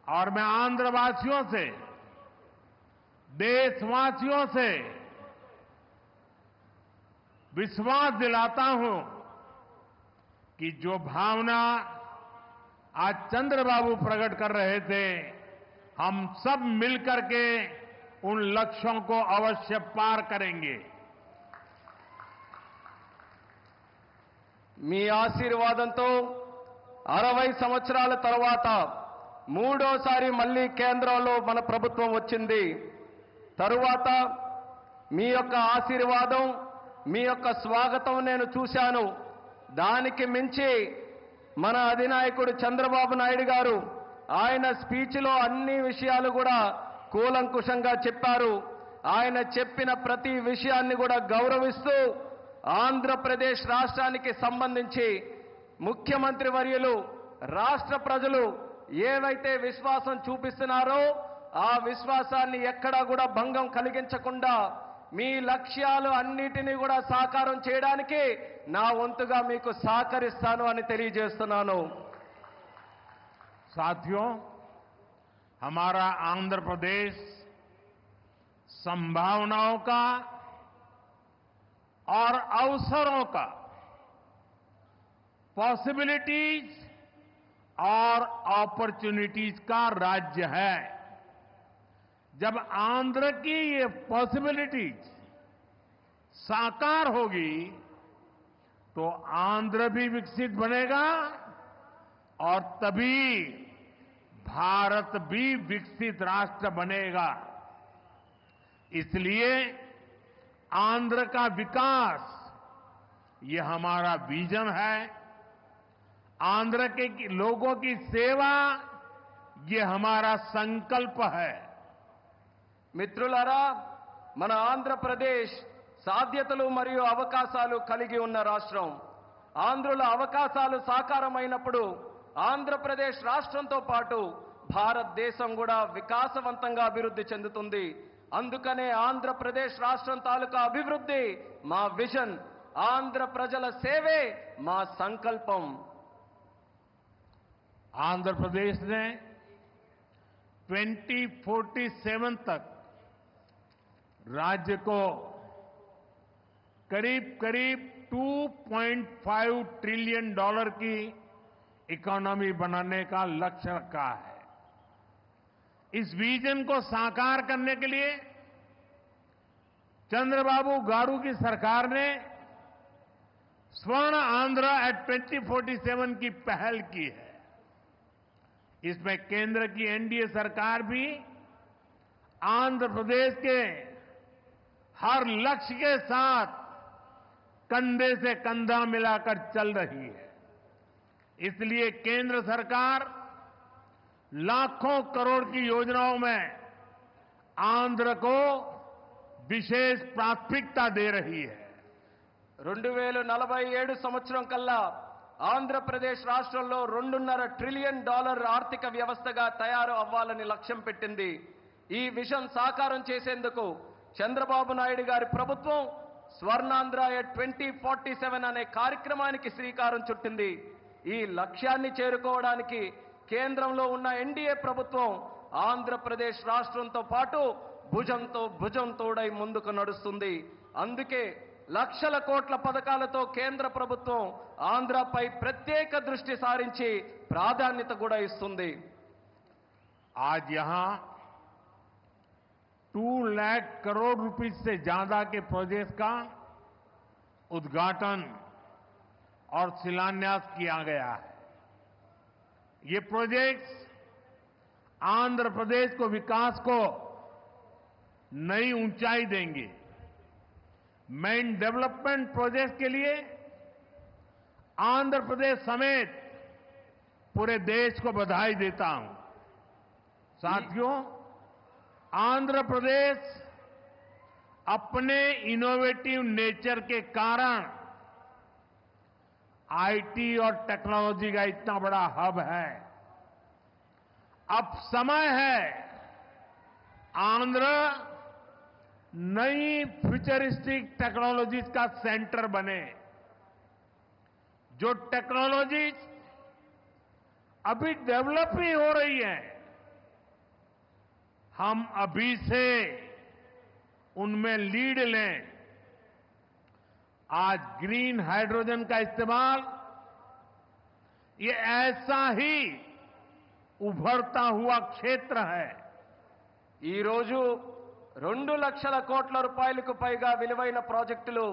और मैं आंध्रवासियों से, देशवासियों से विश्वास दिलाता हूं कि जो भावना आज चंद्रबाबू प्रकट कर रहे थे, हम सब मिलकर के उन लक्ष्यों को अवश्य पार करेंगे। మీ ఆశీర్వాదంతో 60 సంవత్సరాల తర్వాత మూడోసారి మళ్ళీ కేంద్రంలో మన ప్రభుత్వం వచ్చింది. తరువాత మీ యొక్క ఆశీర్వాదం, మీ యొక్క స్వాగతం నేను చూశాను. దానికి మించి మన అధినాయకుడు చంద్రబాబు నాయుడు గారు ఆయన స్పీచ్లో అన్ని విషయాలు కూడా కూలంకుషంగా చెప్పారు. ఆయన చెప్పిన ప్రతి విషయాన్ని కూడా గౌరవిస్తూ ఆంధ్రప్రదేశ్ రాష్ట్రానికి సంబంధించి ముఖ్యమంత్రి వర్యులు, రాష్ట్ర ప్రజలు ఏవైతే విశ్వాసం చూపిస్తున్నారో ఆ విశ్వాసాన్ని ఎక్కడా కూడా భంగం కలిగించకుండా మీ లక్ష్యాలు అన్నిటినీ కూడా సాకారం చేయడానికి నా వంతుగా మీకు సహకరిస్తాను అని తెలియజేస్తున్నాను. साथियों, हमारा आंध्र प्रदेश संभावनाओं का और अवसरों का, पॉसिबिलिटीज और अपॉर्चुनिटीज का राज्य है. जब आंध्र की ये पॉसिबिलिटीज साकार होगी तो आंध्र भी विकसित बनेगा और तभी भारत भी विकसित राष्ट्र बनेगा. इसलिए आंध्र का विकास ये हमारा विजन है. आंध्र के लोगों की सेवा ये हमारा संकल्प है. మిత్రులారా, మన ఆంధ్రప్రదేశ్ సాధ్యతలు మరియు అవకాశాలు కలిగి ఉన్న రాష్ట్రం. ఆంధ్రుల అవకాశాలు సాకారమైనప్పుడు ఆంధ్రప్రదేశ్ రాష్ట్రంతో పాటు భారతదేశం కూడా వికాసవంతంగా అభివృద్ధి చెందుతుంది. అందుకనే ఆంధ్రప్రదేశ్ రాష్ట్రం తాలూకా అభివృద్ధి మా విజన్, ఆంధ్ర ప్రజల సేవే మా సంకల్పం. आंध्र प्रदेश ने 2047 तक राज्य को करीब करीब $2.5 ट्रिलियन की इकोनॉमी बनाने का लक्ष्य रखा है. इस विजन को साकार करने के लिए चंद्रबाबू गारू की सरकार ने स्वर्ण आंध्र एट 2047 की पहल की है. इसमें केंद्र की एनडीए सरकार भी आंध्र प्रदेश के हर लक्ष्य के साथ कंधे से कंधा मिलाकर चल रही है. इसलिए केंद्र सरकार लाखों करोड़ की योजनाओं में आंध्र को विशेष प्राथमिकता दे रही है. 2047 సంవత్సరం కల్లా ఆంధ్రప్రదేశ్ రాష్ట్రంలో $2.5 ట్రిలియన్ ఆర్థిక వ్యవస్థగా తయారు అవ్వాలని లక్ష్యం పెట్టింది. ఈ విజన్ సాకారం చేసేందుకు చంద్రబాబు నాయుడు గారి ప్రభుత్వం స్వర్ణాంధ్ర 2047 అనే కార్యక్రమానికి శ్రీకారం చుట్టింది. ఈ లక్ష్యాన్ని చేరుకోవడానికి కేంద్రంలో ఉన్న ఎన్డీఏ ప్రభుత్వం ఆంధ్రప్రదేశ్ రాష్ట్రంతో పాటు భుజంతో భుజం తోడై ముందుకు నడుస్తుంది. అందుకే లక్షల కోట్ల పథకాలతో కేంద్ర ప్రభుత్వం ఆంధ్రపై ప్రత్యేక దృష్టి సారించి ప్రాధాన్యత కూడా ఇస్తుంది. आज यहां 2 लाख करोड़ रुपए से ज्यादा के प्रोजेक्ट का उद्घाटन और शिलान्यास किया गया है. ये प्रोजेक्ट्स आंध्र प्रदेश को विकास को नई ऊंचाई देंगे. मैं इन डेवलपमेंट प्रोजेक्ट के लिए आंध्र प्रदेश समेत पूरे देश को बधाई देता हूं. साथियों, आंध्र प्रदेश अपने इनोवेटिव नेचर के कारण आईटी और टेक्नोलॉजी का इतना बड़ा हब है. अब समय है आंध्र नई फ्यूचरिस्टिक टेक्नोलॉजीज का सेंटर बने. जो टेक्नोलॉजीज अभी डेवलप ही हो रही है, हम अभी से उनमें लीड लें. आज ग्रीन हाइड्रोजन का इस्तेमाल ये ऐसा ही उभरता हुआ क्षेत्र है. ఈ రోజు 2 లక్షల కోట్ల రూపాయలకు పైగా విలువైన ప్రాజెక్టులు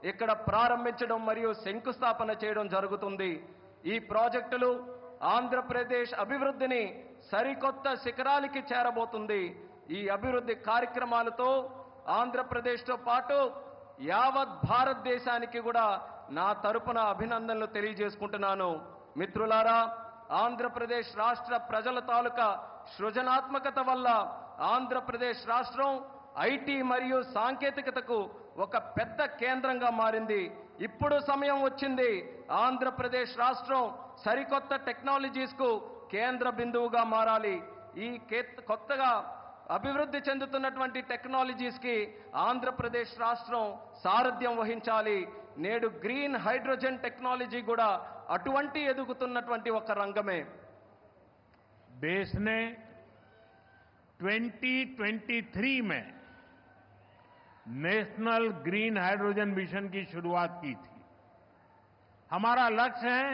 ఇక్కడ ప్రారంభించడం మరియు శంకుస్థాపన చేయడం జరుగుతుంది. ఈ ప్రాజెక్టులు ఆంధ్రప్రదేశ్ అభివృద్ధిని సరికొత్త శిఖరాలకి చేరబోతుంది. ఈ అభివృద్ధి కార్యక్రమాలతో ఆంధ్రప్రదేశ్తో పాటు యావత్ భారతదేశానికి కూడా నా తరపున అభినందనలు తెలియజేసుకుంటున్నాను. మిత్రులారా, ఆంధ్రప్రదేశ్ రాష్ట్ర ప్రజల తాలూకా సృజనాత్మకత వల్ల ఆంధ్రప్రదేశ్ రాష్ట్రం ఐటీ మరియు సాంకేతికతకు ఒక పెద్ద కేంద్రంగా మారింది. ఇప్పుడు సమయం వచ్చింది ఆంధ్రప్రదేశ్ రాష్ట్రం సరికొత్త టెక్నాలజీస్ కు కేంద్ర బిందువుగా మారాలి. ఈ కొత్తగా అభివృద్ధి చెందుతున్నటువంటి టెక్నాలజీస్ కి ఆంధ్రప్రదేశ్ రాష్ట్రం సారథ్యం వహించాలి. నేడు గ్రీన్ హైడ్రోజన్ టెక్నాలజీ కూడా అటువంటి ఎదుగుతున్నటువంటి ఒక రంగమే. देश ने 2023 में नेशनल ग्रीन हाइड्रोजन मिशन की शुरुआत की थी. हमारा लक्ष्य है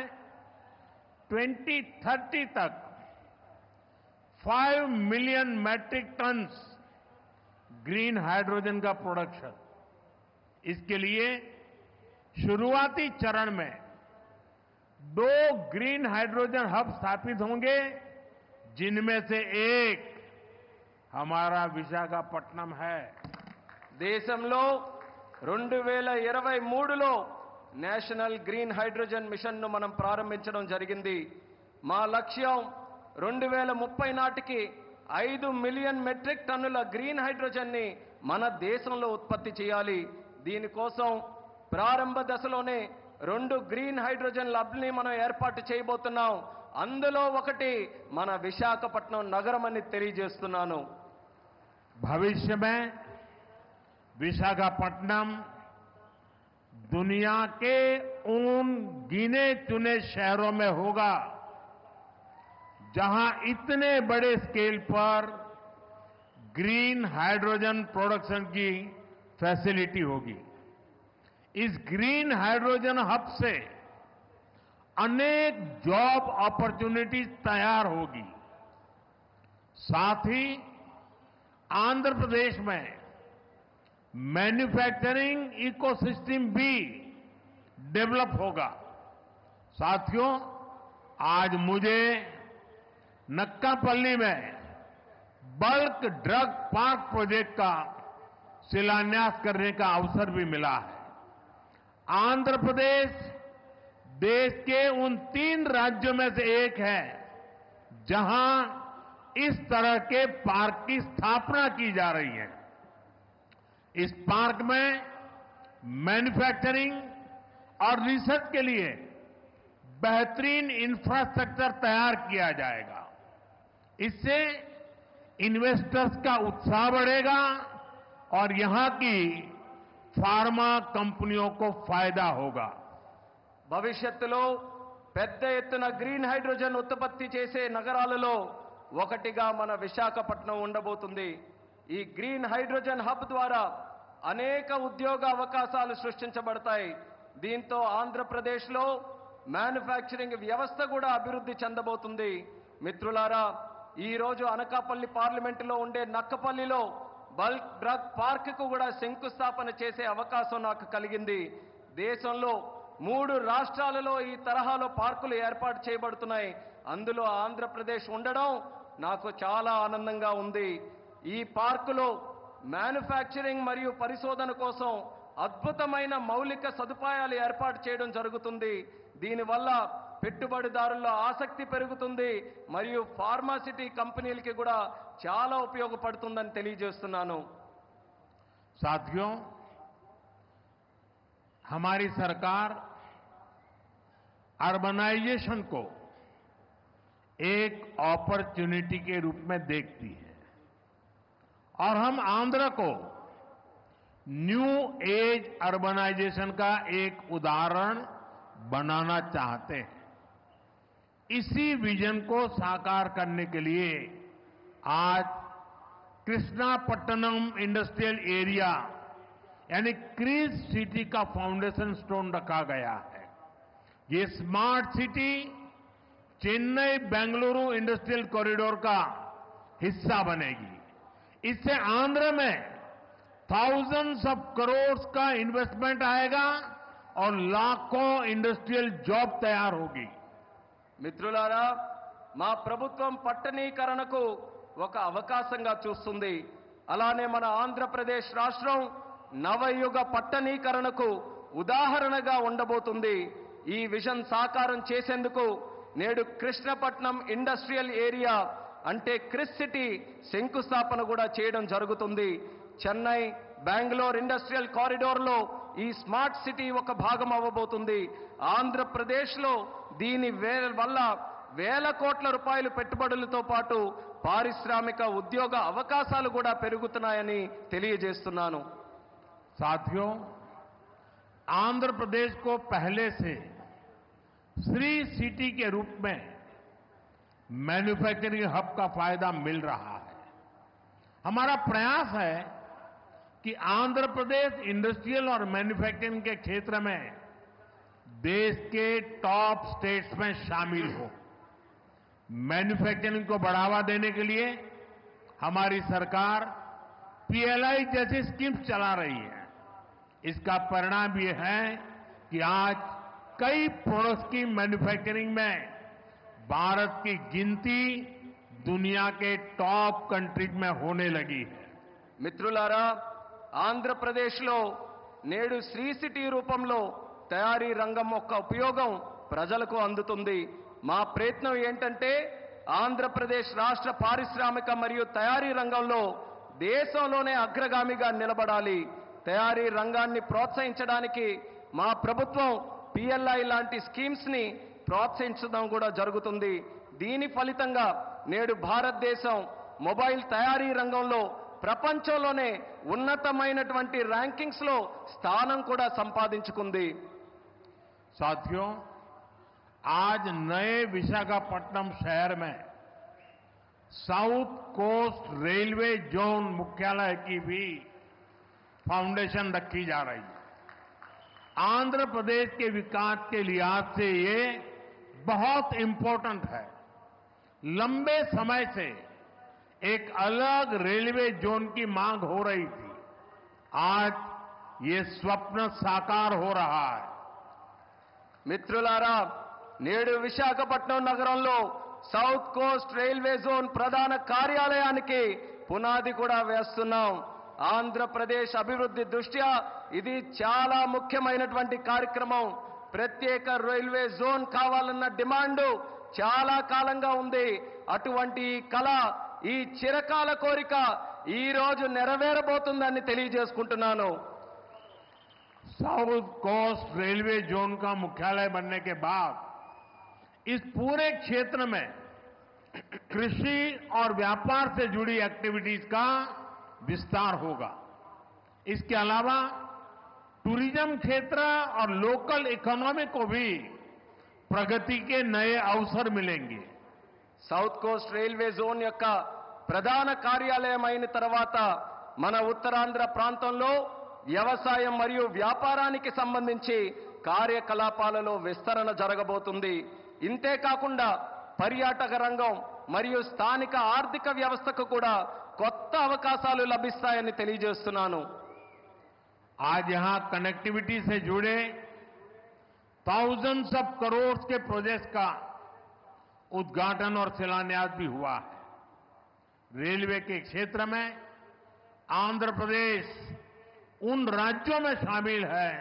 2030 तक 5 million metric tons green hydrogen का प्रोडक्शन. इसके लिए शुरुआती चरण में 2 ग्रीन हाइड्रोजन हब स्थापित होंगे, जिनमें से एक हमारा विशाखापट्टनम है. దేశంలో 2023లో నేషనల్ గ్రీన్ హైడ్రోజన్ మిషన్ ను మనం ప్రారంభించడం జరిగింది. మా లక్ష్యం 2030 నాటికి 5 మిలియన్ మెట్రిక్ టన్నుల గ్రీన్ హైడ్రోజన్ ని మన దేశంలో ఉత్పత్తి చేయాలి. దీనికోసం ప్రారంభ దశలోనే 2 గ్రీన్ హైడ్రోజన్ ల్యాబ్‌ని మనం ఏర్పాటు చేయబోతున్నాం. అందులో ఒకటి మన విశాఖపట్నం నగరం అని తెలియజేస్తున్నాను. भविष्य में विशाखापट्टनम दुनिया के उन गिने चुने शहरों में होगा जहां इतने बड़े स्केल पर ग्रीन हाइड्रोजन प्रोडक्शन की फैसिलिटी होगी. इस ग्रीन हाइड्रोजन हब से अनेक जॉब अपॉर्चुनिटीज तैयार होगी. साथ ही आंध्र प्रदेश में मैन्युफैक्चरिंग इकोसिस्टम भी डेवलप होगा. साथियों, आज मुझे नक्कापल्ली में बल्क ड्रग पार्क प्रोजेक्ट का शिलान्यास करने का अवसर भी मिला है. आंध्र प्रदेश देश के उन 3 राज्यों में से एक है जहां इस तरह के पार्क की स्थापना की जा रही है. इस पार्क में मैन्युफैक्चरिंग और रिसर्च के लिए बेहतरीन इंफ्रास्ट्रक्चर तैयार किया जाएगा। इससे इन्वेस्टर्स का उत्साह बढ़ेगा और यहां की फार्मा कंपनियों को फायदा होगा। భవిష్యత్తులో పెద్ద ఎత్తున గ్రీన్ హైడ్రోజన్ ఉత్పత్తి చేసే నగరాలలో ఒకటిగా మన విశాఖపట్నం ఉండబోతుంది। ఈ గ్రీన్ హైడ్రోజన్ హబ్ ద్వారా అనేక ఉద్యోగ అవకాశాలు సృష్టించబడతాయి। దీంతో ఆంధ్రప్రదేశ్లో మ్యానుఫ్యాక్చరింగ్ వ్యవస్థ కూడా అభివృద్ధి చెందబోతుంది। మిత్రులారా, ఈ రోజు అనకాపల్లి పార్లమెంటులో ఉండే నక్కపల్లిలో బల్క్ డ్రగ్ పార్క్ కు కూడా శంకుస్థాపన చేసే అవకాశం నాకు కలిగింది। దేశంలో 3 రాష్ట్రాలలో ఈ తరహాలో పార్కులు ఏర్పాటు చేయబడుతున్నాయి। అందులో ఆంధ్రప్రదేశ్ ఉండడం నాకు చాలా ఆనందంగా ఉంది। ఈ పార్కులో మ్యానుఫ్యాక్చరింగ్ మరియు పరిశోధన కోసం అద్భుతమైన మౌలిక సదుపాయాలు ఏర్పాటు చేయడం జరుగుతుంది। దీనివల్ల పెట్టుబడిదారుల్లో ఆసక్తి పెరుగుతుంది మరియు ఫార్మాసిటీ కంపెనీలకి కూడా చాలా ఉపయోగపడుతుందని తెలియజేస్తున్నాను। साथियों, हमारी सरकार अर्बनाइजेशन को एक अपॉर्चुनिटी के रूप में देखती है और हम आंध्र को न्यू एज अर्बनाइजेशन का एक उदाहरण बनाना चाहते हैं। इसी विजन को साकार करने के लिए आज कृष्णापट्टनम इंडस्ट्रियल एरिया यानी क्रीज सिटी का फाउंडेशन स्टोन रखा गया है। ये smart city Chennai Bengaluru industrial corridor का हिस्सा बनेगी। इससे आंध्र में थाउजेंड्स ऑफ करोड़ का इन्वेस्टमेंट आएगा और लाखों इंडस्ट्रियल जॉब तैयार होगी। మిత్రులారా, మా ప్రభుత్వం పట్టణీకరణకు ఒక అవకాశంగా చూస్తుంది। అలానే మన ఆంధ్రప్రదేశ్ రాష్ట్రం నవయుగ పట్టణీకరణకు ఉదాహరణగా ఉండబోతుంది। ఈ విజన్ సాకారం చేసేందుకు నేడు కృష్ణపట్నం ఇండస్ట్రియల్ ఏరియా అంటే క్రిస్ సిటీ శంకుస్థాపన కూడా చేయడం జరుగుతుంది। చెన్నై బెంగళూరు ఇండస్ట్రియల్ కారిడోర్లో ఈ స్మార్ట్ సిటీ ఒక భాగం అవ్వబోతుంది। ఆంధ్రప్రదేశ్లో దీని వల్ల వేల కోట్ల రూపాయల పెట్టుబడులతో పాటు పారిశ్రామిక ఉద్యోగ అవకాశాలు కూడా పెరుగుతున్నాయని తెలియజేస్తున్నాను। साथियों, आंध्र प्रदेश को पहले से श्री सिटी के रूप में मैन्युफैक्चरिंग हब का फायदा मिल रहा है। हमारा प्रयास है कि आंध्र प्रदेश इंडस्ट्रियल और मैन्युफैक्चरिंग के क्षेत्र में देश के टॉप स्टेट्स में शामिल हो। मैन्युफैक्चरिंग को बढ़ावा देने के लिए हमारी सरकार पीएलआई जैसी स्कीम्स चला रही है। इसका परिणाम ये है कि आज कई प्रोडक्ट्स की मैन्युफैक्चरिंग में भारत की गिनती दुनिया के टॉप कंट्रीज में होने लगी है। మిత్రులారా, ఆంధ్రప్రదేశ్లో నేడు శ్రీ సిటీ రూపంలో తయారీ రంగం యొక్క ఉపయోగం ప్రజలకు అందుతుంది। మా ప్రయత్నం ఏంటంటే ఆంధ్రప్రదేశ్ రాష్ట్ర పారిశ్రామిక మరియు తయారీ రంగంలో దేశంలోనే అగ్రగామిగా నిలబడాలి। తయారీ రంగాన్ని ప్రోత్సహించడానికి మా ప్రభుత్వం పిఎల్ఐ లాంటి స్కీమ్స్ ని ప్రోత్సహించడం కూడా జరుగుతుంది। దీని ఫలితంగా నేడు భారతదేశం మొబైల్ తయారీ రంగంలో ప్రపంచంలోనే ఉన్నతమైనటువంటి ర్యాంకింగ్స్ లో స్థానం కూడా సంపాదించుకుంది। साथियों, आज नए विशाखापट्टनम शहर में साउथ कोस्ट रेलवे जोन मुख्यालय की भी फाउंडेशन रखी जा रही है। आंध्र प्रदेश के विकास के लिहाज से ये बहुत इंपॉर्टेंट है। लंबे समय से एक अलग रेलवे जोन की मांग हो रही थी। आज ये स्वप्न साकार हो रहा है। మిత్రులారా, నేడు విశాఖపట్నం నగరంలో సౌత్ కోస్ట్ రైల్వే జోన్ ప్రధాన కార్యాలయానికి పునాది కూడా వేస్తున్నాం। ఆంధ్రప్రదేశ్ అభివృద్ధి దృష్ట్యా ఇది చాలా ముఖ్యమైనటువంటి కార్యక్రమం। ప్రత్యేక రైల్వే జోన్ కావాలన్న డిమాండ్ చాలా కాలంగా ఉంది। అటువంటి ఈ కళ, ఈ చిరకాల కోరిక ఈ రోజు నెరవేరబోతుందని తెలియజేసుకుంటున్నాను। साउथ कोस्ट रेलवे जोन का मुख्यालय बनने के बाद इस पूरे क्षेत्र में कृषि और व्यापार से जुड़ी एक्टिविटीज का विस्तार होगा। इसके अलावा टूरिज्म क्षेत्र और लोकल इकोनॉमी को भी प्रगति के नए अवसर मिलेंगे। సౌత్ కోస్ట్ రైల్వే జోన్ యొక్క ప్రధాన కార్యాలయం అయిన తర్వాత మన ఉత్తరాంధ్ర ప్రాంతంలో వ్యవసాయం మరియు వ్యాపారానికి సంబంధించి కార్యకలాపాలలో విస్తరణ జరగబోతుంది. ఇంతే కాకుండా పర్యాటక రంగం మరియు స్థానిక ఆర్థిక వ్యవస్థకు కూడా కొత్త అవకాశాలు లభిస్తాయని తెలియజేస్తున్నాను. आज यहां कनेक्टिविटी से जुड़े thousands ऑफ करोड़ के प्रोजेक्ट्स का उद्घाटन और शिलान्यास भी हुआ है। रेलवे के क्षेत्र में आंध्र प्रदेश उन राज्यों में शामिल है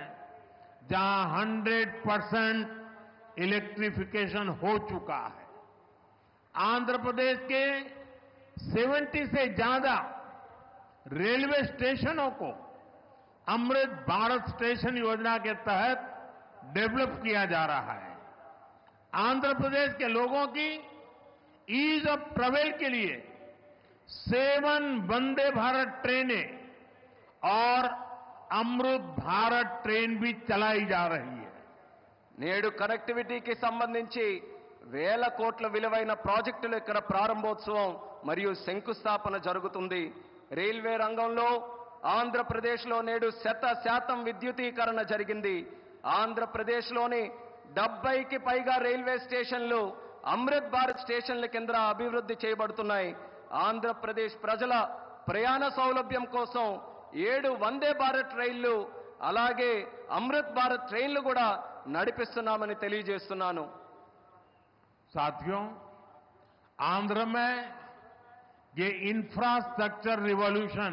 जहां 100% इलेक्ट्रिफिकेशन हो चुका है। आंध्र प्रदेश के 70 से ज्यादा रेलवे स्टेशनों को अमृत भारत स्टेशन योजना के तहत डेवलप किया जा रहा है। आंध्र प्रदेश के लोगों की ईज ऑफ ट्रेवल के लिए 7 वंदे भारत ट्रेनें और अमृत भारत ट्रेन भी चलाई जा रही है। నేడు కనెక్టివిటీకి సంబంధించి వేల కోట్ల విలువైన ప్రాజెక్టులు ఇక్కడ ప్రారంభోత్సవం మరియు శంకుస్థాపన జరుగుతుంది. రైల్వే రంగంలో ఆంధ్రప్రదేశ్లో నేడు 100% విద్యుదీకరణ జరిగింది. ఆంధ్రప్రదేశ్లోని 70కి పైగా రైల్వే స్టేషన్లు అమృత్ భారత్ స్టేషన్ల కింద అభివృద్ధి చేయబడుతున్నాయి. ఆంధ్రప్రదేశ్ ప్రజల ప్రయాణ సౌలభ్యం కోసం 7 వందే భారత్ రైళ్లు అలాగే అమృత్ భారత్ ట్రైన్లు కూడా నడిపిస్తున్నామని తెలియజేస్తున్నాను. साथियों, आंध्र में ये infrastructure revolution,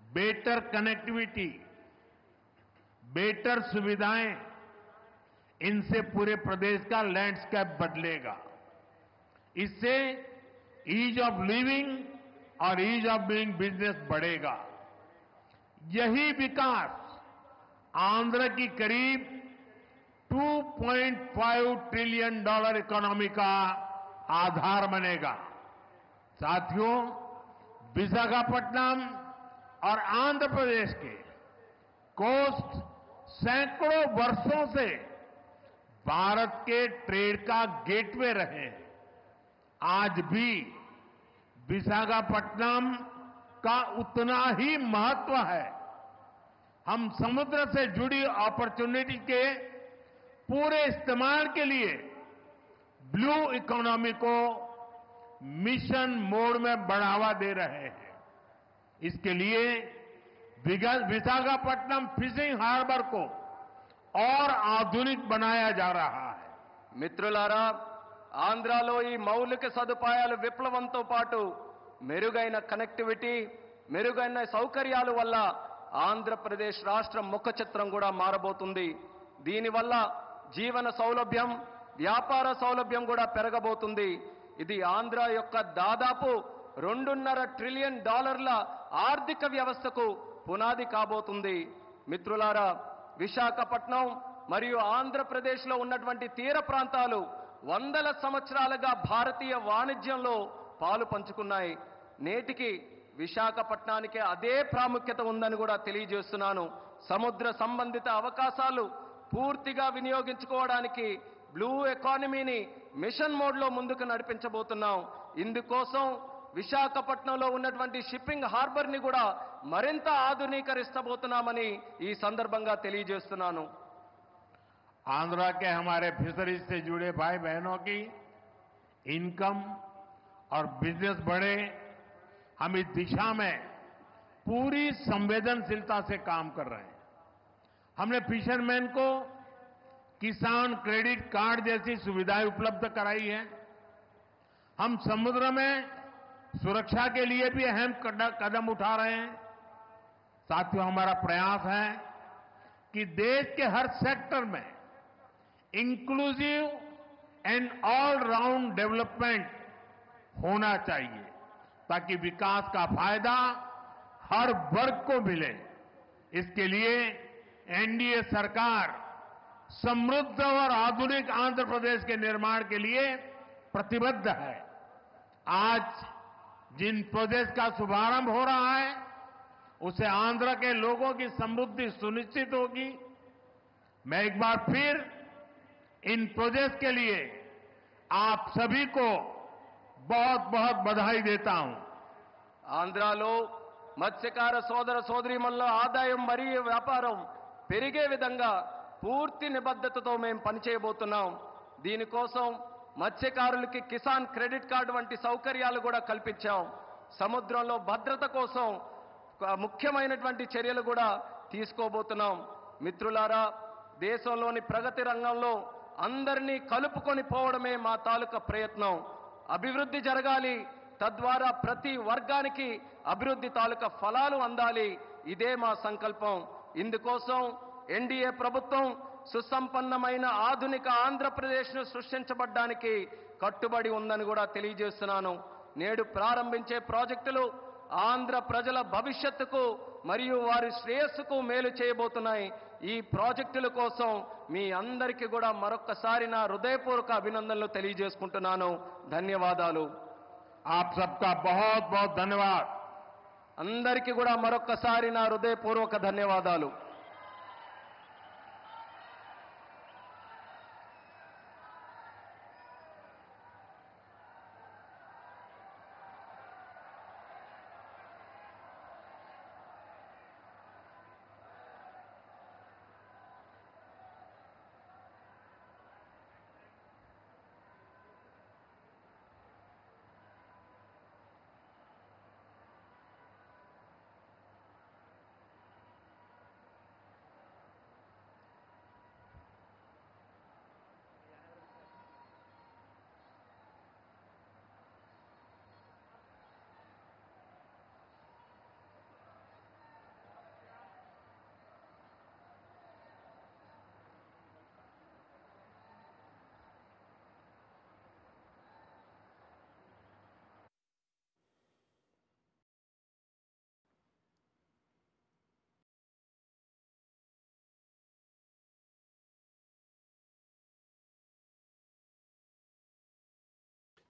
better connectivity, better सुविधाएं, इनसे पूरे प्रदेश का लैंडस्केप बदलेगा। इससे ईज ऑफ लिविंग और ईज ऑफ डूइंग बिजनेस बढ़ेगा। यही विकास आंध्र की करीब $2.5 ट्रिलियन इकोनॉमी का आधार बनेगा। साथियों, विशाखापट्टनम और आंध्र प्रदेश के कोस्ट सैकड़ों वर्षों से भारत के ट्रेड का गेटवे रहे हैं। आज भी विशाखापट्टनम का उतना ही महत्व है। हम समुद्र से जुड़ी अपॉर्चुनिटी के पूरे इस्तेमाल के लिए ब्लू इकोनॉमी को मिशन मोड में बढ़ावा दे रहे हैं। इसके लिए विशाखापट्टनम फिशिंग हार्बर को और आधुनिक बनाया जा रहा है। మిత్రులారా, ఆంధ్రాలో ఈ మౌలిక సదుపాయాల విప్లవంతో పాటు మెరుగైన కనెక్టివిటీ, మెరుగైన సౌకర్యాల వల్ల ఆంధ్రప్రదేశ్ రాష్ట్ర ముఖ చిత్రం కూడా మారబోతుంది. దీనివల్ల జీవన సౌలభ్యం, వ్యాపార సౌలభ్యం కూడా పెరగబోతుంది. ఇది ఆంధ్ర యొక్క దాదాపు $2.5 ట్రిలియన్ ఆర్థిక వ్యవస్థకు పునాది కాబోతుంది. మిత్రులారా, విశాఖపట్నం మరియు ఆంధ్రప్రదేశ్లో ఉన్నటువంటి తీర ప్రాంతాలు వందల సంవత్సరాలుగా భారతీయ వాణిజ్యంలో పాలు పంచుకున్నాయి. నేటికి విశాఖపట్నానికి అదే ప్రాముఖ్యత ఉందని కూడా తెలియజేస్తున్నాను. సముద్ర సంబంధిత అవకాశాలు పూర్తిగా వినియోగించుకోవడానికి బ్లూ ఎకానమీని మిషన్ మోడ్లో ముందుకు నడిపించబోతున్నాం. ఇందుకోసం విశాఖపట్నంలో ఉన్నటువంటి షిప్పింగ్ హార్బర్ని కూడా మరింత ఆధునీకరిస్తబోతున్నామని ఈ సందర్భంగా తెలియజేస్తున్నాను. आंध्र के हमारे फिशरीज से जुड़े भाई बहनों की इनकम और बिजनेस बढ़े, हम इस दिशा में पूरी संवेदनशीलता से काम कर रहे हैं। हमने फिशरमैन को किसान क्रेडिट कार्ड जैसी सुविधाएं उपलब्ध कराई है। हम समुद्र में सुरक्षा के लिए भी अहम कदम उठा रहे हैं। साथियों, हमारा प्रयास है कि देश के हर सेक्टर में inclusive and all round development होना चाहिए ताकि विकास का फायदा हर वर्ग को मिले। इसके लिए एनडीए सरकार समृद्ध और आधुनिक आंध्र प्रदेश के निर्माण के लिए प्रतिबद्ध है। आज जिन प्रोजेक्ट का शुभारंभ हो रहा है उससे आंध्र के लोगों की समृद्धि सुनिश्चित होगी। मैं एक बार फिर इन प्रोजेक्ट के लिए आप सभी को बहुत बहुत बधाई देता हूं। ఆంధ్రాలో మత్స్యకార సోదర సోదరీమణుల ఆదాయం మరియు వ్యాపారం పెరిగే విధంగా పూర్తి నిబద్ధతతో మేము పనిచేయబోతున్నాం. దీనికోసం మత్స్యకారులకి కిసాన్ క్రెడిట్ కార్డు వంటి సౌకర్యాలు కూడా కల్పించాం. సముద్రంలో భద్రత కోసం ముఖ్యమైనటువంటి చర్యలు కూడా తీసుకోబోతున్నాం. మిత్రులారా, దేశంలోని ప్రగతి రంగంలో అందరినీ కలుపుకొని పోవడమే మా తాలూకా ప్రయత్నం. అభివృద్ధి జరగాలి, తద్వారా ప్రతి వర్గానికి అభివృద్ధి తాలూకా ఫలాలు అందాలి. ఇదే మా సంకల్పం. ఇందుకోసం ఎన్డీఏ ప్రభుత్వం సుసంపన్నమైన ఆధునిక ఆంధ్రప్రదేశ్ను సృష్టించబడ్డానికి కట్టుబడి ఉందని కూడా తెలియజేస్తున్నాను. నేడు ప్రారంభించే ప్రాజెక్టులు ఆంధ్ర ప్రజల భవిష్యత్తుకు మరియు వారి శ్రేయస్సుకు మేలు చేయబోతున్నాయి. ఈ ప్రాజెక్టుల కోసం మీ అందరికీ కూడా మరొక్కసారి నా హృదయపూర్వక అభినందనలు తెలియజేసుకుంటున్నాను. ధన్యవాదాలు. आप सबका बहुत बहुत धन्यवाद. అందరికీ కూడా మరొక్కసారి నా హృదయపూర్వక ధన్యవాదాలు.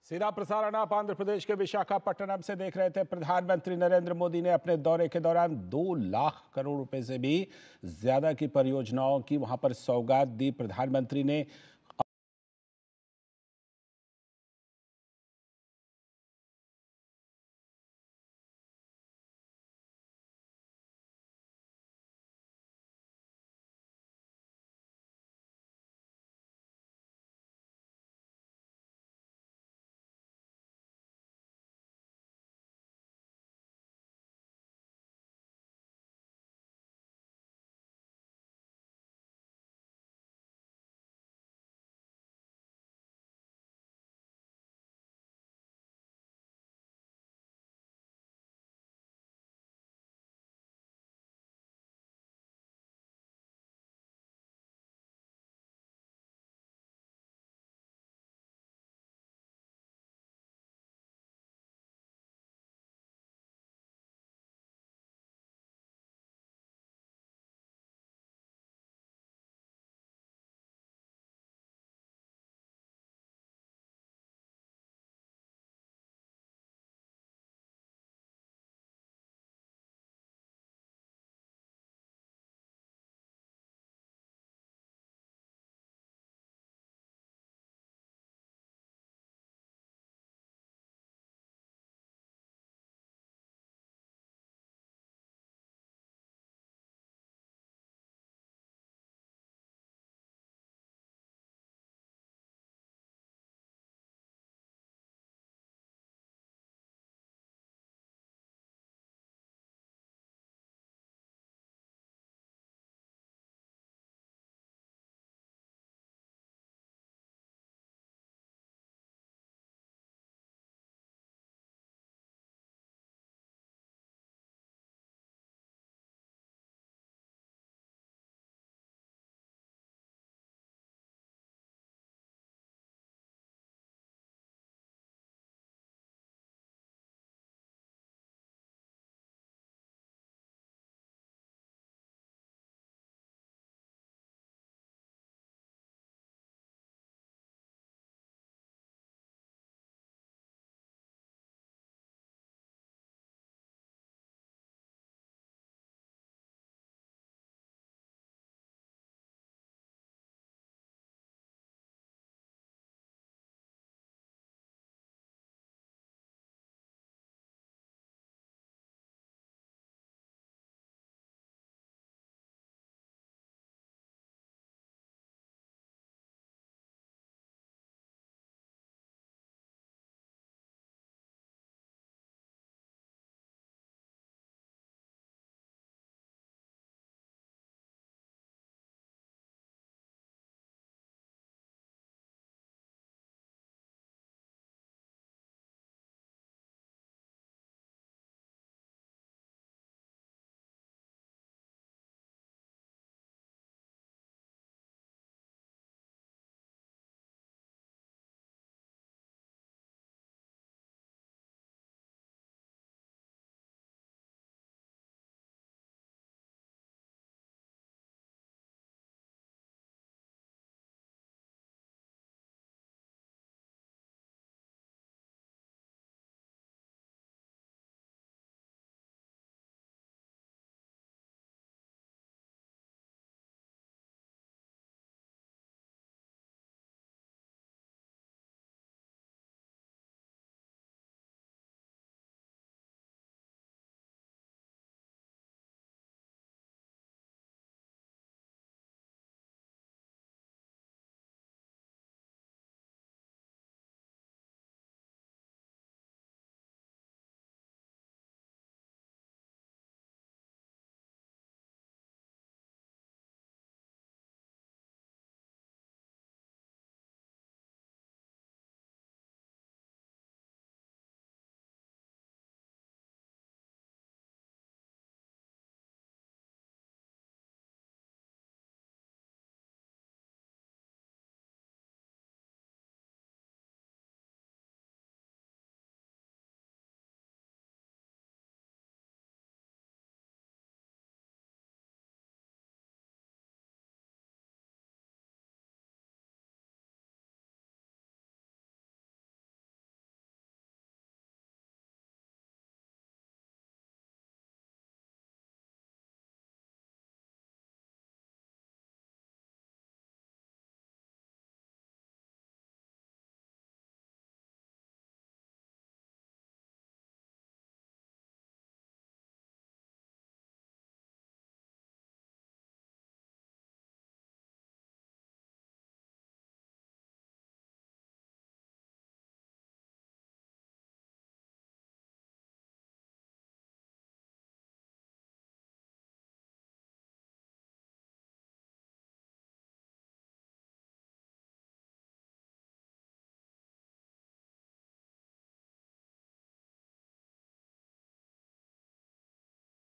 सीधा प्रसारण आप आंध्र प्रदेश के विशाखापट्टनम से देख रहे थे। प्रधानमंत्री नरेंद्र मोदी ने अपने दौरे के दौरान 2 लाख करोड़ रुपए से भी ज्यादा की परियोजनाओं की वहां पर सौगात दी। प्रधानमंत्री ने